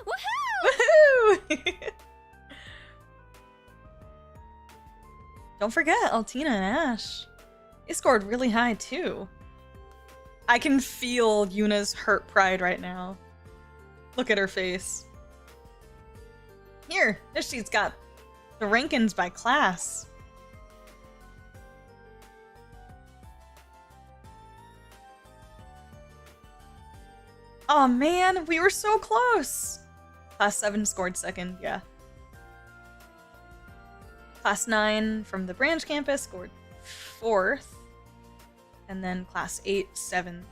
Woohoo! Woohoo! Don't forget Altina and Ash. They scored really high too. I can feel Yuna's hurt pride right now. Look at her face. Here, this sheet's got the rankings by class. Oh man, we were so close. Class 7 scored 2nd, yeah. Class 9 from the branch campus scored 4th. And then class 8, 7th.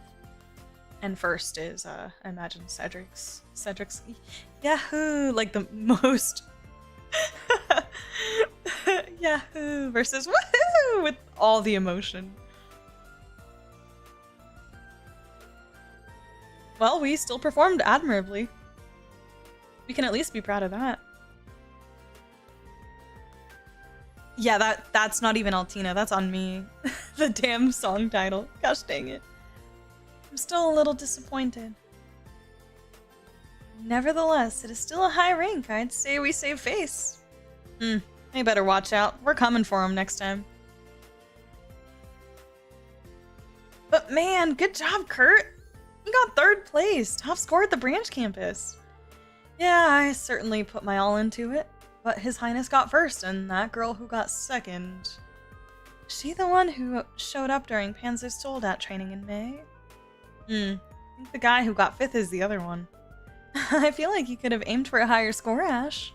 And 1st is, I imagine, Cedric's. Yahoo! Like the most... Yahoo! Versus woohoo! With all the emotion. Well, we still performed admirably. We can at least be proud of that. Yeah, that's not even Altina, that's on me. The damn song title. Gosh dang it. I'm still a little disappointed. Nevertheless, it is still a high rank. I'd say we save face. They better watch out. We're coming for him next time. But man, good job, Kurt. You got 3rd place. Top score at the branch campus. Yeah, I certainly put my all into it. But His Highness got 1st, and that girl who got 2nd. Is she the one who showed up during Panzer's Soldat training in May? I think the guy who got 5th is the other one. I feel like you could have aimed for a higher score, Ash.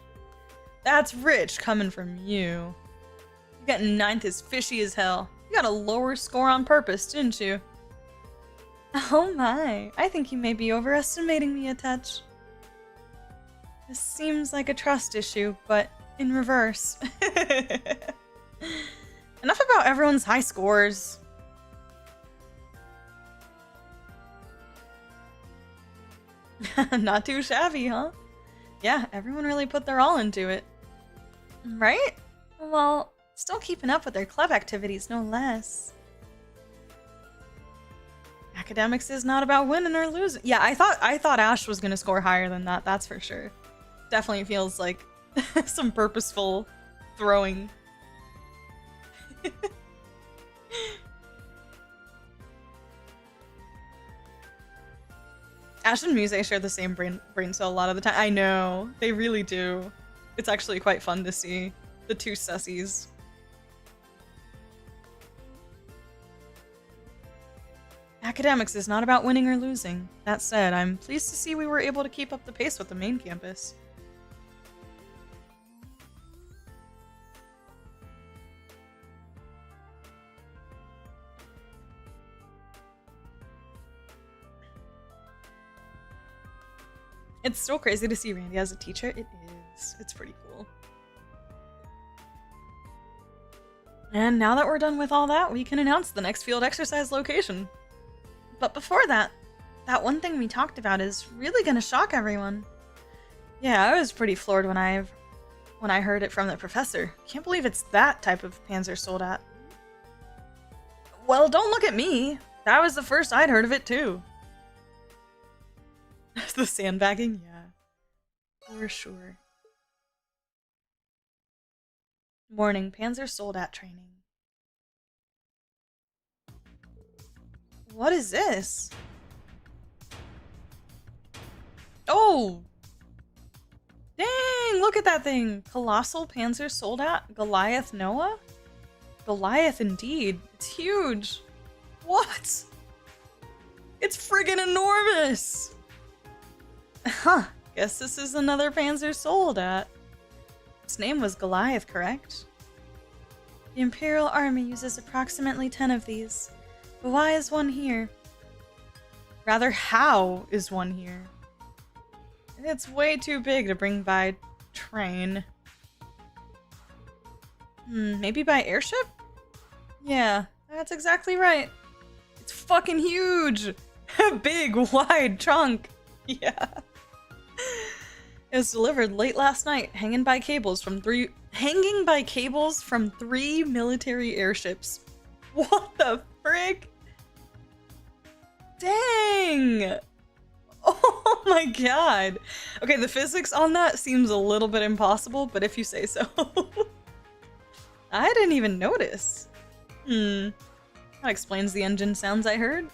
That's rich coming from you. You getting 9th is fishy as hell. You got a lower score on purpose, didn't you? Oh my, I think you may be overestimating me a touch. This seems like a trust issue, but in reverse. Enough about everyone's high scores. Not too shabby, huh? Yeah, everyone really put their all into it. Right? Well, still keeping up with their club activities, no less. Academics is not about winning or losing. Yeah, I thought Ash was gonna score higher than that, that's for sure. Definitely feels like some purposeful throwing. Ash and Muse share the same brain cell a lot of the time. I know, they really do. It's actually quite fun to see the two sussies. Academics is not about winning or losing. That said, I'm pleased to see we were able to keep up the pace with the main campus. It's still crazy to see Randy as a teacher. It is. It's pretty cool. And now that we're done with all that, we can announce the next field exercise location. But before that, that one thing we talked about is really gonna shock everyone. Yeah, I was pretty floored when I heard it from the professor. Can't believe it's that type of Panzer Soldat. Well, don't look at me. That was the first I'd heard of it too. The sandbagging? Yeah. For sure. Morning, Panzer Soldat training. What is this? Oh! Dang, look at that thing! Colossal Panzer Soldat? Goliath Noah? Goliath indeed. It's huge. What? It's friggin' enormous! Huh. Guess this is another Panzer Soldat. Its name was Goliath, correct? The Imperial Army uses approximately 10 of these. But why is one here? Rather, how is one here? It's way too big to bring by train. Maybe by airship? Yeah, that's exactly right. It's fucking huge! Big, wide trunk. Yeah. It was delivered late last night, hanging by cables from three military airships. What the frick? Dang! Oh my god. Okay, the physics on that seems a little bit impossible, but if you say so. I didn't even notice. That explains the engine sounds I heard.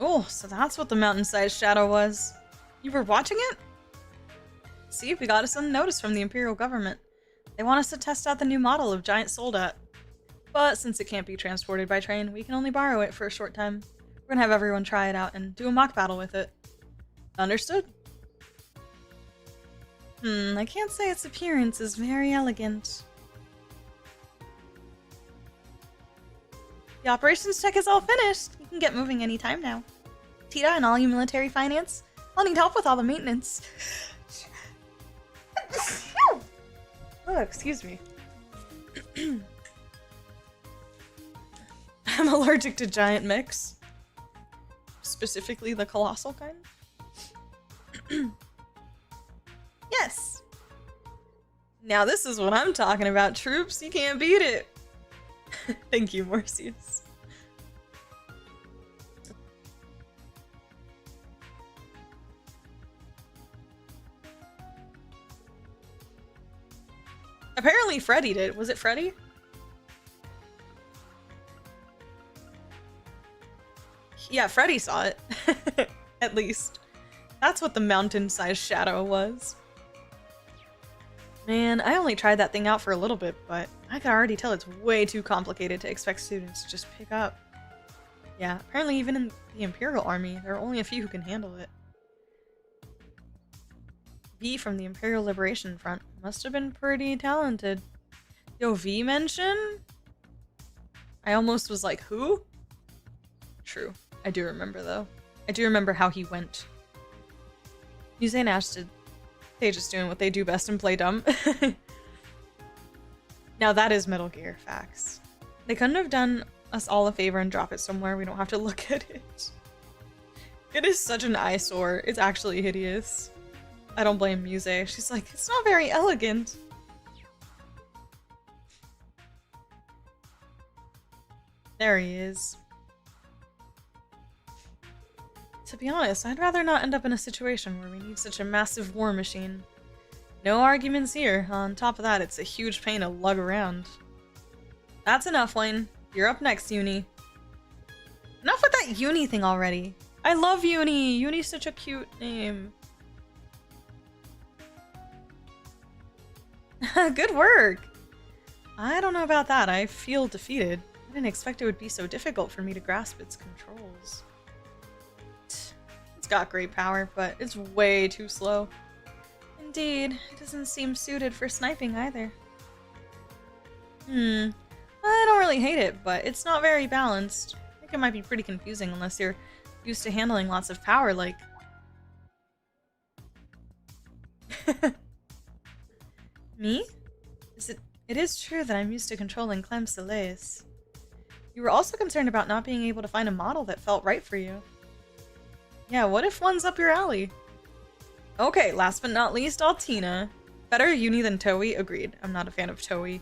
Oh, so that's what the mountain-sized shadow was. You were watching it? See, we got us a notice from the Imperial government. They want us to test out the new model of giant Soldat. But since it can't be transported by train, we can only borrow it for a short time. We're gonna have everyone try it out and do a mock battle with it. Understood? I can't say its appearance is very elegant. The operations check is all finished. You can get moving anytime now. Tita and all you military finance, I'll need help with all the maintenance. Oh, excuse me. I'm allergic to giant mechs. Specifically the colossal kind. Yes! Now this is what I'm talking about, troops. You can't beat it. Thank you, Morsius. Apparently Freddy did. Was it Freddy? Yeah, Freddy saw it. At least. That's what the mountain-sized shadow was. Man, I only tried that thing out for a little bit, but I could already tell it's way too complicated to expect students to just pick up. Yeah, apparently even in the Imperial Army, there are only a few who can handle it. V from the Imperial Liberation Front must have been pretty talented. Yo, V mention? I almost was like, who? True. I do remember, though. I do remember how he went. Muse and Ash did. They just doing what they do best and play dumb. Now that is Metal Gear, facts. They couldn't have done us all a favor and drop it somewhere we don't have to look at it. It is such an eyesore. It's actually hideous. I don't blame Muse. She's like, it's not very elegant. There he is. To be honest, I'd rather not end up in a situation where we need such a massive war machine. No arguments here. On top of that, it's a huge pain to lug around. That's enough, Wayne. You're up next, Uni. Enough with that Uni thing already. I love Uni. Uni's such a cute name. Good work. I don't know about that. I feel defeated. I didn't expect it would be so difficult for me to grasp its controls. It's got great power, but it's way too slow. Indeed, it doesn't seem suited for sniping either. I don't really hate it, but it's not very balanced. I think it might be pretty confusing unless you're used to handling lots of power like... Me? It is true that I'm used to controlling Clem Soleil's. You were also concerned about not being able to find a model that felt right for you. Yeah, what if one's up your alley? Okay, last but not least, Altina. Better Uni than Toei? Agreed. I'm not a fan of Toei.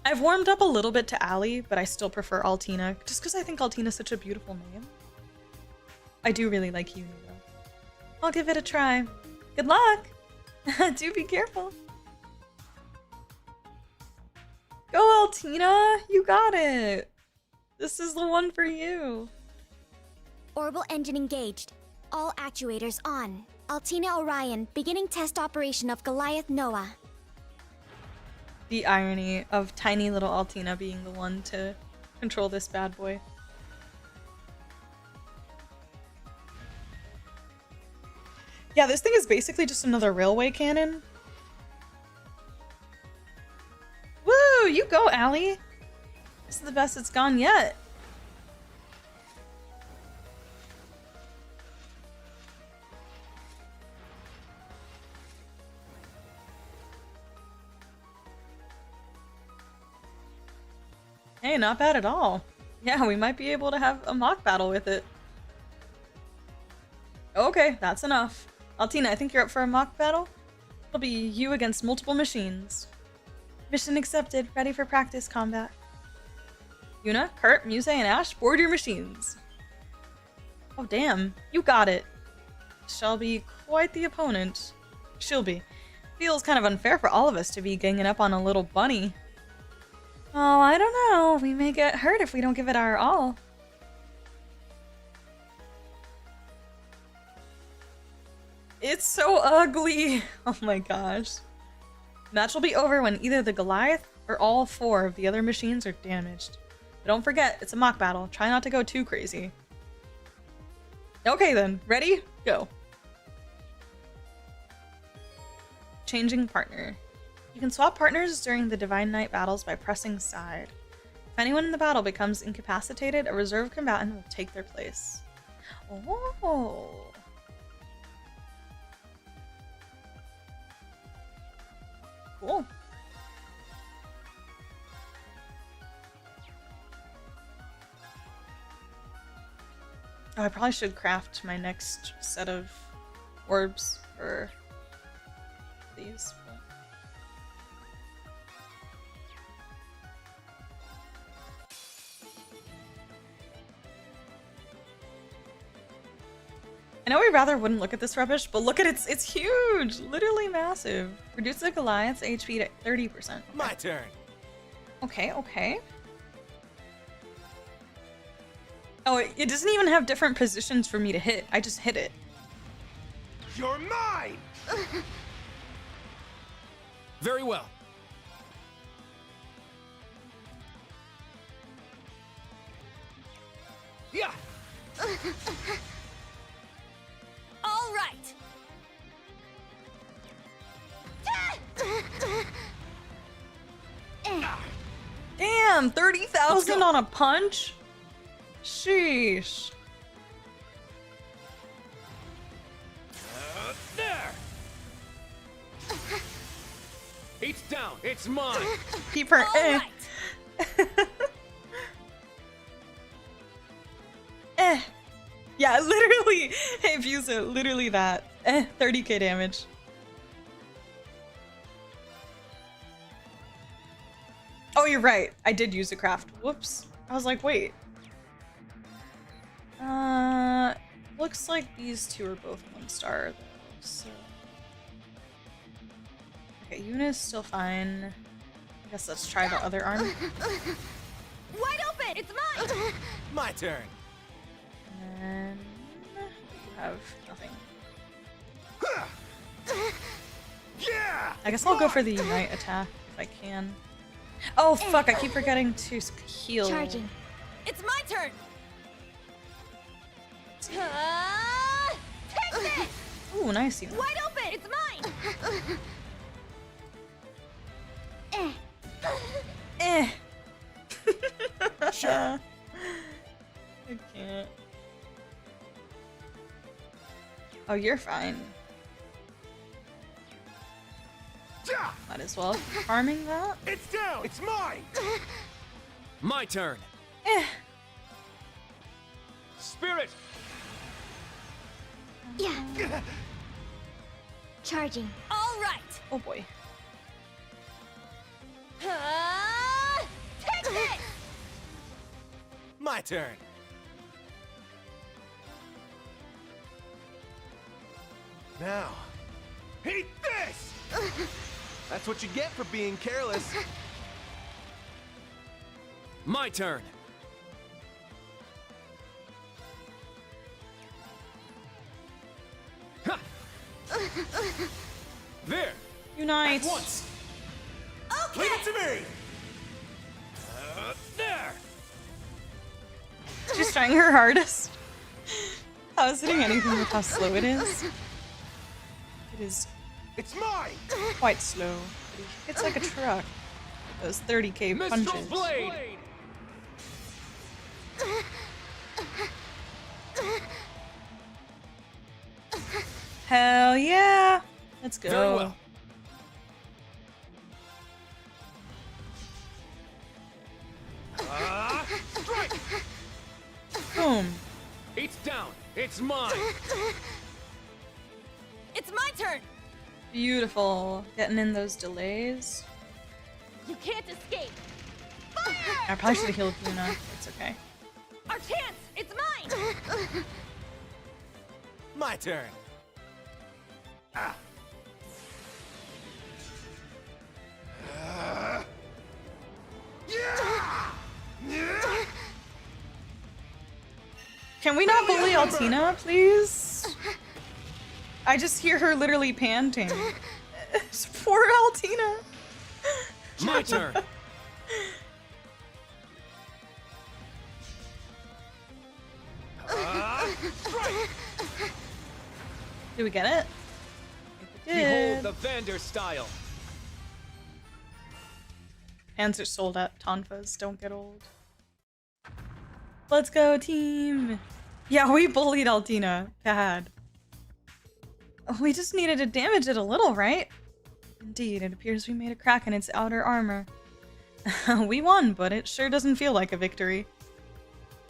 I've warmed up a little bit to Allie, but I still prefer Altina, just because I think Altina's such a beautiful name. I do really like Uni, though. I'll give it a try. Good luck! Do be careful. Go, Altina! You got it! This is the one for you. Orbital engine engaged. All actuators on. Altina Orion, beginning test operation of Goliath Noah. The irony of tiny little Altina being the one to control this bad boy. Yeah, this thing is basically just another railway cannon. Woo! You go, Allie! This is the best it's gone yet. Hey, not bad at all. Yeah, we might be able to have a mock battle with it. Okay, that's enough. Altina, I think you're up for a mock battle? It'll be you against multiple machines. Mission accepted. Ready for practice combat. Yuna, Kurt, Muse, and Ash, board your machines. Oh damn, you got it. Shall be quite the opponent. She'll be. Feels kind of unfair for all of us to be ganging up on a little bunny. Oh, I don't know. We may get hurt if we don't give it our all. It's so ugly. Oh my gosh. Match will be over when either the Goliath or all 4 of the other machines are damaged. But don't forget, it's a mock battle. Try not to go too crazy. Okay then, ready? Go. Changing partner. You can swap partners during the Divine Knight battles by pressing side. If anyone in the battle becomes incapacitated, a reserve combatant will take their place. Oh. Cool. Oh, I probably should craft my next set of orbs for these. I know we rather wouldn't look at this rubbish, but look at it's huge! Literally massive. Reduce the Goliath's HP to 30%. Okay. My turn. Okay, okay. Oh, it doesn't even have different positions for me to hit. I just hit it. You're mine! Very well. Yeah! All right. Damn, 30,000 on a punch? Sheesh. There! It's down. It's mine. Keep her All right. Yeah, literally. Hey, Fusa, literally that. 30k damage. Oh, you're right. I did use a craft. Whoops. I was like, wait. Looks like these two are both 1-star though, so. Okay, Yuna's still fine. Guess let's try the other arm. Wide open! It's mine! My turn. And you have nothing. Yeah! I guess I'll go for the unite attack if I can. Oh fuck, I keep forgetting to heal. Charging. It's my turn! Take this! Ooh, nice unite. Wide open! It's mine! Eh. Sure. I can't. Oh, you're fine. Might as well keep farming that. It's down! It's mine! My turn. Eh. Spirit! Yeah. Charging. All right! Oh boy. Take this! My turn. Now, eat this! That's what you get for being careless. My turn. Ha! There. Unite. Once. Leave it to me! There. She's trying her hardest. How is hitting anything with how slow it is? It is It's mine! quite slow. It's like a truck. Those 30k Mistral punches. blade. Hell yeah! Let's go. Very well. Strike! Boom. It's down. It's mine. It's my turn! Beautiful. Getting in those delays. You can't escape! I probably should have healed Luna. It's okay. Our chance! It's mine! My turn. Can we not bully Altina, please? I just hear her literally panting. Poor Altina. My turn. Did we get it? I think we Behold did. the Vander style. Hands are sold at Tonfas. Don't get old. Let's go, team. Yeah, we bullied Altina. Bad. We just needed to damage it a little, right? Indeed, it appears we made a crack in its outer armor. We won, but it sure doesn't feel like a victory.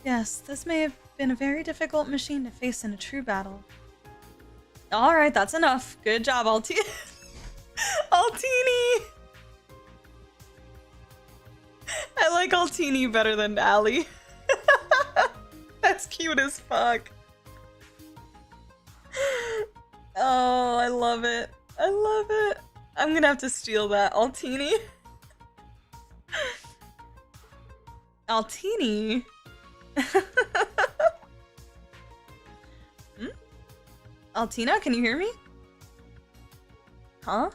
Yes, this may have been a very difficult machine to face in a true battle. Alright, that's enough. Good job, Altini. I like Altini better than Allie. That's cute as fuck. Oh, I love it. I love it. I'm gonna have to steal that. Altini. Altini. Altina, can you hear me? Huh?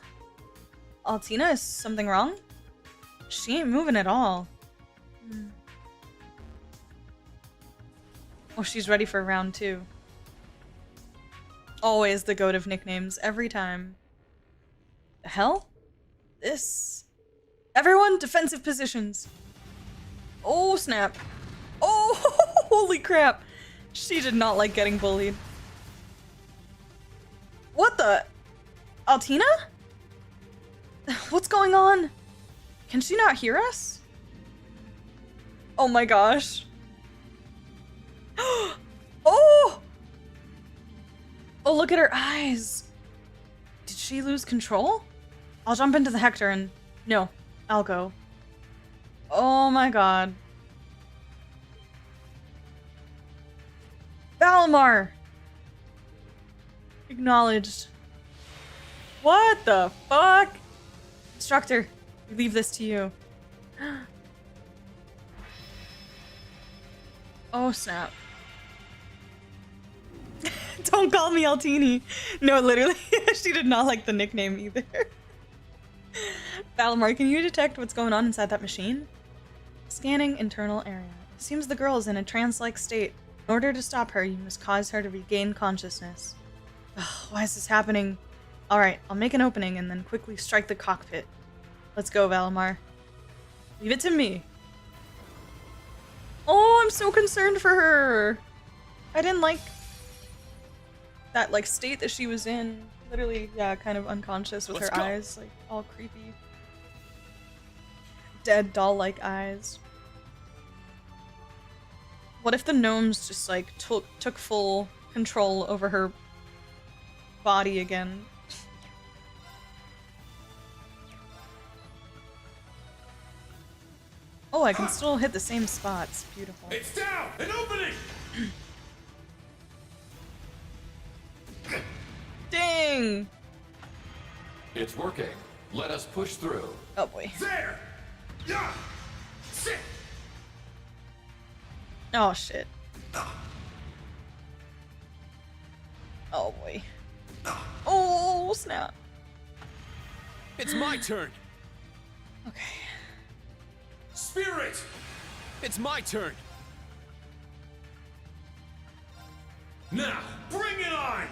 Altina, is something wrong? She ain't moving at all. Oh, she's ready for round 2. Always the goat of nicknames, every time. The hell? This... Everyone, defensive positions. Oh, snap. Oh, holy crap. She did not like getting bullied. What the? Altina? What's going on? Can she not hear us? Oh my gosh. Oh! Oh, look at her eyes. Did she lose control? I'll jump into the Hector and... No, I'll go. Oh my god. Valimar! Acknowledged. What the fuck? Instructor, We leave this to you. Oh snap. Don't call me Altini. No, literally, she did not like the nickname either. Valimar, can you detect what's going on inside that machine? Scanning internal area. It seems the girl is in a trance-like state. In order to stop her, you must cause her to regain consciousness. Ugh, why is this happening? Alright, I'll make an opening and then quickly strike the cockpit. Let's go, Valimar. Leave it to me. Oh, I'm so concerned for her. I didn't like that like state that she was in. Literally, yeah, kind of unconscious with her eyes, like all creepy. Dead doll-like eyes. What if the gnomes just like took full control over her body again? Oh, I can still hit the same spots. Beautiful. It's down! An opening! Dang! It's working. Let us push through. Oh boy. There! Yeah! Sit! Oh shit. Oh boy. Oh snap. It's my turn. Okay. Spirit! It's my turn. Now, bring it on!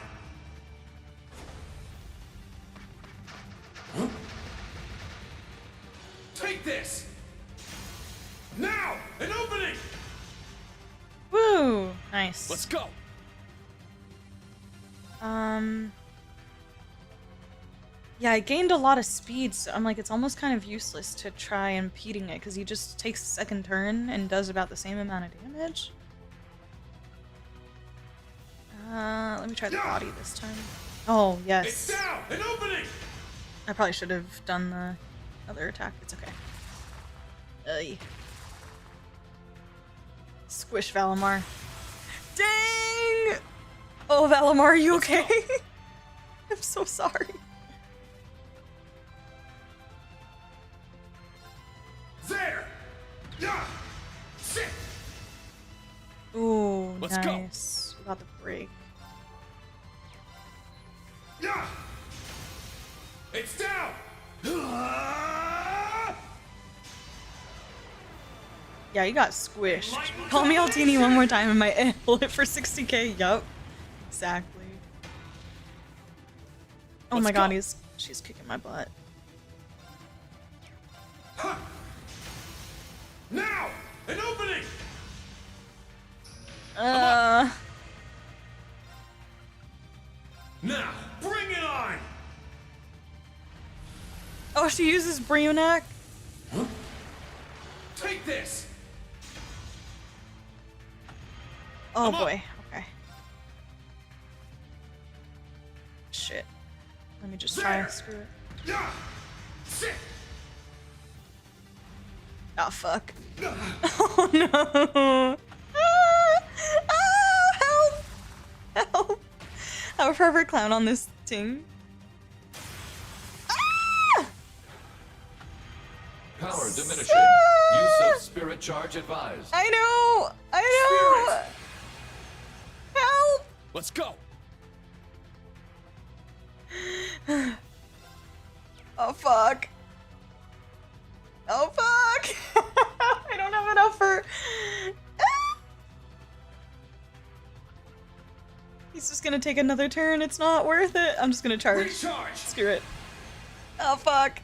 Huh? Take this! Now! An opening! Woo! Nice. Let's go. Yeah, I gained a lot of speed, so I'm like, it's almost kind of useless to try impeding it, because he just takes a second turn and does about the same amount of damage. Let me try the body this time. Oh, yes. It's down! An opening! I probably should have done the other attack. It's okay. Ugh. Squish Valimar. Dang! Oh, Valimar, are you okay? I'm so sorry. There! Yeah! Sit! Ooh, Let's nice. About the break. Yeah! It's down! Yeah, you got squished. Call me Altini one more time and my bullet for 60k. Yup. Exactly. Oh my god, she's kicking my butt. Huh. Now! An opening! Now, bring it on! Oh, she uses Brionac? Huh? Take this! Oh boy, okay. Shit. Let me just try. Screw it. Yeah! Sit! Oh fuck. Oh no! Oh, help! Help! I'm a pervert clown on this thing. Power diminishing. Use of spirit charge advised. I know! I know! Help! Let's go. Oh fuck. Oh fuck! I don't have enough for... He's just gonna take another turn, it's not worth it. I'm just gonna charge. Recharge. Screw it. Oh fuck.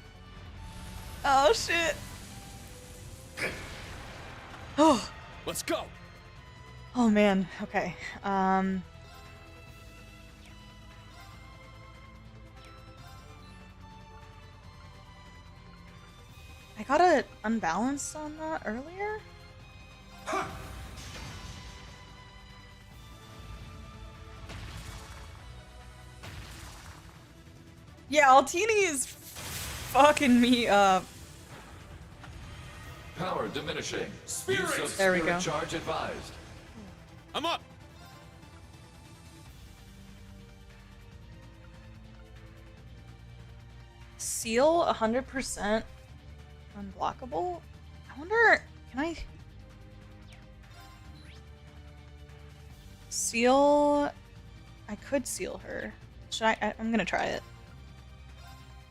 Oh shit. Oh. Let's go. Oh man, okay. I got it unbalanced on that earlier? Huh. Yeah, Altini is fucking me up. Power diminishing. Spirit. Use of There we spirit go. charge advised. I'm up. Seal 100%. unblockable. I wonder, can I seal? I could seal her. Should I'm gonna try it.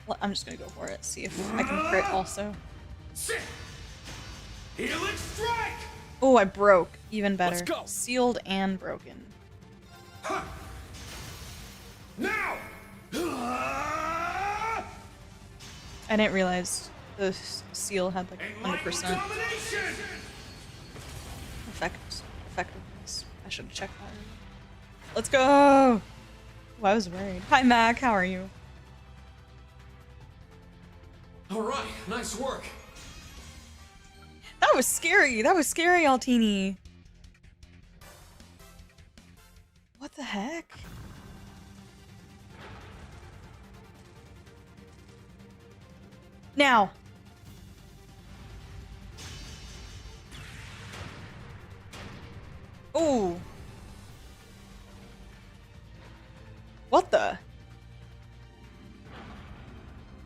Well, I'm just gonna go for it. See if I can crit also. Healing strike! Oh, I broke. Even better. Let's go. Sealed and broken. Now! I didn't realize the seal had like 100% effectiveness. I should have checked that. Let's go! Oh, I was worried. Hi, Mac. How are you? All right, nice work. That was scary. That was scary, Altini. What the heck? Now. Oh. What the?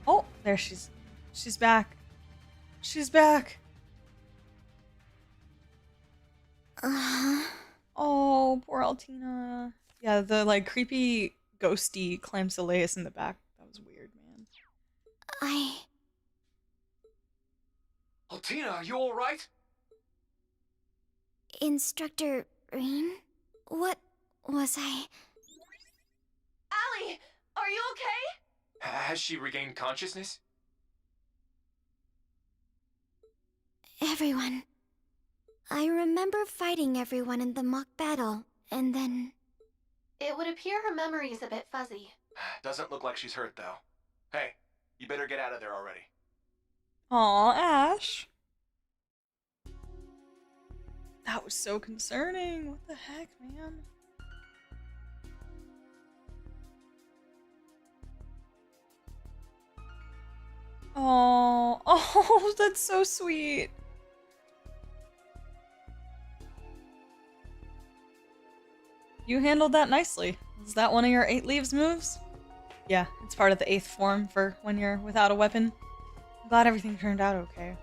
Oh, there she's back. She's back. Oh, poor Altina. Yeah, the like creepy ghosty Clamsolaeus in the back. That was weird, man. Altina, are you alright? Instructor Rean? What was I? Allie, are you okay? Has she regained consciousness? Everyone. I remember fighting everyone in the mock battle, and then... It would appear her memory is a bit fuzzy. Doesn't look like she's hurt, though. Hey, you better get out of there already. Aw, Ash. That was so concerning. What the heck, man? Oh, oh, that's so sweet. You handled that nicely. Is that one of your 8 Leaves moves? Yeah, it's part of the 8th form for when you're without a weapon. I'm glad everything turned out okay.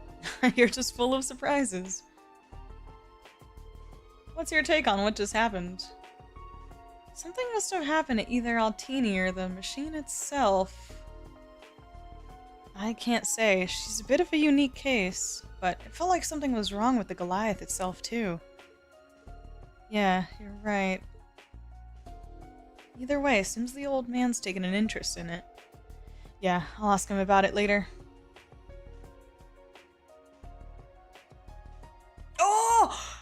You're just full of surprises. What's your take on what just happened? Something must have happened to either Altini or the machine itself. I can't say. She's a bit of a unique case, but it felt like something was wrong with the Goliath itself too. Yeah, you're right. Either way, seems the old man's taken an interest in it. Yeah, I'll ask him about it later. Oh!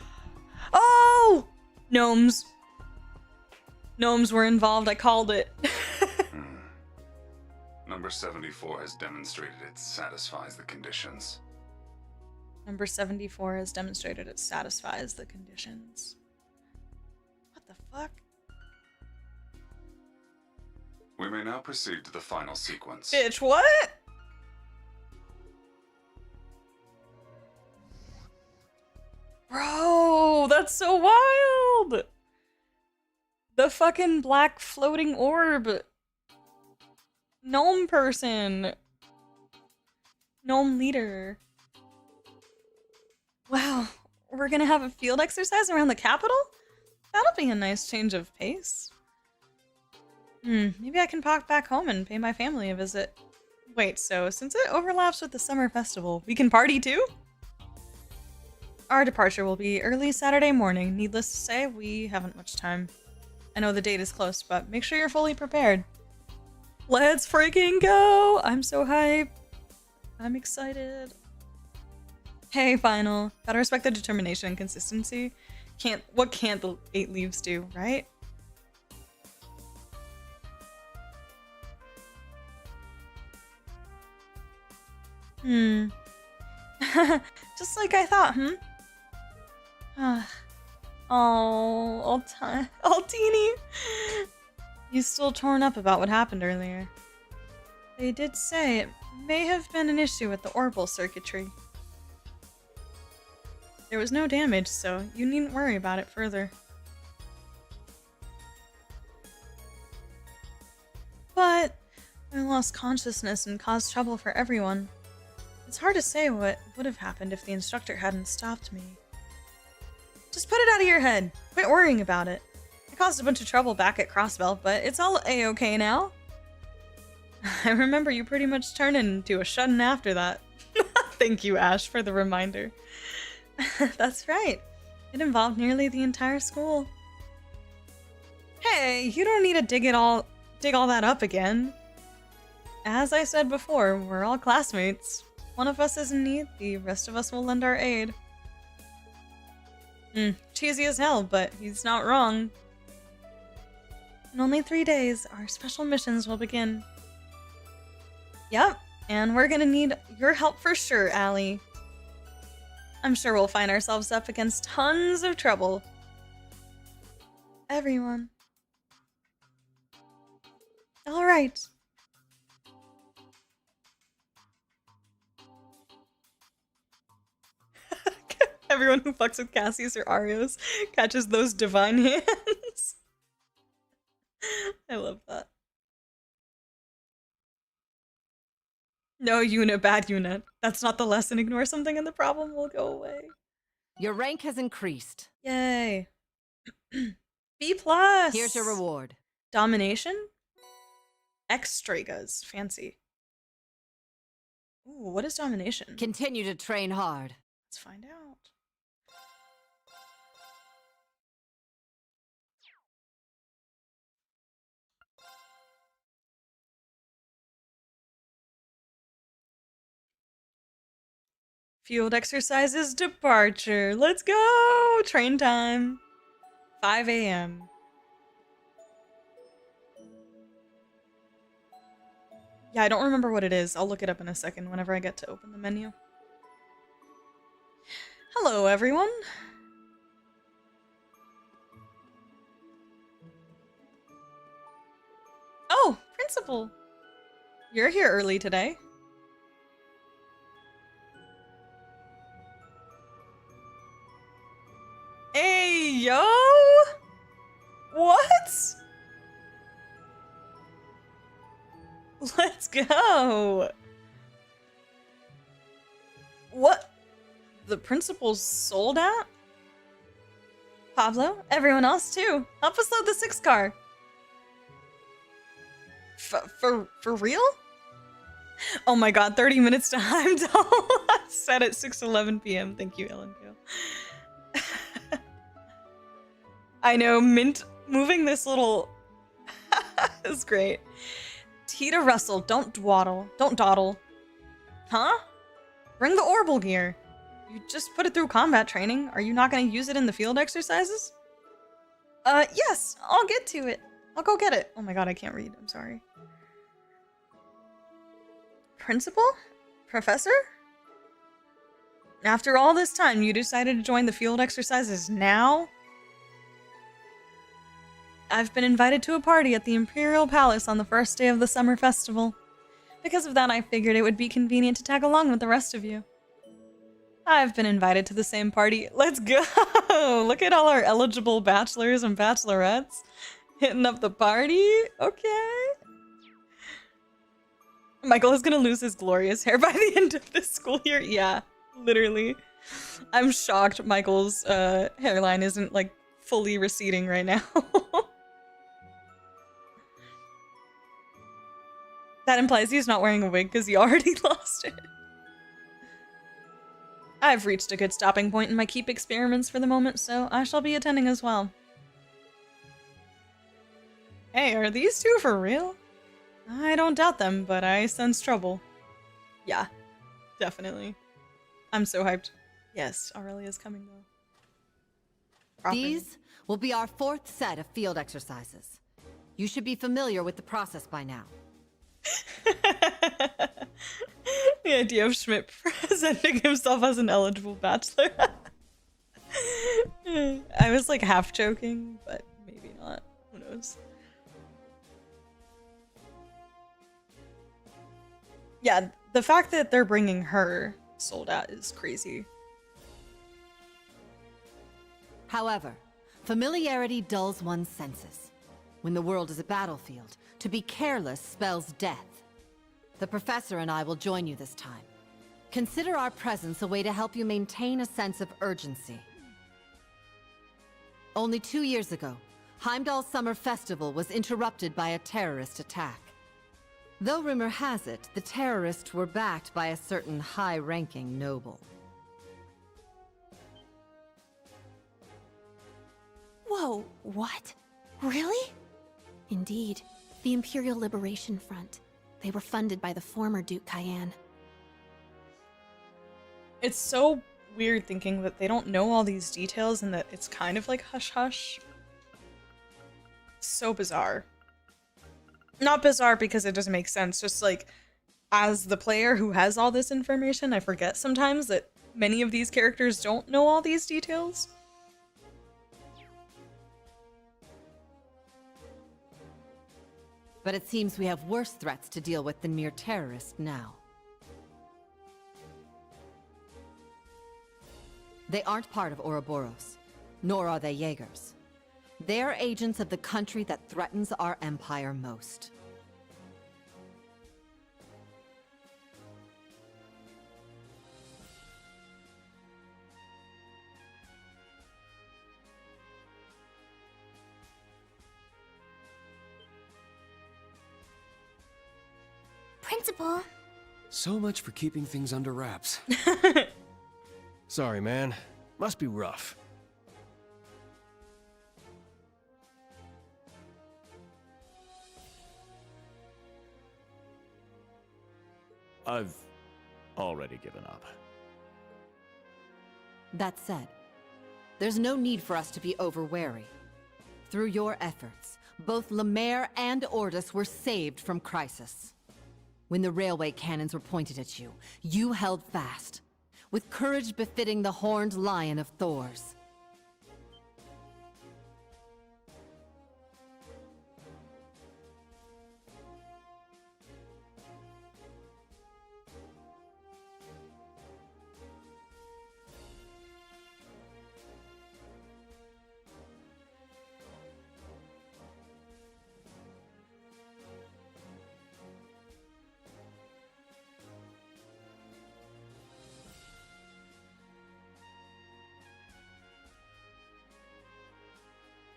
Oh! Gnomes. Gnomes were involved, I called it. Number 74 has demonstrated it satisfies the conditions. Number 74 has demonstrated it satisfies the conditions. What the fuck? We may now proceed to the final sequence. Bitch, what? Bro, that's so wild! The fucking black floating orb. Gnome person. Gnome leader. Wow, we're gonna have a field exercise around the capital? That'll be a nice change of pace. Maybe I can pop back home and pay my family a visit. Wait, so since it overlaps with the summer festival, we can party too? Our departure will be early Saturday morning. Needless to say, we haven't much time. I know the date is close, but make sure you're fully prepared. Let's freaking go! I'm so hyped. I'm excited. Hey, Final. Gotta respect the determination and consistency. What can't the 8 Leaves do, right? Just like I thought, Oh, Altini! You still torn up about what happened earlier. They did say it may have been an issue with the orbital circuitry. There was no damage, so you needn't worry about it further. But I lost consciousness and caused trouble for everyone. It's hard to say what would have happened if the instructor hadn't stopped me. Just put it out of your head. Quit worrying about it. I caused a bunch of trouble back at Crossbell, but it's all a-okay now. I remember you pretty much turned into a shut-in after that. Thank you, Ash, for the reminder. That's right. It involved nearly the entire school. Hey, you don't need to dig all that up again. As I said before, we're all classmates. One of us is in need, the rest of us will lend our aid. Cheesy as hell, but he's not wrong. In only 3 days, our special missions will begin. Yep, and we're gonna need your help for sure, Allie. I'm sure we'll find ourselves up against tons of trouble. Everyone. All right. Everyone who fucks with Cassius or Arios catches those divine hands. I love that. No unit, bad unit. That's not the lesson. Ignore something and the problem will go away. Your rank has increased. Yay. B+. Here's your reward. Domination? Extragas. Fancy. Ooh, what is domination? Continue to train hard. Let's find out. Field exercises departure. Let's go! Train time. 5 a.m. Yeah, I don't remember what it is. I'll look it up in a second whenever I get to open the menu. Hello, everyone. Oh, Principal. You're here early today. Hey, yo! What? Let's go! What? The principal's Soldat? Pablo? Everyone else too. Help us load the 6 car. For real? Oh my god, 30 minutes to Heimdallr. Set at 6:11 p.m. Thank you, Ellen Gale. I know, Mint moving this little is great. Tita Russell, don't dawdle. Huh? Bring the Orbital gear. You just put it through combat training. Are you not going to use it in the field exercises? Yes, I'll get to it. I'll go get it. Oh my god, I can't read. I'm sorry. Principal? Professor? After all this time, you decided to join the field exercises now? I've been invited to a party at the Imperial Palace on the first day of the summer festival. Because of that, I figured it would be convenient to tag along with the rest of you. I've been invited to the same party. Let's go! Look at all our eligible bachelors and bachelorettes hitting up the party. Okay. Michael is gonna lose his glorious hair by the end of this school year. Yeah, literally. I'm shocked Michael's hairline isn't like fully receding right now. That implies he's not wearing a wig because he already lost it. I've reached a good stopping point in my keep experiments for the moment, so I shall be attending as well. Hey, are these two for real? I don't doubt them, but I sense trouble. Yeah, definitely. I'm so hyped. Yes, Aurelia's coming though. Properly. These will be our 4th set of field exercises. You should be familiar with the process by now. The idea of Schmidt presenting himself as an eligible bachelor. I was like half joking, but maybe not. Who knows? Yeah, the fact that they're bringing her Soldat is crazy. However, familiarity dulls one's senses. When the world is a battlefield, to be careless spells death. The professor and I will join you this time. Consider our presence a way to help you maintain a sense of urgency. Only 2 years ago, Heimdall's Summer Festival was interrupted by a terrorist attack. Though rumor has it, the terrorists were backed by a certain high-ranking noble. Whoa, what? Really? Indeed, the Imperial Liberation Front. They were funded by the former Duke Cayenne. It's so weird thinking that they don't know all these details and that it's kind of like hush-hush. So bizarre. Not bizarre because it doesn't make sense, just like, as the player who has all this information, I forget sometimes that many of these characters don't know all these details. But it seems we have worse threats to deal with than mere terrorists now. They aren't part of Ouroboros, nor are they Jaegers. They're agents of the country that threatens our empire most. Principal. So much for keeping things under wraps. Sorry, man. Must be rough. I've already given up. That said, there's no need for us to be over-wary. Through your efforts, both Lemaire and Ordis were saved from crisis. When the railway cannons were pointed at you, you held fast, with courage befitting the horned lion of Thors.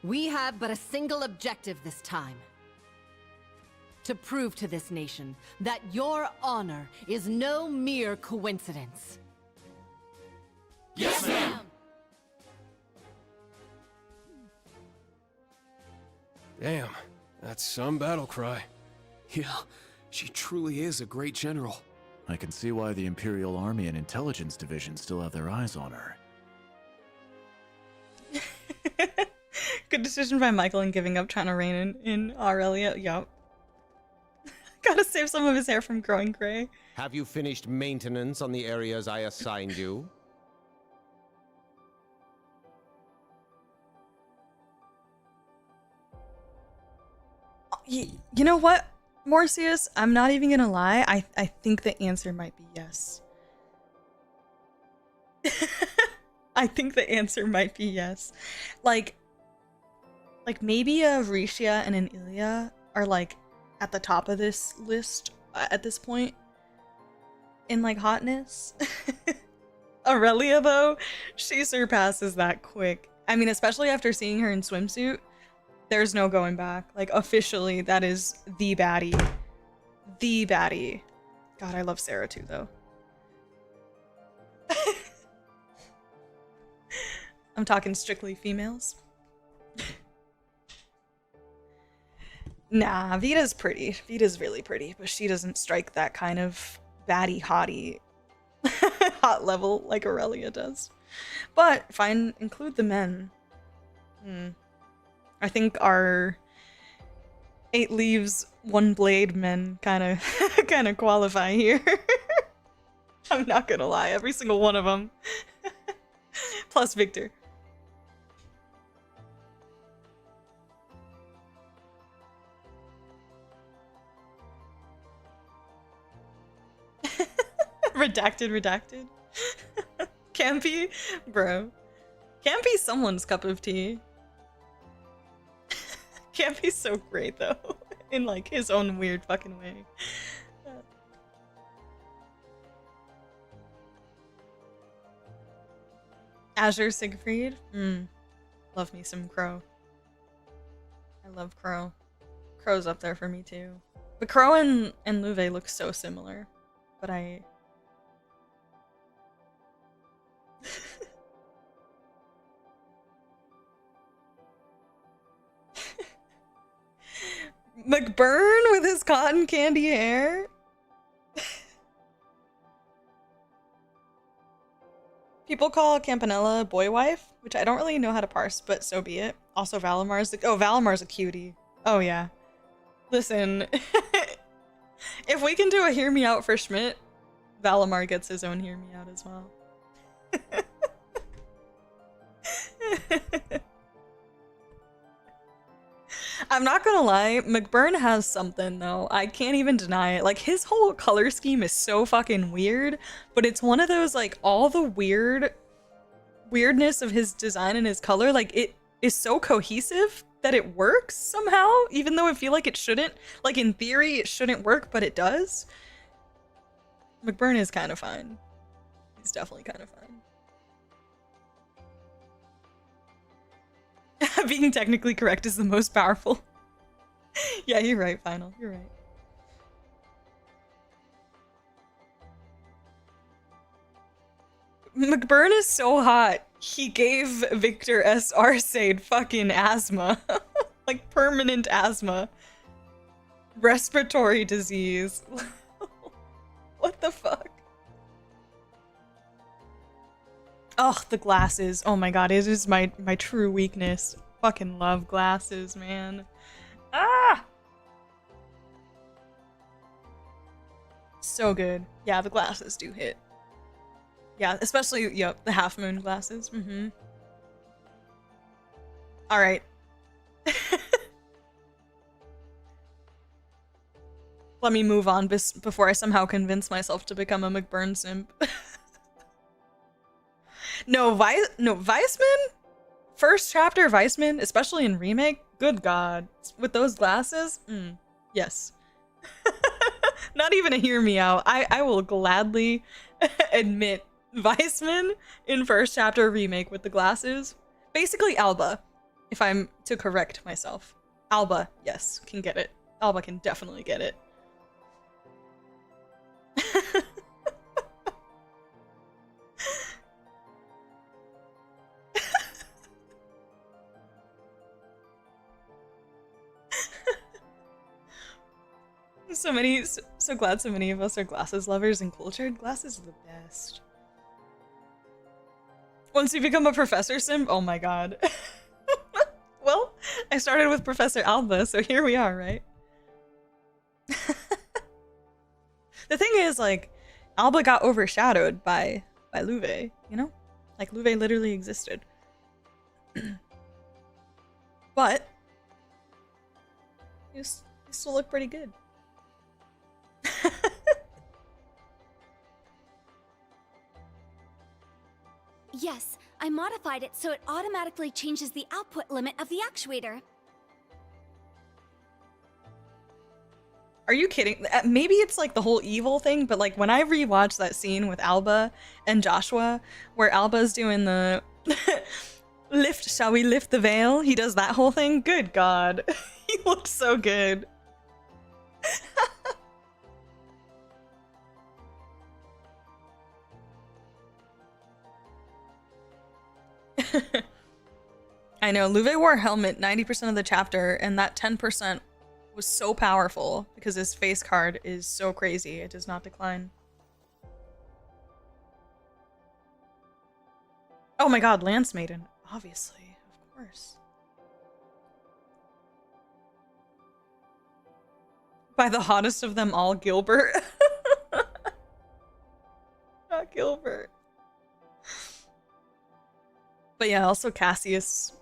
We have but a single objective this time. To prove to this nation that your honor is no mere coincidence. Yes, ma'am! Damn, that's some battle cry. Yeah, she truly is a great general. I can see why the Imperial Army and Intelligence Division still have their eyes on her. Good decision by Michael in giving up trying to reign in Aurelia. Yup. Gotta save some of his hair from growing gray. Have you finished maintenance on the areas I assigned you? You know what, Morcius? I'm not even gonna lie. I think the answer might be yes. I think the answer might be yes. Like maybe a Risha and an Ilya are like at the top of this list at this point in like hotness. Aurelia though, she surpasses that quick. I mean, especially after seeing her in swimsuit, there's no going back. Like officially, that is the baddie. The baddie. God, I love Sara too though. I'm talking strictly females. Nah, Vita's pretty. Vita's really pretty, but she doesn't strike that kind of baddie hottie hot level like Aurelia does. But if I include the men, I think our 8 leaves, 1 blade men kind of qualify here. I'm not gonna lie, every single one of them. Plus Victor. Redacted. Campy? Bro. Campy's someone's cup of tea. Campy's so great though. In like his own weird fucking way. Azure Siegfried? Love me some Crow. I love Crow. Crow's up there for me too. But Crow and Luve look so similar. But I... McBurn with his cotton candy hair? People call Campanella boy wife, which I don't really know how to parse, but so be it. Also Valamar's Valamar's a cutie. Oh yeah. Listen, if we can do a hear me out for Schmidt, Valamar gets his own hear me out as well. I'm not gonna lie, McBurn has something though. I can't even deny it. Like, his whole color scheme is so fucking weird, but it's one of those, like, all the weirdness of his design and his color, like, it is so cohesive that it works somehow, even though I feel like it shouldn't. Like, in theory, it shouldn't work, but it does. McBurn is kind of fine. He's definitely kind of fine. Being technically correct is the most powerful. Yeah, you're right, Final. You're right. McBurn is so hot. He gave Victor S. Arcade fucking asthma. Like, permanent asthma. Respiratory disease. What the fuck? Oh, the glasses. Oh my god, it is my true weakness. Fucking love glasses, man. Ah! So good. Yeah, the glasses do hit. Yeah, especially, yep, the half moon glasses. Mm-hmm. Alright. Let me move on before I somehow convince myself to become a McBurn simp. No, Weissman? First chapter Weissman, especially in Remake? Good god. With those glasses? Yes. Not even a hear me out. I will gladly admit Weissman in first chapter Remake with the glasses. Basically Alba, if I'm to correct myself. Alba, yes, can get it. Alba can definitely get it. So glad so many of us are glasses lovers and cultured. Glasses are the best. Once you become a Professor Simp, oh my god. Well, I started with Professor Alba, so here we are, right? The thing is, like, Alba got overshadowed by Luve, you know? Like, Luve literally existed. But you still look pretty good. Yes, I modified it so it automatically changes the output limit of the actuator. Are you kidding? Maybe it's like the whole evil thing, but like when I rewatched that scene with Alba and Joshua, where Alba's doing the shall we lift the veil? He does that whole thing. Good god. He looked so good. I know, Luve wore a helmet 90% of the chapter, and that 10% was so powerful because his face card is so crazy, it does not decline. Oh my god, Lance Maiden. Obviously, of course. By the hottest of them all, Gilbert. Not Gilbert. But yeah, also Cassius.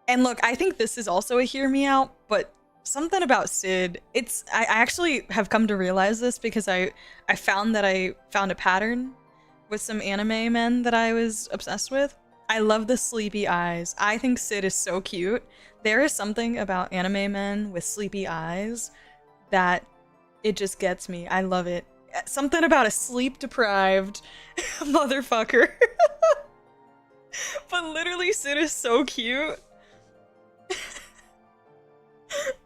And look, I think this is also a hear me out, but something about Sid, I actually have come to realize this because I found a pattern with some anime men that I was obsessed with. I love the sleepy eyes. I think Sid is so cute. There is something about anime men with sleepy eyes that it just gets me. I love it. Something about a sleep deprived motherfucker. But literally, Sid is so cute.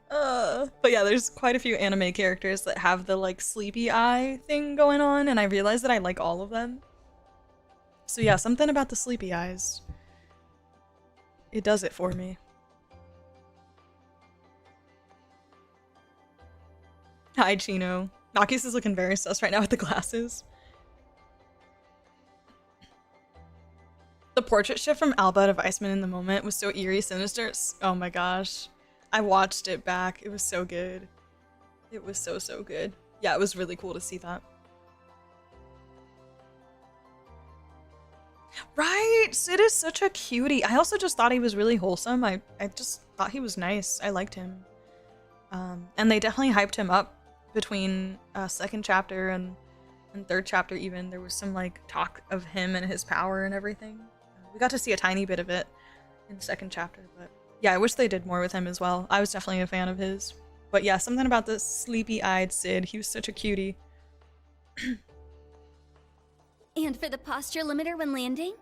But yeah, there's quite a few anime characters that have the like sleepy eye thing going on, and I realized that I like all of them. So yeah, something about the sleepy eyes. It does it for me. Hi, Chino. Nakis is looking very sus right now with the glasses. The portrait shift from Alba to Weissman in the moment was so eerie, sinister. Oh my gosh. I watched it back. It was so good. It was so, so good. Yeah, it was really cool to see that. Right! Sid is such a cutie. I also just thought he was really wholesome. I just thought he was nice. I liked him. And they definitely hyped him up between second chapter and third chapter even. There was some like talk of him and his power and everything. We got to see a tiny bit of it in second chapter, but yeah, I wish they did more with him as well. I was definitely a fan of his. But yeah, something about the sleepy-eyed Sid. He was such a cutie. And for the posture limiter when landing?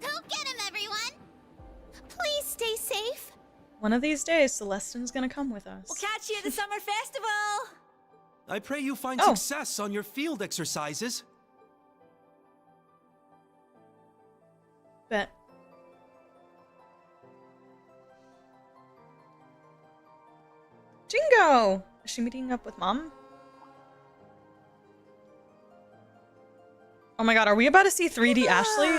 Go get him, everyone! Please stay safe. One of these days, Celestine's gonna come with us. We'll catch you at the summer festival! I pray you find success on your field exercises. Bet. Jingo! Is she meeting up with Mom? Oh my god, are we about to see 3D Ashley?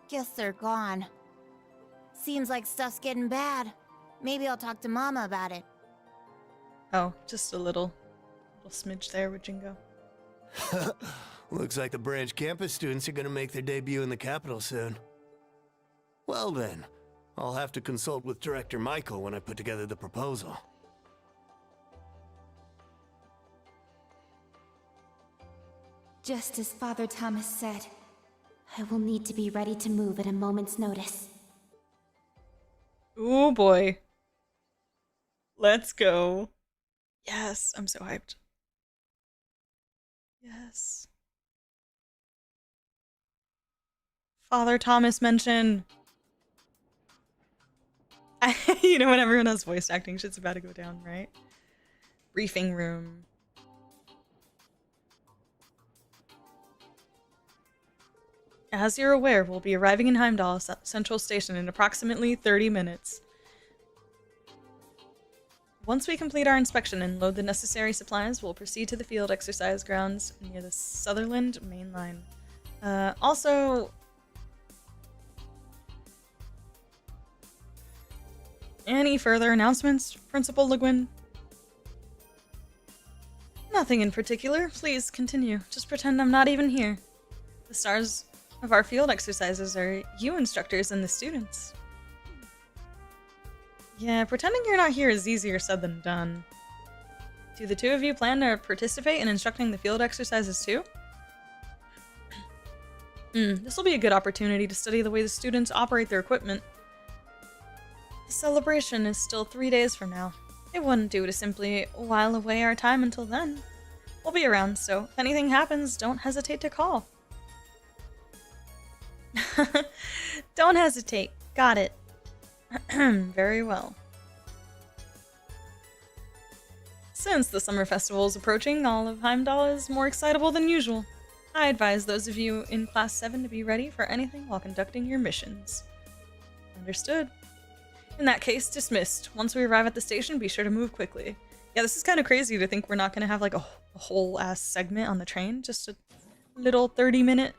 Guess they're gone. Seems like stuff's getting bad. Maybe I'll talk to Mama about it. Oh, just a little smidge there with Jingo. Looks like the branch campus students are gonna make their debut in the capital soon. Well then, I'll have to consult with Director Michael when I put together the proposal. Just as Father Thomas said, I will need to be ready to move at a moment's notice. Oh boy. Let's go. Yes, I'm so hyped. Yes. Father Thomas mention. You know when everyone has voice acting, shit's about to go down, right? Briefing room. As you're aware, we'll be arriving in Heimdallr Central Station in approximately 30 minutes. Once we complete our inspection and load the necessary supplies, we'll proceed to the field exercise grounds near the Sutherland main line. Also... Any further announcements, Principal Le Guin? Nothing in particular. Please continue. Just pretend I'm not even here. The stars of our field exercises are you instructors and the students. Yeah, pretending you're not here is easier said than done. Do the two of you plan to participate in instructing the field exercises too? This will be a good opportunity to study the way the students operate their equipment. The celebration is still 3 days from now. It wouldn't do to simply while away our time until then. We'll be around, so if anything happens, don't hesitate to call. Don't hesitate. Got it. Very well. Since the summer festival is approaching, all of Heimdallr is more excitable than usual. I advise those of you in Class 7 to be ready for anything while conducting your missions. Understood. In that case, dismissed. Once we arrive at the station, be sure to move quickly. Yeah, this is kind of crazy to think we're not going to have like a whole ass segment on the train. Just a little 30-minute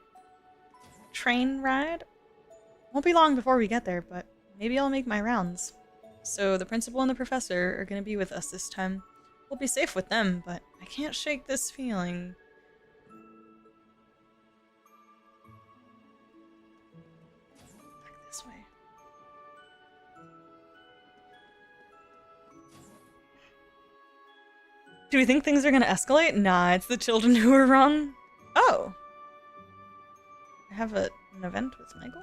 train ride. Won't be long before we get there, but maybe I'll make my rounds. So the principal and the professor are going to be with us this time. We'll be safe with them, but I can't shake this feeling. Back this way. Do we think things are going to escalate? Nah, it's the children who are wrong. Oh. I have an event with Michael?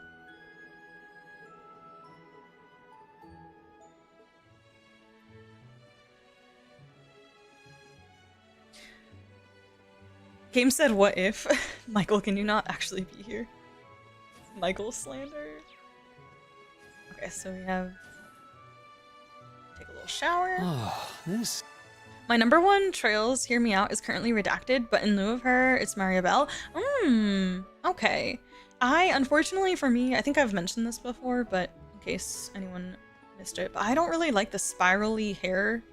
Game said, what if? Michael, can you not actually be here? Michael slander. Okay, so we have... Take a little shower. Oh, this... My number one Trails Hear Me Out is currently redacted, but in lieu of her, it's Maribel. Okay. Unfortunately for me, I think I've mentioned this before, but in case anyone missed it, but I don't really like the spirally hair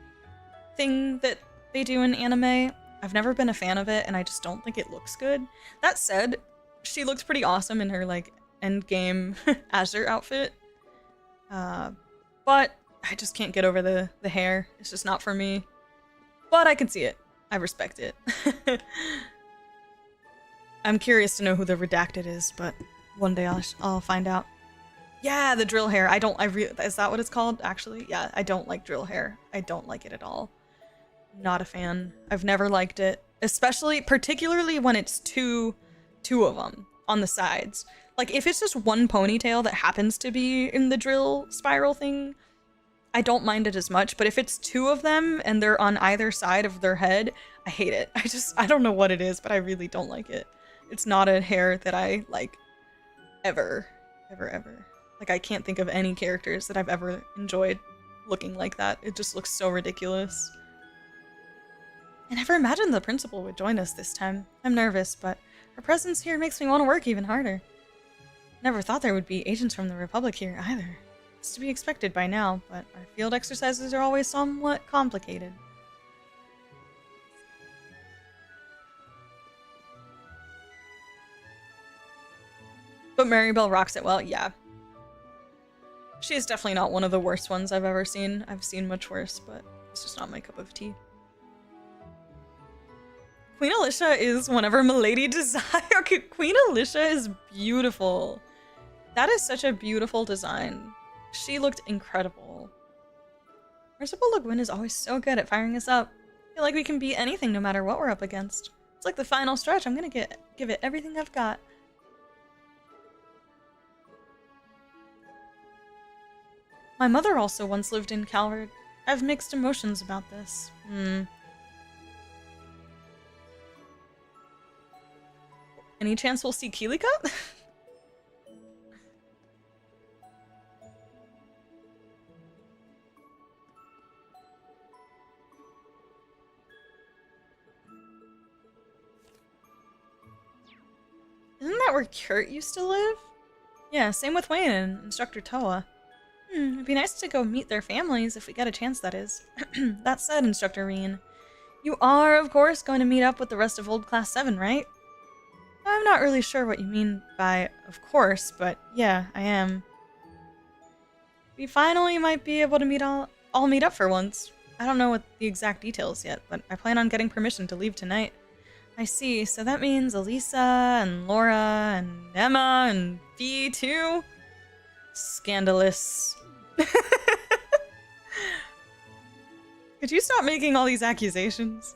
thing that they do in anime. I've never been a fan of it, and I just don't think it looks good. That said, she looks pretty awesome in her, like, endgame Azure outfit. But I just can't get over the hair. It's just not for me. But I can see it. I respect it. I'm curious to know who the redacted is, but one day I'll find out. Yeah, the drill hair. Is that what it's called, actually? Yeah, I don't like drill hair. I don't like it at all. Not a fan. I've never liked it. Particularly when it's two of them on the sides. Like, if it's just one ponytail that happens to be in the drill spiral thing, I don't mind it as much, but if it's two of them and they're on either side of their head, I hate it. I don't know what it is, but I really don't like it. It's not a hair that I like ever. Like, I can't think of any characters that I've ever enjoyed looking like that. It just looks so ridiculous. I never imagined the principal would join us this time. I'm nervous, but her presence here makes me want to work even harder. Never thought there would be agents from the Republic here either. It's to be expected by now, but our field exercises are always somewhat complicated. But Maribel rocks it well, yeah. She is definitely not one of the worst ones I've ever seen. I've seen much worse, but it's just not my cup of tea. Queen Alicia is whenever Milady desire. Okay, Queen Alicia is beautiful. That is such a beautiful design. She looked incredible. Merciful Le Guin is always so good at firing us up. I feel like we can beat anything no matter what we're up against. It's like the final stretch. I'm gonna give it everything I've got. My mother also once lived in Calvard. I have mixed emotions about this. Any chance we'll see Kilika? Isn't that where Kurt used to live? Yeah, same with Wayne and Instructor Toa. It'd be nice to go meet their families if we get a chance, that is. That said, Instructor Rean, you are, of course, going to meet up with the rest of Old Class 7, right? I'm not really sure what you mean by of course, but yeah, I am. We finally might be able to all meet up for once. I don't know what the exact details yet, but I plan on getting permission to leave tonight. I see, so that means Elisa and Laura and Emma and Fee too? Scandalous. Could you stop making all these accusations?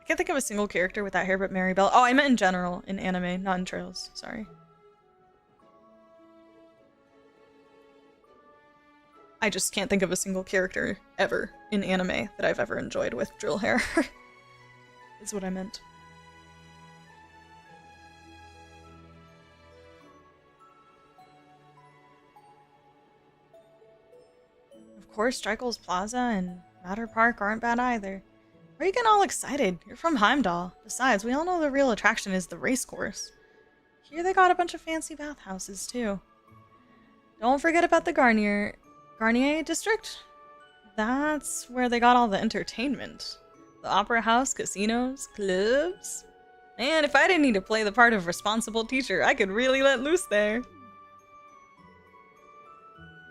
I can't think of a single character with that hair but Maribel. Oh, I meant in general, in anime, not in Trails. Sorry. I just can't think of a single character ever in anime that I've ever enjoyed with drill hair. Is what I meant. Of course, Strykel's Plaza and Matter Park aren't bad either. Why are you getting all excited? You're from Heimdallr. Besides, we all know the real attraction is the race course. Here they got a bunch of fancy bathhouses, too. Don't forget about the Garnier district? That's where they got all the entertainment. The opera house, casinos, clubs. Man, if I didn't need to play the part of responsible teacher, I could really let loose there.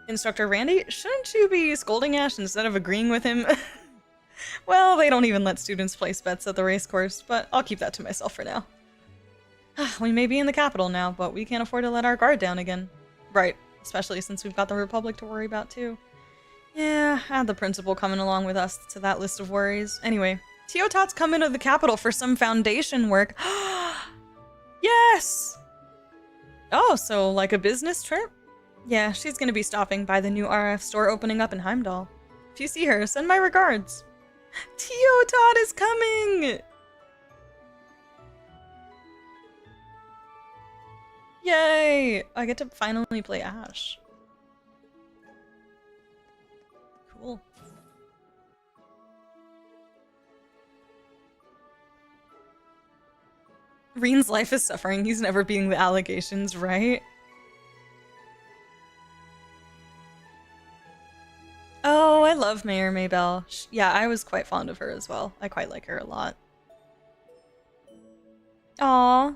Instructor Randy, shouldn't you be scolding Ash instead of agreeing with him? Well, they don't even let students place bets at the race course, but I'll keep that to myself for now. We may be in the capital now, but we can't afford to let our guard down again. Right, especially since we've got the Republic to worry about too. Yeah, add the principal coming along with us to that list of worries. Anyway, Teotat's coming to the capital for some foundation work. Yes! Oh, so like a business trip? Yeah, she's gonna be stopping by the new RF store opening up in Heimdallr. If you see her, send my regards. Teotat is coming! Yay! I get to finally play Ash. Cool. Rean's life is suffering. He's never beating the allegations, right? Oh, I love Mayor Maybell. Yeah, I was quite fond of her as well. I quite like her a lot. Aw,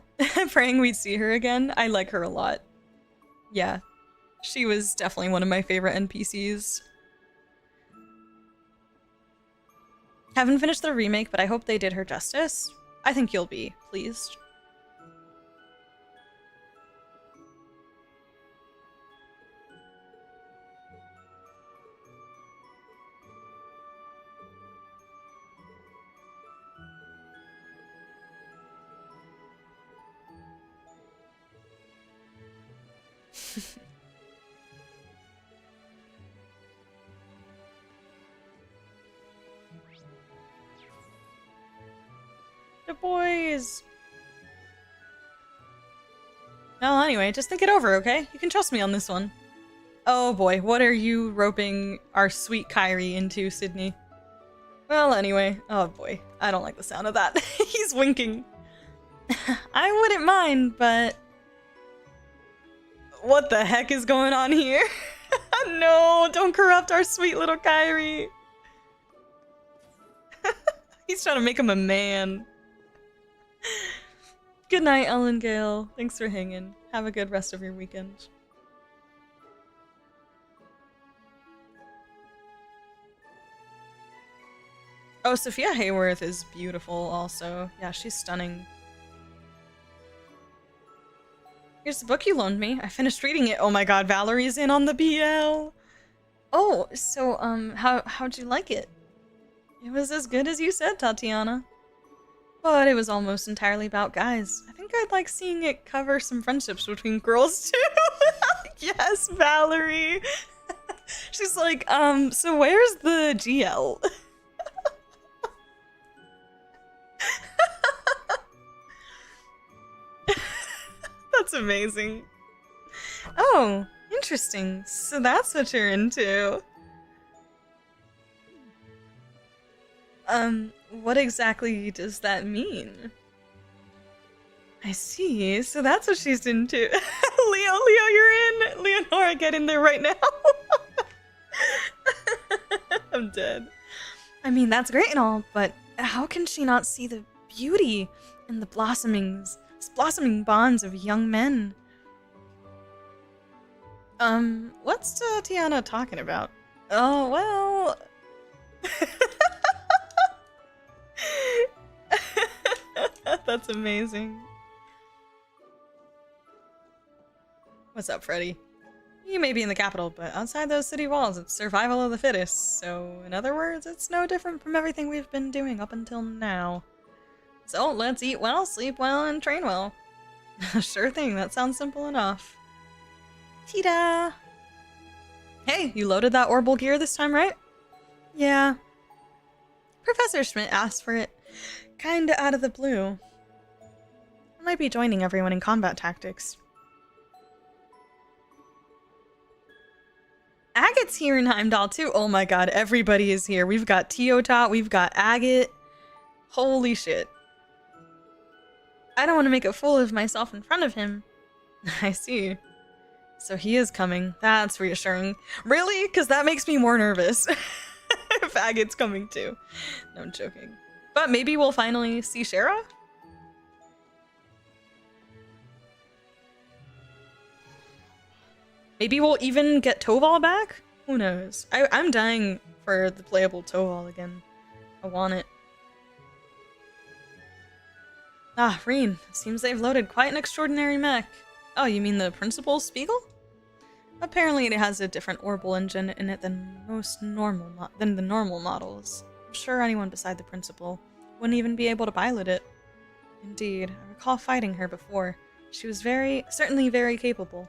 praying we'd see her again. I like her a lot. Yeah, she was definitely one of my favorite NPCs. Haven't finished the remake, but I hope they did her justice. I think you'll be pleased. The boys. Well, anyway, just think it over, okay? You can trust me on this one. Oh boy, what are you roping our sweet Kyrie into, Sydney? Well, anyway, oh boy, I don't like the sound of that. He's winking. I wouldn't mind, but... What the heck is going on here? No, don't corrupt our sweet little Kyrie. He's trying to make him a man. Good night, Ellen Gale. Thanks for hanging. Have a good rest of your weekend. Oh, Sophia Hayworth is beautiful also. Yeah, she's stunning. Here's the book you loaned me. I finished reading it. Oh my god, Valerie's in on the BL. Oh, so, how'd you like it? It was as good as you said, Tatiana. But it was almost entirely about guys. I think I'd like seeing it cover some friendships between girls too. Yes, Valerie. She's like, so where's the GL? That's amazing. Oh, interesting. So that's what you're into. What exactly does that mean? I see. So that's what she's into. Leo, you're in. Leonora, get in there right now. I'm dead. I mean, that's great and all, but how can she not see the beauty in the blossoming bonds of young men? What's Tiana talking about? Oh, well... That's amazing. What's up, Freddy? You may be in the capital, but outside those city walls, it's survival of the fittest. So, in other words, it's no different from everything we've been doing up until now. So, let's eat well, sleep well, and train well. Sure thing, that sounds simple enough. Tita! Hey, you loaded that orbital gear this time, right? Yeah. Professor Schmidt asked for it. Kinda out of the blue. I might be joining everyone in combat tactics. Agate's here in Heimdallr too. Oh my god, everybody is here. We've got Teotat, we've got Agate. Holy shit. I don't want to make a fool of myself in front of him. I see. So he is coming. That's reassuring. Really? Because that makes me more nervous. If Agate's coming too. No, I'm joking. But maybe we'll finally see Shara? Maybe we'll even get Toval back? Who knows? I'm dying for the playable Toval again. I want it. Ah, Rean. Seems they've loaded quite an extraordinary mech. Oh, you mean the Principal Spiegel? Apparently it has a different orbital engine in it than the normal models. I'm sure anyone beside the Principal wouldn't even be able to pilot it. Indeed, I recall fighting her before. She was certainly very capable.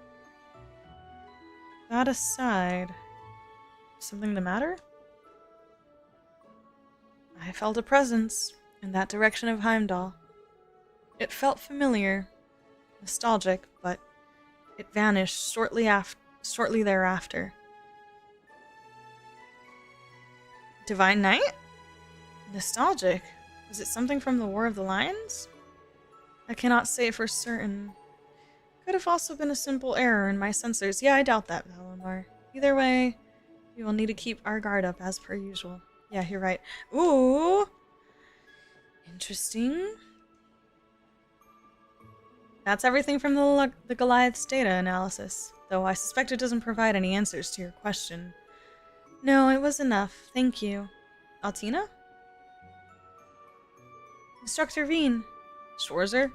That aside, something the matter? I felt a presence in that direction of Heimdallr. It felt familiar, nostalgic, but it vanished shortly thereafter. Divine Knight? Nostalgic? Was it something from the War of the Lions? I cannot say for certain. Could have also been a simple error in my sensors. Yeah, I doubt that, Valimar. Either way, we will need to keep our guard up as per usual. Yeah, you're right. Ooh! Interesting. That's everything from the Goliath's data analysis, though I suspect it doesn't provide any answers to your question. No, it was enough. Thank you. Altina? Instructor Rean. Schwarzer?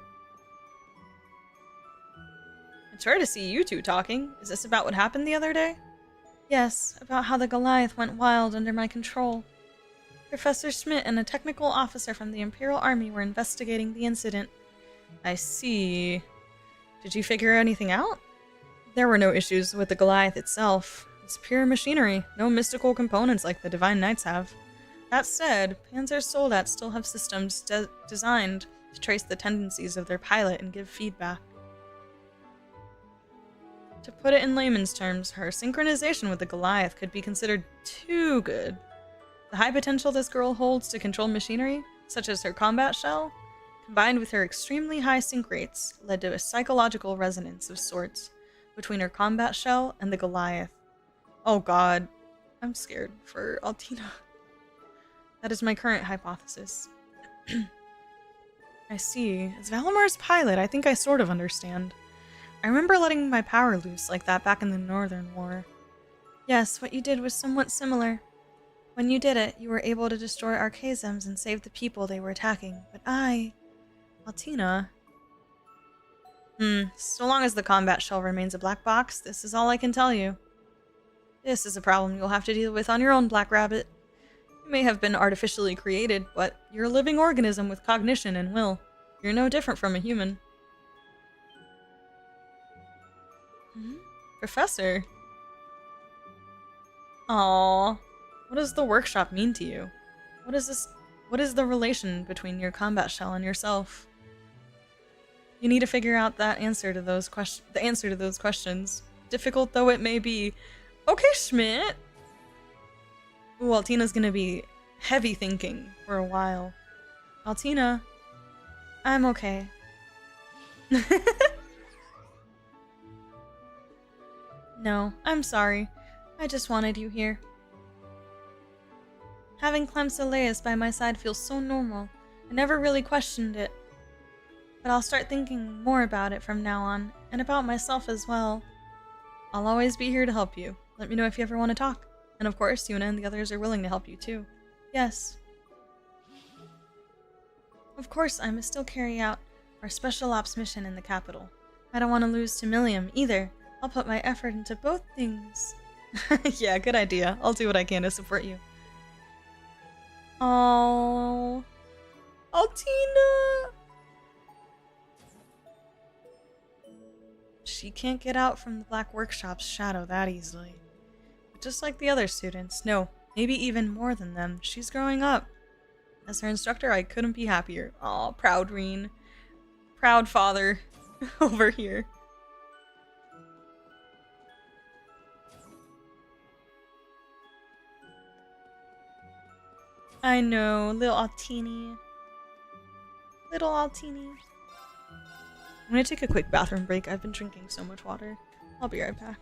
It's rare to see you two talking. Is this about what happened the other day? Yes, about how the Goliath went wild under my control. Professor Schmidt and a technical officer from the Imperial Army were investigating the incident. I see. Did you figure anything out? There were no issues with the Goliath itself. It's pure machinery, no mystical components like the Divine Knights have. That said, Panzer Soldat still have systems designed to trace the tendencies of their pilot and give feedback. To put it in layman's terms, her synchronization with the Goliath could be considered too good. The high potential this girl holds to control machinery, such as her combat shell, combined with her extremely high sync rates, led to a psychological resonance of sorts between her combat shell and the Goliath. Oh god, I'm scared for Altina. That is my current hypothesis. I see. As Valimar's pilot, I think I sort of understand. I remember letting my power loose like that back in the Northern War. Yes, what you did was somewhat similar. When you did it, you were able to destroy Archaisms and save the people they were attacking. But Altina... so long as the combat shell remains a black box, this is all I can tell you. This is a problem you'll have to deal with on your own, Black Rabbit. You may have been artificially created, but you're a living organism with cognition and will. You're no different from a human. Professor? Aww. What does the workshop mean to you? What is the relation between your combat shell and yourself? You need to figure out the answer to those questions. Difficult though it may be. Okay, Schmidt! Ooh, Altina's gonna be heavy thinking for a while. Altina, I'm okay. No, I'm sorry. I just wanted you here. Having Clemsoleus by my side feels so normal. I never really questioned it. But I'll start thinking more about it from now on, and about myself as well. I'll always be here to help you. Let me know if you ever want to talk. And of course, Yuna and the others are willing to help you too. Yes. Of course, I must still carry out our special ops mission in the capital. I don't want to lose to Millium either. I'll put my effort into both things. Yeah, good idea. I'll do what I can to support you. Oh, Altina! She can't get out from the Black Workshop's shadow that easily. But just like the other students, no, maybe even more than them, she's growing up. As her instructor, I couldn't be happier. Aw, proud Rean. Proud father over here. I know, little Altini. Little Altini. I'm gonna take a quick bathroom break. I've been drinking so much water. I'll be right back.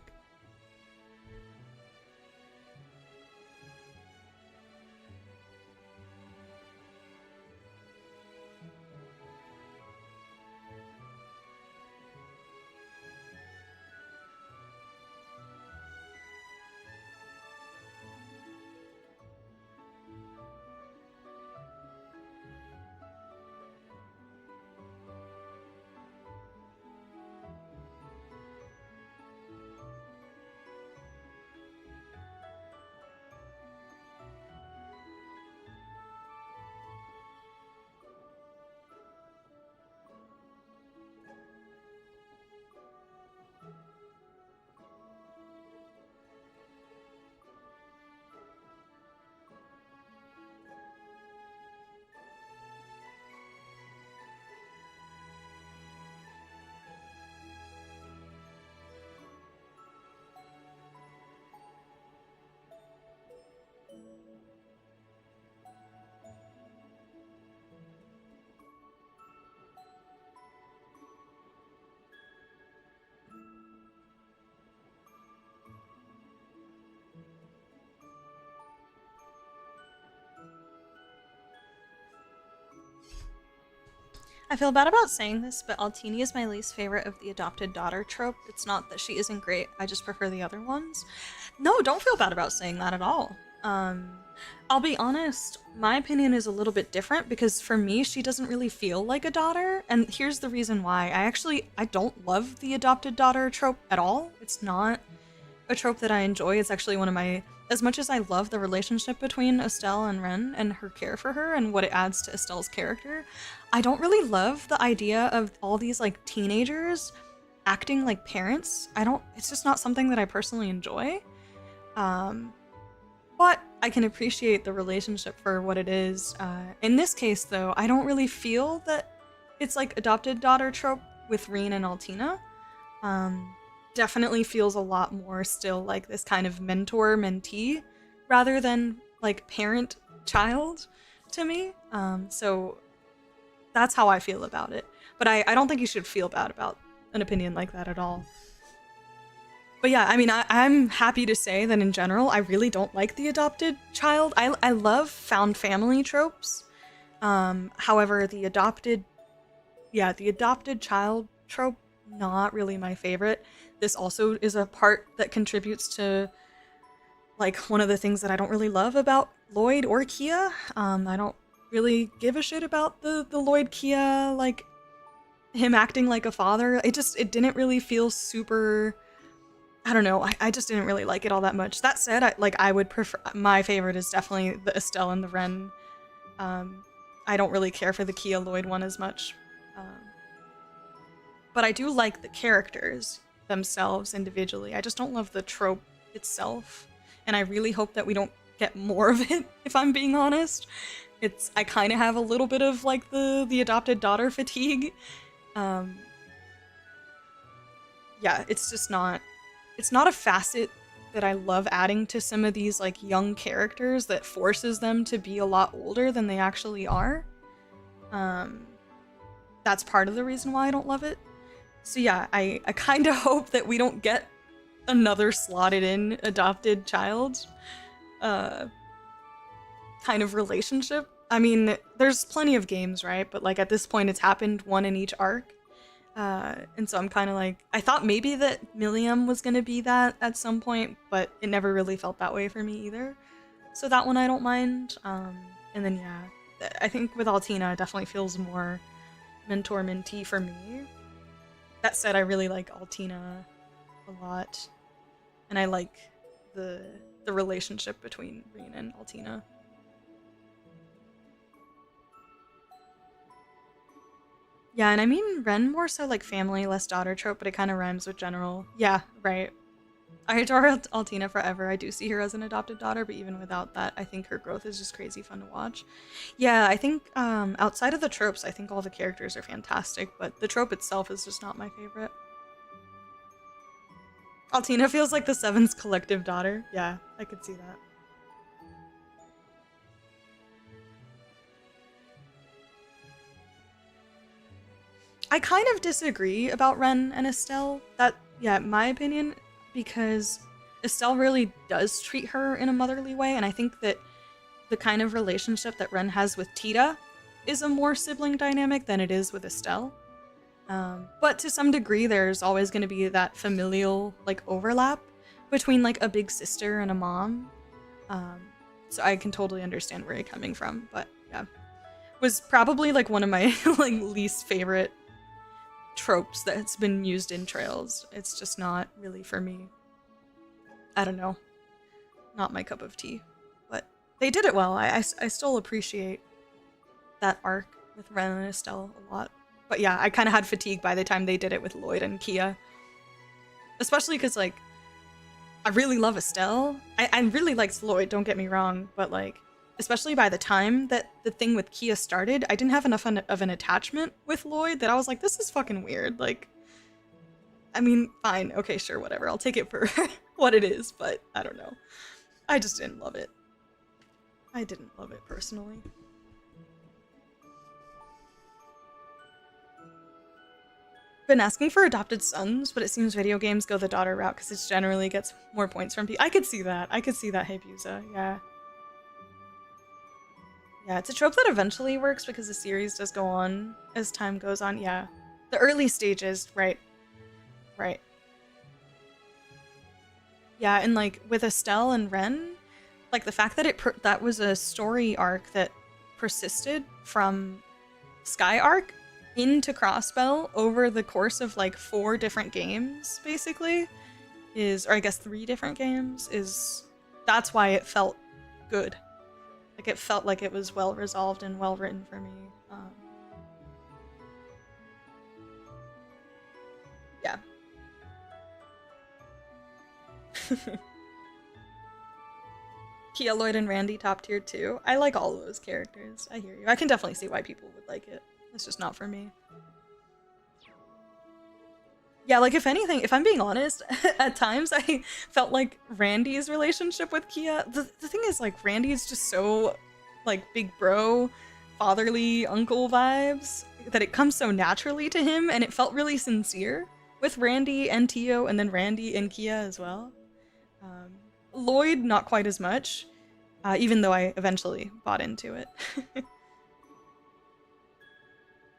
I feel bad about saying this, but Altina is my least favorite of the adopted daughter trope. It's not that she isn't great, I just prefer the other ones. No, don't feel bad about saying that at all. I'll be honest, my opinion is a little bit different because for me, she doesn't really feel like a daughter, and here's the reason why. I don't love the adopted daughter trope at all. It's not a trope that I enjoy. It's actually one of my, as much as I love the relationship between Estelle and Rean and her care for her and what it adds to Estelle's character, I don't really love the idea of all these like teenagers acting like parents. It's just not something that I personally enjoy. But I can appreciate the relationship for what it is. In this case, though, I don't really feel that it's like adopted daughter trope with Rean and Altina. Definitely feels a lot more still like this kind of mentor-mentee rather than like parent-child to me. So that's how I feel about it. But I don't think you should feel bad about an opinion like that at all. But yeah, I mean, I'm happy to say that in general, I really don't like the adopted child. I love found family tropes. However, the adopted child trope, not really my favorite. This also is a part that contributes to like one of the things that I don't really love about Lloyd or Kia. I don't really give a shit about the Lloyd Kia, like him acting like a father. It didn't really feel super, I don't know, I just didn't really like it all that much. That said, I would prefer, my favorite is definitely the Estelle and the Rean. I don't really care for the Kia Lloyd one as much. But I do like the characters themselves individually. I just don't love the trope itself. And I really hope that we don't get more of it, if I'm being honest. I kind of have a little bit of like the adopted daughter fatigue. Yeah, it's just not, it's not a facet that I love adding to some of these like young characters that forces them to be a lot older than they actually are. That's part of the reason why I don't love it. So yeah, I kind of hope that we don't get another slotted in adopted child kind of relationship. I mean, there's plenty of games, right? But like at this point it's happened one in each arc. And so I'm kind of like, I thought maybe that Milliam was going to be that at some point, but it never really felt that way for me either. So that one I don't mind. And then yeah, I think with Altina it definitely feels more mentor-mentee for me. That said, I really like Altina a lot. And I like the relationship between Rean and Altina. Yeah, and I mean Rean more so like family, less daughter trope, but it kind of rhymes with general. Yeah, right. I adore Altina forever. I do see her as an adopted daughter, but even without that, I think her growth is just crazy fun to watch. Yeah, I think outside of the tropes, I think all the characters are fantastic, but the trope itself is just not my favorite. Altina feels like the Seven's collective daughter. Yeah, I could see that. I kind of disagree about Rean and Estelle. Yeah, my opinion, because Estelle really does treat her in a motherly way, and I think that the kind of relationship that Rean has with Tita is a more sibling dynamic than it is with Estelle. But to some degree, there's always going to be that familial like overlap between like a big sister and a mom. So I can totally understand where you're coming from, but yeah. Was probably like one of my like least favorite tropes that's been used in Trails. It's just not really for me. I don't know. Not my cup of tea. But they did it well. I still appreciate that arc with Rean and Estelle a lot. But yeah, I kind of had fatigue by the time they did it with Lloyd and Kia. Especially because, like, I really love Estelle. I really liked Lloyd, don't get me wrong. But, like, especially by the time that the thing with Kia started, I didn't have enough of an attachment with Lloyd that I was like, this is fucking weird. Like, I mean, fine. Okay, sure, whatever. I'll take it for what it is, but I don't know. I just didn't love it. I didn't love it personally. Been asking for adopted sons, but it seems video games go the daughter route because it generally gets more points from people. I could see that. I could see that, hey Buza. Yeah. Yeah, it's a trope that eventually works because the series does go on as time goes on. Yeah. The early stages, right. Right. Yeah, and like with Estelle and Ren, like the fact that that was a story arc that persisted from Sky Arc into Crossbell over the course of like 4 different games, basically, or I guess 3 different games, that's why it felt good. Like it felt like it was well resolved and well written for me. Yeah. Kia, Lloyd, and Randy top tier too. I like all of those characters. I hear you. I can definitely see why people would like it. It's just not for me. Yeah, like if anything, if I'm being honest, at times I felt like Randy's relationship with Kia, the thing is like Randy is just so like big bro, fatherly uncle vibes that it comes so naturally to him, and it felt really sincere with Randy and Tio, and then Randy and Kia as well. Lloyd, not quite as much, even though I eventually bought into it.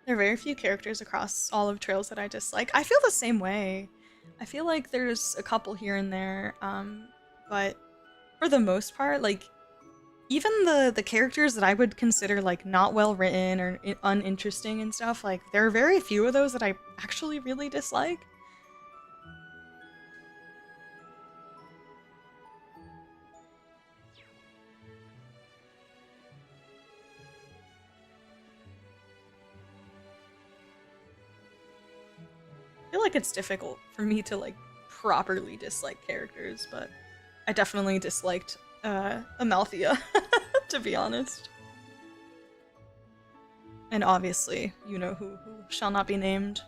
There are very few characters across all of Trails that I dislike. I feel the same way. I feel like there's a couple here and there, but for the most part, like, even the characters that I would consider, like, not well written or uninteresting and stuff, like, there are very few of those that I actually really dislike. I feel like it's difficult for me to like properly dislike characters, but I definitely disliked Amalthea, to be honest. And obviously, you know who shall not be named.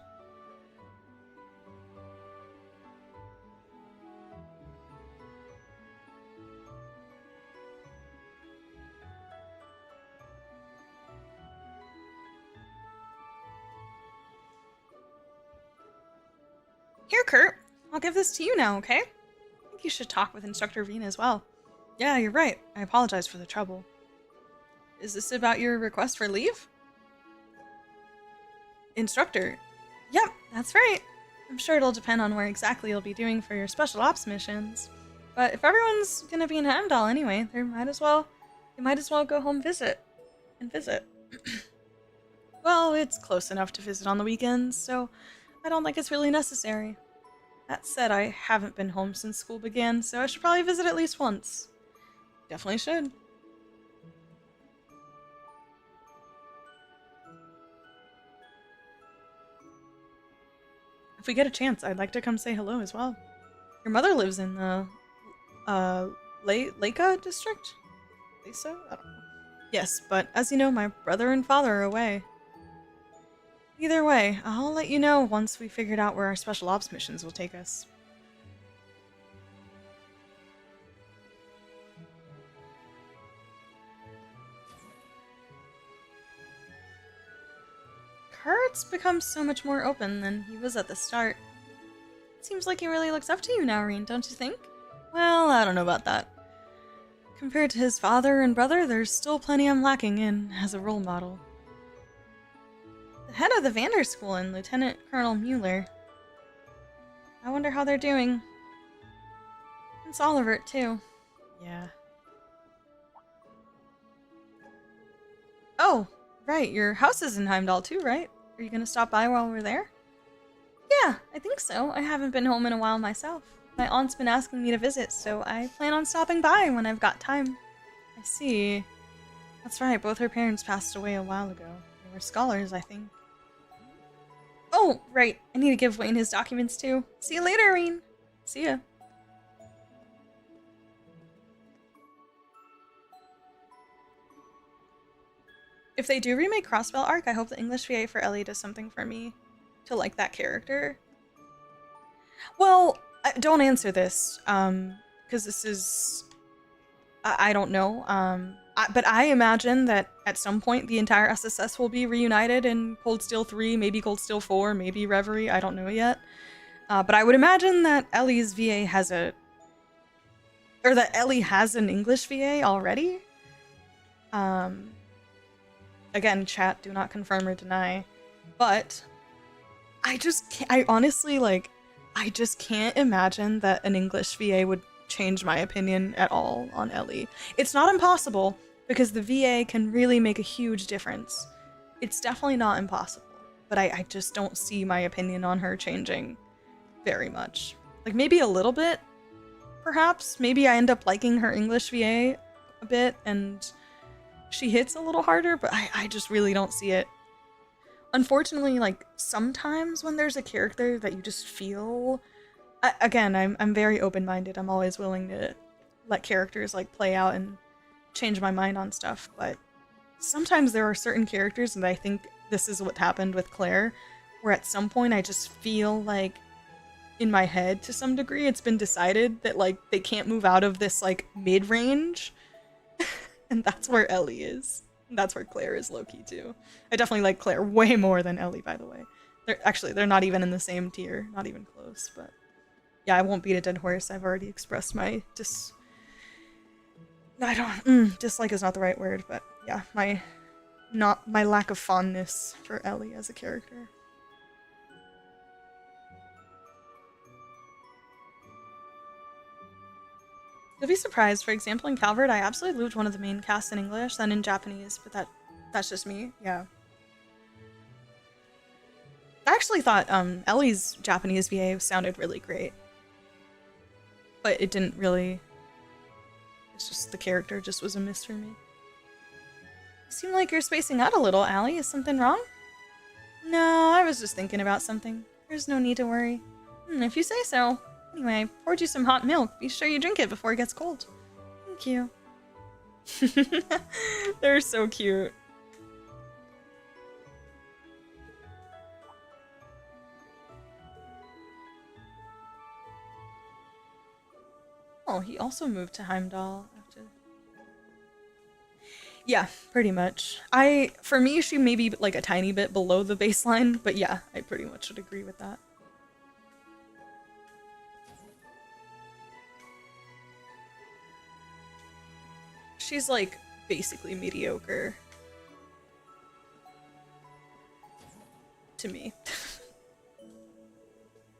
Here, Kurt. I'll give this to you now, okay? I think you should talk with Instructor Rean as well. Yeah, you're right. I apologize for the trouble. Is this about your request for leave? Instructor? Yep, that's right. I'm sure it'll depend on where exactly you'll be doing for your special ops missions. But if everyone's gonna be in Heimdallr anyway, you might as well go home visit. Well, it's close enough to visit on the weekends, so I don't think it's really necessary. That said, I haven't been home since school began, so I should probably visit at least once. Definitely should. If we get a chance, I'd like to come say hello as well. Your mother lives in the, Leica district? Lisa? I don't know. Yes, but as you know, my brother and father are away. Either way, I'll let you know once we figured out where our special ops missions will take us. Kurt's become so much more open than he was at the start. It seems like he really looks up to you now, Rean, don't you think? Well, I don't know about that. Compared to his father and brother, there's still plenty I'm lacking in as a role model. The head of the Vander School and Lieutenant Colonel Mueller. I wonder how they're doing. It's Oliver, too. Yeah. Oh, right, your house is in Heimdallr too, right? Are you gonna stop by while we're there? Yeah, I think so. I haven't been home in a while myself. My aunt's been asking me to visit, so I plan on stopping by when I've got time. I see. That's right, both her parents passed away a while ago. They were scholars, I think. Oh, right. I need to give Wayne his documents too. See you later, Rean. See ya. If they do remake Crossbell Arc, I hope the English VA for Ellie does something for me to like that character. Well, don't answer this, because this is... I don't know, but I imagine that at some point the entire SSS will be reunited in Cold Steel 3, maybe Cold Steel 4, maybe Reverie, I don't know yet. But I would imagine that Ellie's VA has or that Ellie has an English VA already. again, chat, do not confirm or deny, but I just can't, I honestly, like, I just can't imagine that an English VA would change my opinion at all on Ellie. It's not impossible, because the VA can really make a huge difference. It's definitely not impossible, but I just don't see my opinion on her changing very much. Like, maybe a little bit, perhaps. Maybe I end up liking her English VA a bit, and she hits a little harder, but I just really don't see it. Unfortunately, like, sometimes when there's a character that you just feel... Again, I'm very open-minded. I'm always willing to let characters, like, play out and change my mind on stuff, but sometimes there are certain characters, and I think this is what happened with Claire, where at some point I just feel like, in my head, to some degree, it's been decided that, like, they can't move out of this, like, mid-range, and that's where Ellie is. That's where Claire is low-key, too. I definitely like Claire way more than Ellie, by the way. They're not even in the same tier. Not even close, but... Yeah, I won't beat a dead horse. I've already expressed my dislike is not the right word, but yeah, my lack of fondness for Ellie as a character. You'll be surprised. For example, in Calvert, I absolutely loved one of the main casts in English, then in Japanese, but that's just me. Yeah. I actually thought Ellie's Japanese VA sounded really great, but it didn't really. It's just the character just was a miss for me. You seem like you're spacing out a little, Allie. Is something wrong? No, I was just thinking about something. There's no need to worry. If you say so. Anyway, I poured you some hot milk. Be sure you drink it before it gets cold. Thank you. They're so cute. Oh, he also moved to Heimdallr after... Yeah, pretty much. For me, she may be like a tiny bit below the baseline, but yeah, I pretty much would agree with that. She's like basically mediocre. To me.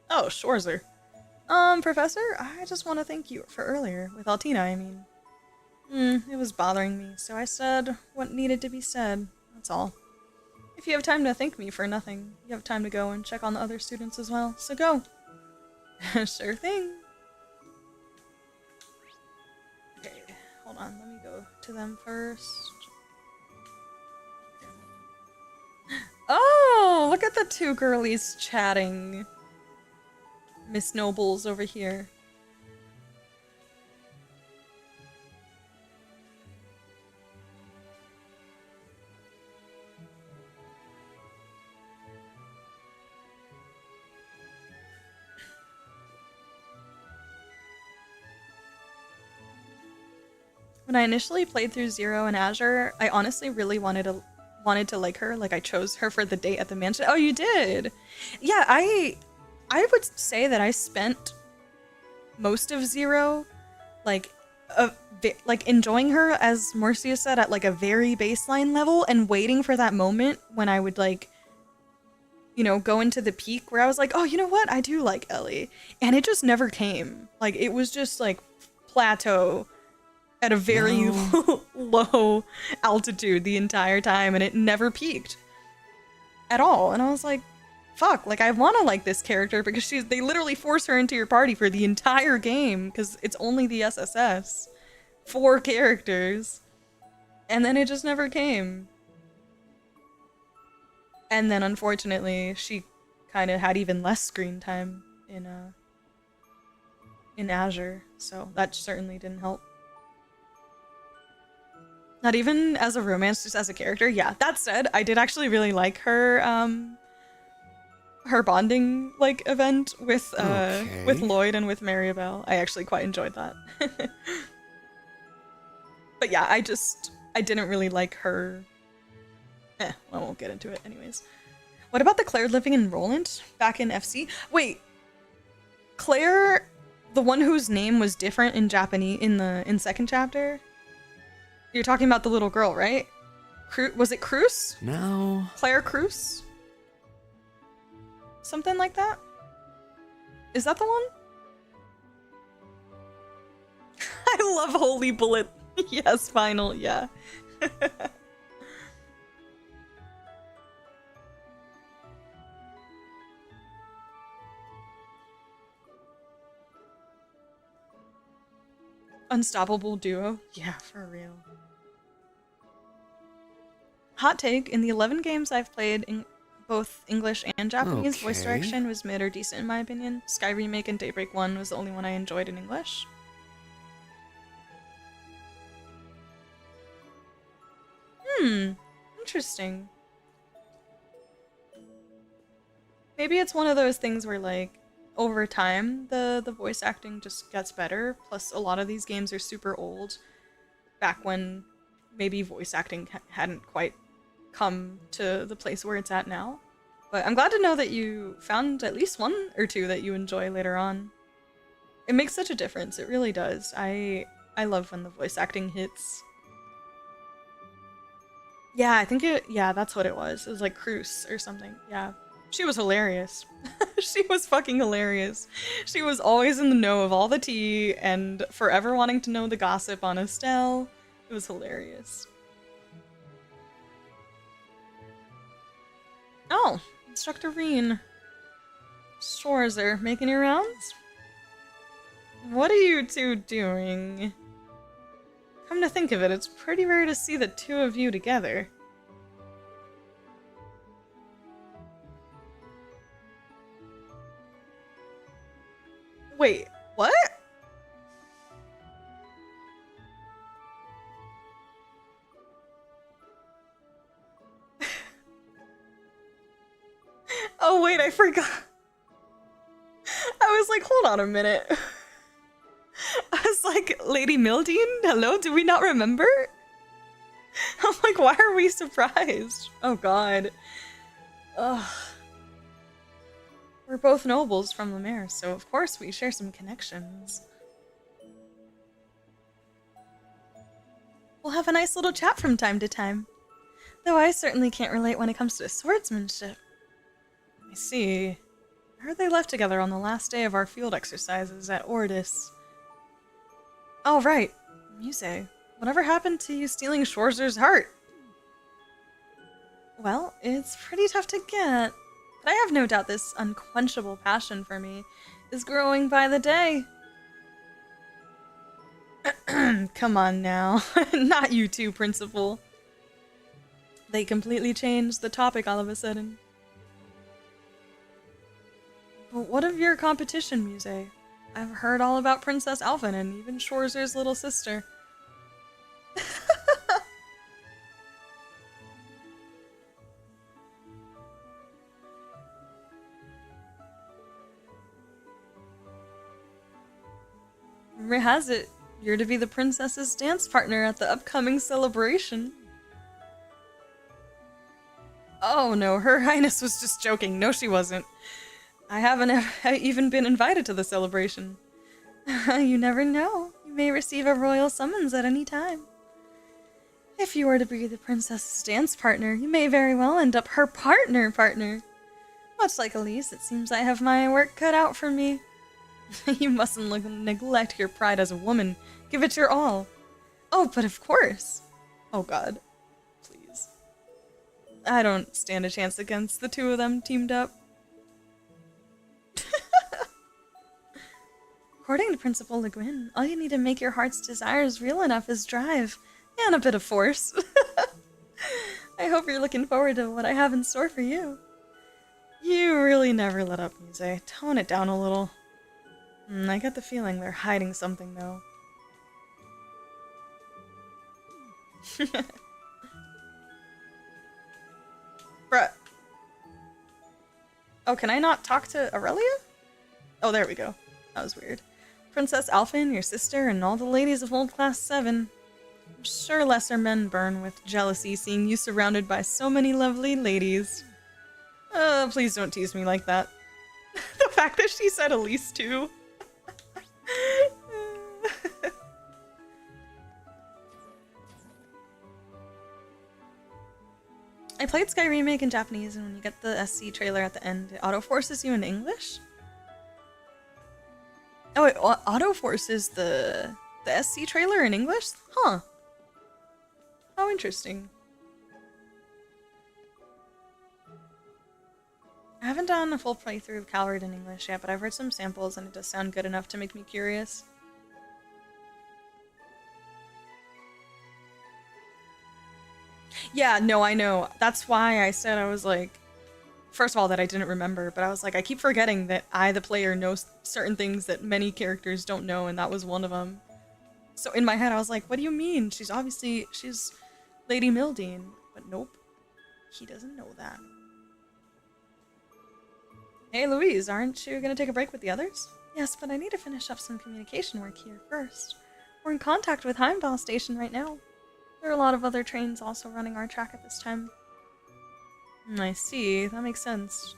Oh, Schwarzer. Professor, I just want to thank you for earlier, with Altina, I mean. It was bothering me, so I said what needed to be said, that's all. If you have time to thank me for nothing, you have time to go and check on the other students as well, so go. Sure thing. Okay, hold on, let me go to them first. Oh, look at the two girlies chatting. Miss Noble's over here. When I initially played through Zero in Azure, I honestly really wanted to like her. Like, I chose her for the date at the mansion. Oh, you did? Yeah, I would say that I spent most of Zero, like enjoying her, as Marcia said, at like a very baseline level, and waiting for that moment when I would, like, you know, go into the peak where I was like, oh, you know what? I do like Ellie. And it just never came. Like, it was just like plateau at a very low altitude the entire time, and it never peaked at all. And I was like, fuck, like, I want to like this character because they literally force her into your party for the entire game because it's only the SSS. 4 characters. And then it just never came. And then unfortunately, she kind of had even less screen time in Azure, so that certainly didn't help. Not even as a romance, just as a character. Yeah, that said, I did actually really like her her bonding, like, event with Lloyd and with Maribel. I actually quite enjoyed that. But yeah, I didn't really like her. I won't get into it anyways. What about the Claire living in Roland back in FC? Wait, Claire, the one whose name was different in Japanese in second chapter? You're talking about the little girl, right? Was it Cruz? No. Claire Cruz? Something like that? Is that the one? I love Holy Bullet. Yes, final, yeah. Unstoppable duo? Yeah, for real. Hot take, in the 11 games I've played in both English and Japanese, voice Okay. direction was mid or decent in my opinion. Sky Remake and Daybreak 1 was the only one I enjoyed in English. Interesting. Maybe it's one of those things where, like, over time, the voice acting just gets better. Plus, a lot of these games are super old. Back when maybe voice acting hadn't quite come to the place where it's at now. But I'm glad to know that you found at least one or two that you enjoy later on. It makes such a difference. It really does. I love when the voice acting hits. Yeah, I think yeah, that's what it was. It was like Cruz or something. Yeah. She was hilarious. She was fucking hilarious. She was always in the know of all the tea and forever wanting to know the gossip on Estelle. It was hilarious. Oh, Instructor Rean. Schwarzer, making your rounds? What are you two doing? Come to think of it, it's pretty rare to see the two of you together. Wait, what? Oh wait, I forgot. I was like, hold on a minute. I was like, Lady Mildine? Hello? Do we not remember? I'm like, why are we surprised? Oh god. Ugh. We're both nobles from Lemaire, so of course we share some connections. We'll have a nice little chat from time to time. Though I certainly can't relate when it comes to swordsmanship. I see. I heard they left together on the last day of our field exercises at Ordis. Oh, right. Muse. Whatever happened to you stealing Schwarzer's heart? Well, it's pretty tough to get. But I have no doubt this unquenchable passion for me is growing by the day. Come on now. Not you two, Principal. They completely changed the topic all of a sudden. But what of your competition, Muse? I've heard all about Princess Alphen and even Schwarzer's little sister. Rumor has it, you're to be the princess's dance partner at the upcoming celebration. Oh no, Her Highness was just joking. No, she wasn't. I haven't even been invited to the celebration. You never know. You may receive a royal summons at any time. If you were to be the princess's dance partner, you may very well end up her partner. Much like Elise, it seems I have my work cut out for me. You mustn't neglect your pride as a woman. Give it your all. Oh, but of course. Oh god. Please. I don't stand a chance against the two of them teamed up. According to Principal Le Guin, all you need to make your heart's desires real enough is drive, and a bit of force. I hope you're looking forward to what I have in store for you. You really never let up, Muse. Tone it down a little. I get the feeling they're hiding something, though. Bruh. Oh, can I not talk to Aurelia? Oh, there we go. That was weird. Princess Alphen, your sister, and all the ladies of Old Class 7. I'm sure lesser men burn with jealousy seeing you surrounded by so many lovely ladies. Please don't tease me like that. The fact that she said Elise too. I played Sky Remake in Japanese, and when you get the SC trailer at the end, it auto-forces you in English? Oh, it auto-forces the SC trailer in English? Huh. How interesting. I haven't done a full playthrough of Calred in English yet, but I've heard some samples and it does sound good enough to make me curious. Yeah, no, I know. That's why I said I was like, first of all, that I didn't remember, but I was like, I keep forgetting that I, the player, know certain things that many characters don't know, and that was one of them. So in my head, I was like, what do you mean? She's Lady Mildine. But nope, he doesn't know that. Hey Louise, aren't you gonna take a break with the others? Yes, but I need to finish up some communication work here first. We're in contact with Heimdallr Station right now. There are a lot of other trains also running our track at this time. I see, that makes sense.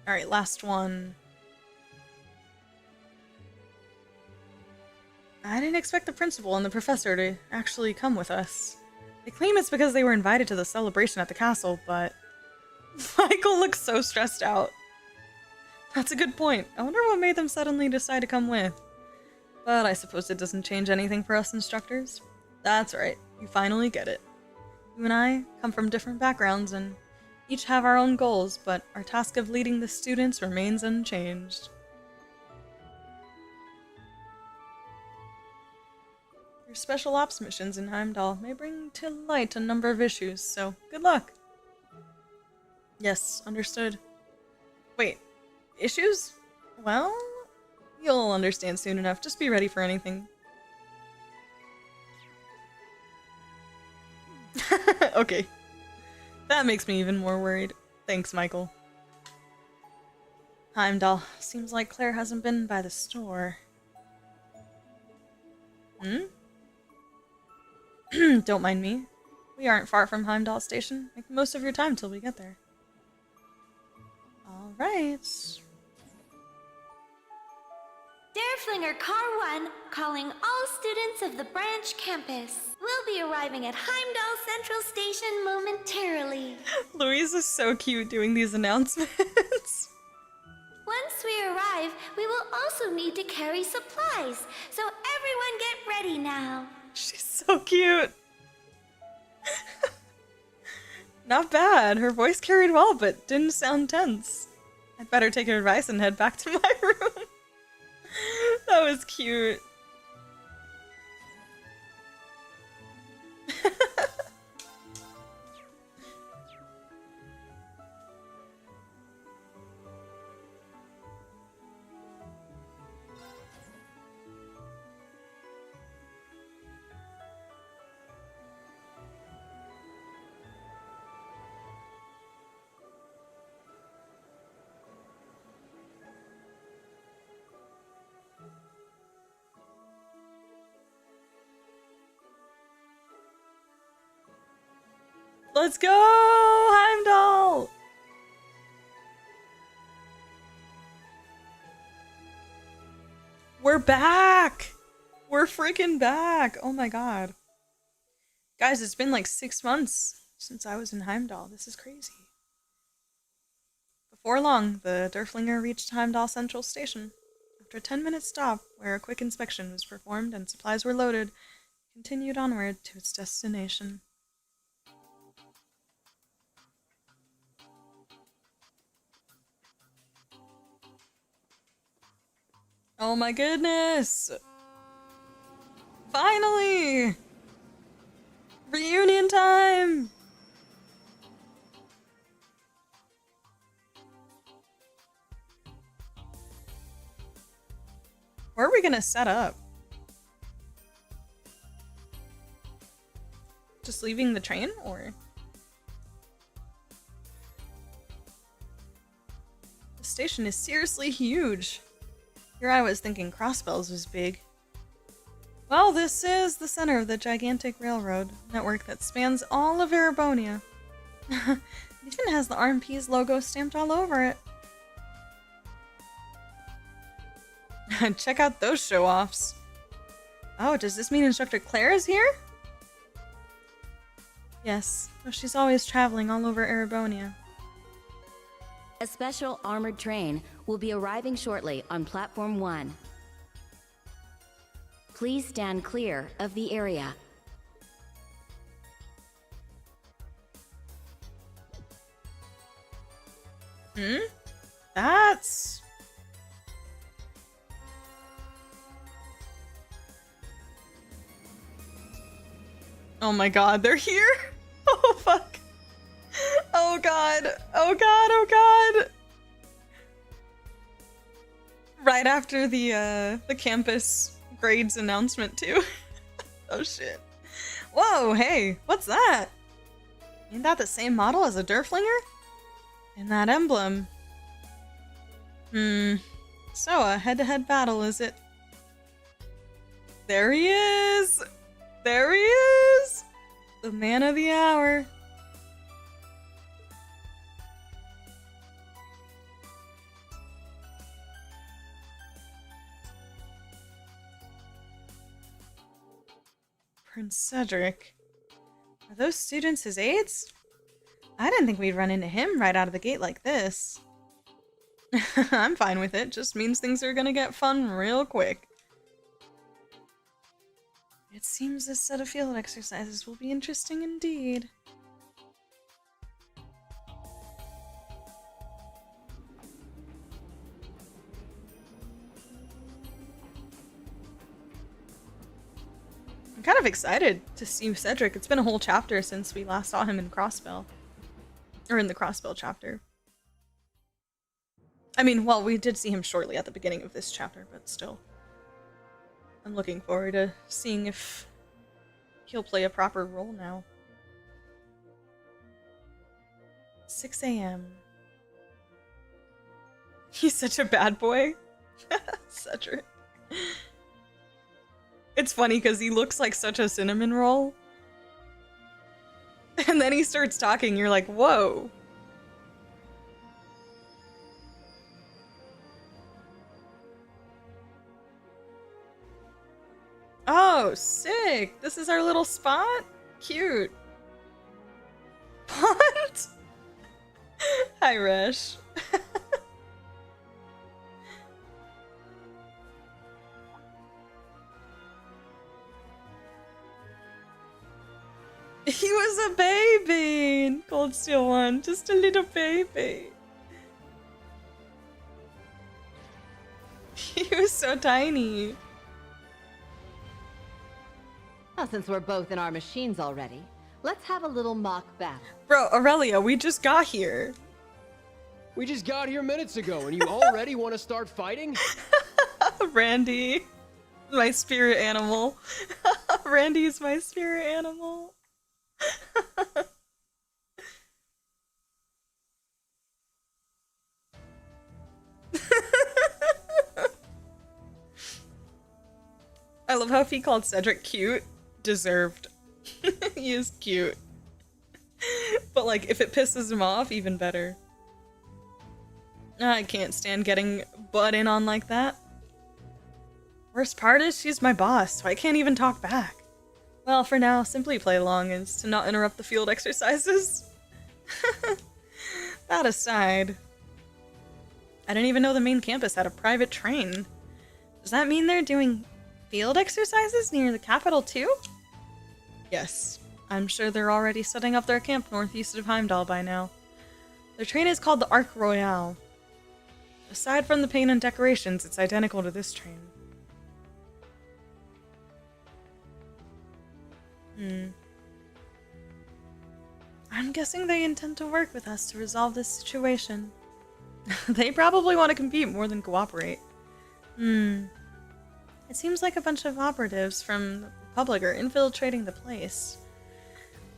Alright, last one. I didn't expect the principal and the professor to actually come with us. They claim it's because they were invited to the celebration at the castle, but Michael looks so stressed out. That's a good point. I wonder what made them suddenly decide to come with. But I suppose it doesn't change anything for us instructors. That's right, you finally get it. You and I come from different backgrounds and each have our own goals, but our task of leading the students remains unchanged. Your special ops missions in Heimdallr may bring to light a number of issues, so good luck. Yes, understood. Wait, issues? Well, you'll understand soon enough. Just be ready for anything. Okay. That makes me even more worried. Thanks, Michael. Heimdallr, seems like Claire hasn't been by the store. Hmm? Don't mind me. We aren't far from Heimdallr Station. Make most of your time till we get there. Alright. Derflinger Car 1 calling all students of the branch campus. We'll be arriving at Heimdallr Central Station momentarily. Louise is so cute doing these announcements. Once we arrive, we will also need to carry supplies, so everyone get ready now. She's so cute. Not bad. Her voice carried well, but didn't sound tense. I'd better take her advice and head back to my room. That was cute. Let's go, Heimdallr! We're back! We're freaking back! Oh my god. Guys, it's been like 6 months since I was in Heimdallr. This is crazy. Before long, the Derflinger reached Heimdallr Central Station. After a 10-minute stop, where a quick inspection was performed and supplies were loaded, it continued onward to its destination. Oh my goodness! Finally! Reunion time! Where are we gonna set up? Just leaving the train, or? The station is seriously huge. Here I was thinking Crossbells was big. Well, this is the center of the gigantic railroad network that spans all of Erebonia. It even has the RMP's logo stamped all over it. Check out those show-offs. Oh, does this mean Instructor Claire is here? Yes. Oh, she's always traveling all over Erebonia. A special armored train will be arriving shortly on Platform 1. Please stand clear of the area. That's... Oh my god, they're here? Oh fuck. Oh god. Oh god, oh god. Right after the campus grades announcement too. Oh shit. Whoa, hey, what's that? Ain't that the same model as a Derflinger? And that emblem. So a head-to-head battle, is it? There he is! There he is! The man of the hour. Prince Cedric. Are those students his aides? I didn't think we'd run into him right out of the gate like this. I'm fine with it, just means things are gonna get fun real quick. It seems this set of field exercises will be interesting indeed. I'm kind of excited to see Cedric. It's been a whole chapter since we last saw him in Crossbell. Or in the Crossbell chapter. I mean, well, we did see him shortly at the beginning of this chapter, but still. I'm looking forward to seeing if he'll play a proper role now. 6 a.m. He's such a bad boy. Cedric. It's funny because he looks like such a cinnamon roll. And then he starts talking, you're like, whoa. Oh, sick! This is our little spot? Cute. What? Hi, Resh. He was a baby in Cold Steel 1, just a little baby. He was so tiny. Now, since we're both in our machines already, let's have a little mock battle. Bro, Aurelia, we just got here. We just got here minutes ago, and you already want to start fighting? Randy, my spirit animal. Randy is my spirit animal. I love how if he called Cedric cute, deserved. He is cute. But like, if it pisses him off, even better. I can't stand getting butt in on like that. Worst part is she's my boss, so I can't even talk back. Well, for now, simply play along is to not interrupt the field exercises. That aside, I didn't even know the main campus had a private train. Does that mean they're doing field exercises near the capital too? Yes, I'm sure they're already setting up their camp northeast of Heimdallr by now. Their train is called the Arc Royale. Aside from the paint and decorations, it's identical to this train. I'm guessing they intend to work with us to resolve this situation. They probably want to compete more than cooperate. It seems like a bunch of operatives from the Republic are infiltrating the place.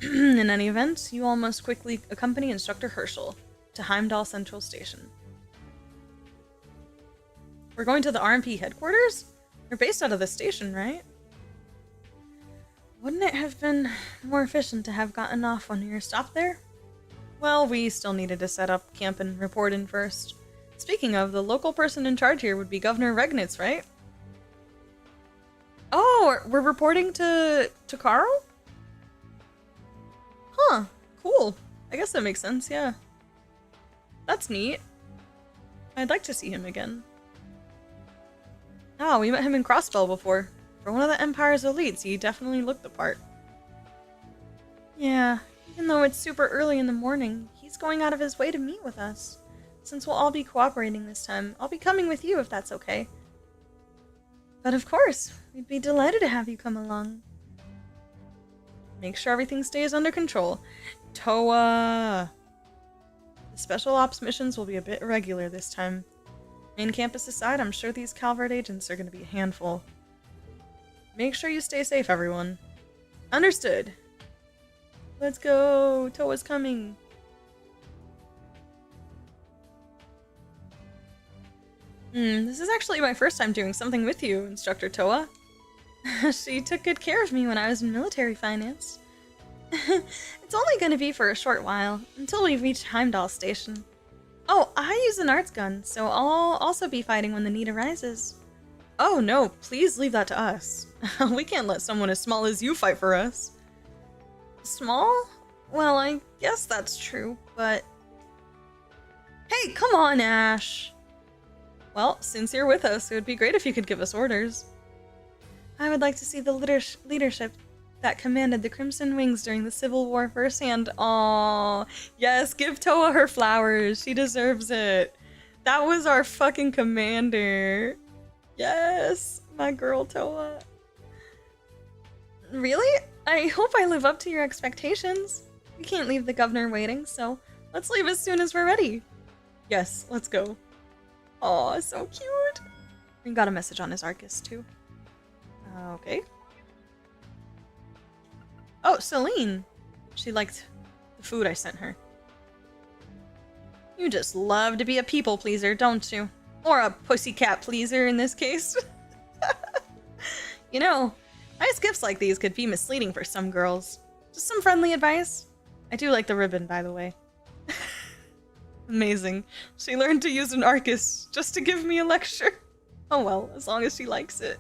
In any event, you all must quickly accompany Instructor Herschel to Heimdallr Central Station. We're going to the RMP headquarters? They're based out of the station, right? Wouldn't it have been more efficient to have gotten off when we were stopped there? Well, we still needed to set up camp and report in first. Speaking of, the local person in charge here would be Governor Regnitz, right? Oh, we're reporting to Carl? Huh, cool. I guess that makes sense, yeah. That's neat. I'd like to see him again. Oh, we met him in Crossbell before. For one of the Empire's elites, he definitely looked the part. Yeah, even though it's super early in the morning, he's going out of his way to meet with us. Since we'll all be cooperating this time, I'll be coming with you if that's okay. But of course, we'd be delighted to have you come along. Make sure everything stays under control. Toa! The special ops missions will be a bit irregular this time. Main campus aside, I'm sure these Calvert agents are going to be a handful. Make sure you stay safe, everyone. Understood. Let's go! Toa's coming! This is actually my first time doing something with you, Instructor Toa. She took good care of me when I was in military finance. It's only going to be for a short while, until we reach Heimdallr Station. Oh, I use an arts gun, so I'll also be fighting when the need arises. Oh no, please leave that to us. We can't let someone as small as you fight for us. Small? Well, I guess that's true, but... Hey, come on, Ash! Well, since you're with us, it would be great if you could give us orders. I would like to see the leadership that commanded the Crimson Wings during the Civil War firsthand. Aww. Yes, give Toa her flowers. She deserves it. That was our fucking commander. Yes, my girl Toa. Really? I hope I live up to your expectations. We can't leave the governor waiting, so let's leave as soon as we're ready. Yes, let's go. Aw, so cute. We got a message on his Arcus, too. Okay. Oh, Celine. She liked the food I sent her. You just love to be a people pleaser, don't you? Or a pussycat pleaser in this case. You know, nice gifts like these could be misleading for some girls. Just some friendly advice. I do like the ribbon, by the way. Amazing. She learned to use an Arcus just to give me a lecture. Oh well, as long as she likes it.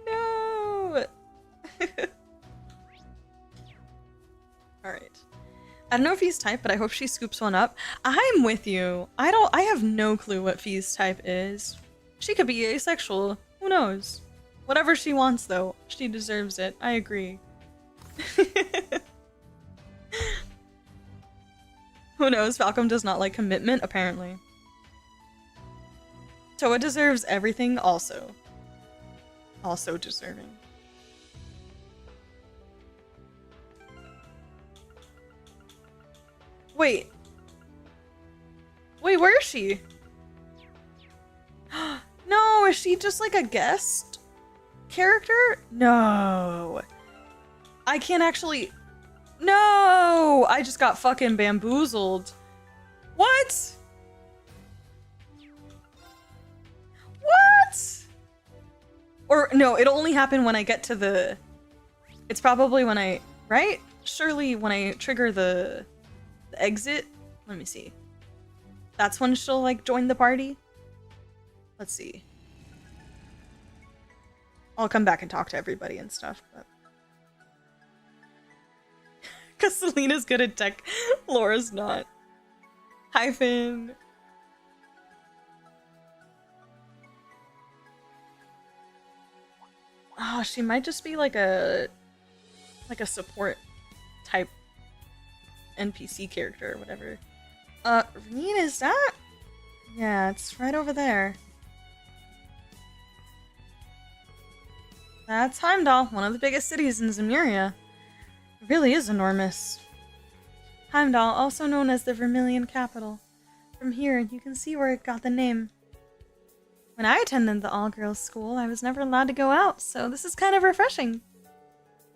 No! Alright. I don't know if he's type, but I hope she scoops one up. I'm with you. I have no clue what Fee's type is. She could be asexual. Who knows? Whatever she wants, though. She deserves it. I agree. Who knows? Falcom does not like commitment, apparently. Toa deserves everything also. Also deserving. Wait. Wait, where is she? No, is she just like a guest character? No. I can't actually... No! I just got fucking bamboozled. What? What? Or, no, it'll only happen when I get to the... It's probably when I... Right? Surely when I trigger the exit? Let me see. That's when she'll, like, join the party? Let's see. I'll come back and talk to everybody and stuff, but... Because Selena's good at tech, Laura's not. Hyphen. Oh, she might just be like a support type NPC character or whatever. Rean, is that? Yeah, it's right over there. That's Heimdallr, one of the biggest cities in Zemuria. It really is enormous. Heimdallr, also known as the Vermilion Capital. From here, you can see where it got the name. When I attended the all-girls school, I was never allowed to go out, so this is kind of refreshing.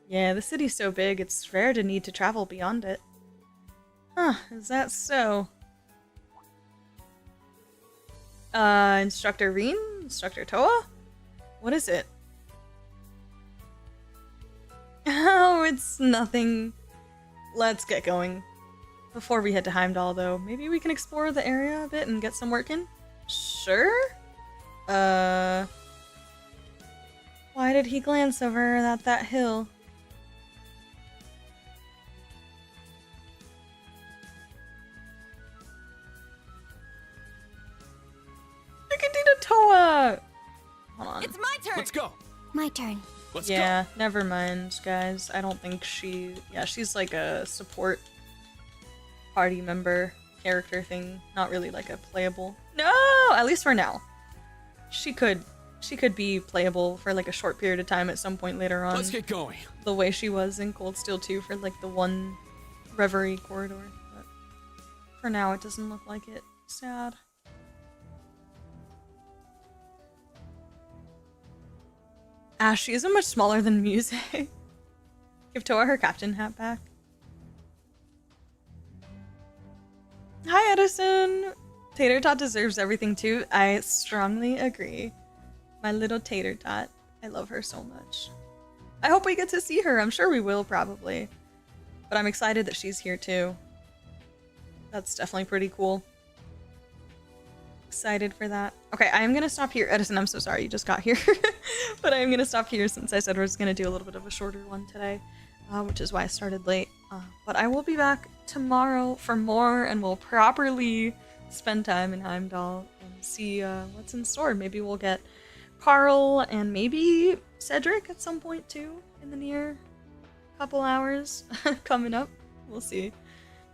Yeah, the city's so big, it's rare to need to travel beyond it. Huh, is that so? Instructor Rean? Instructor Toa? What is it? Oh, it's nothing. Let's get going. Before we head to Heimdallr, though, maybe we can explore the area a bit and get some work in? Sure? Why did he glance over at that hill? Look at Tita Toa! Hold on. It's my turn! Let's go! My turn. Let's Yeah, never mind, guys. I don't think she... Yeah, she's like a support party member character thing. Not really like a playable... No! At least for now. She could be playable for like a short period of time at some point later on. Let's get going. The way she was in Cold Steel 2 for like the one Reverie corridor. But for now, it doesn't look like it. Sad. She isn't much smaller than Muse. Give Toa her captain hat back. Hi, Edison! Tater Tot deserves everything too. I strongly agree. My little Tater Tot. I love her so much. I hope we get to see her. I'm sure we will, probably. But I'm excited that she's here too. That's definitely pretty cool. Excited for that. Okay, I am gonna stop here. Edison, I'm so sorry you just got here. But I am gonna stop here since I said we're just gonna do a little bit of a shorter one today. Which is why I started late. But I will be back tomorrow for more, and we'll properly spend time in Heimdallr and see what's in store. Maybe we'll get Carl and maybe Cedric at some point too in the near couple hours coming up. We'll see.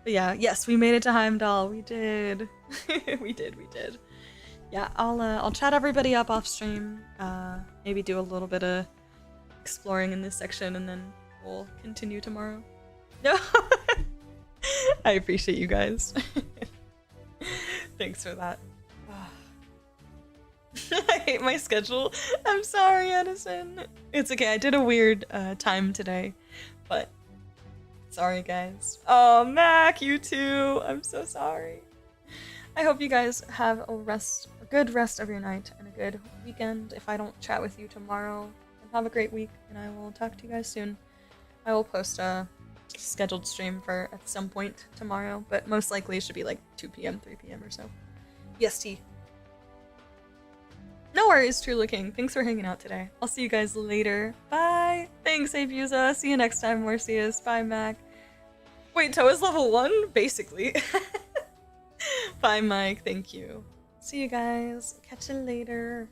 But yeah, yes, we made it to Heimdallr. We did. we did. Yeah, I'll chat everybody up off stream. Maybe do a little bit of exploring in this section, and then we'll continue tomorrow. No, I appreciate you guys. Thanks for that. I hate my schedule. I'm sorry, Edison. It's okay. I did a weird time today, but sorry, guys. Oh, Mac, you too. I'm so sorry. I hope you guys have a good rest of your night and a good weekend. If I don't chat with you tomorrow, then have a great week, and I will talk to you guys soon. I will post a scheduled stream for at some point tomorrow, but most likely it should be like 2 p.m., 3 p.m. or so. EST. No worries, True Looking. Thanks for hanging out today. I'll see you guys later. Bye! Thanks, Abusa. See you next time, Morpheus. Bye, Mac. Wait, Toa's level 1? Basically. Bye, Mike. Thank you. See you guys. Catch you later.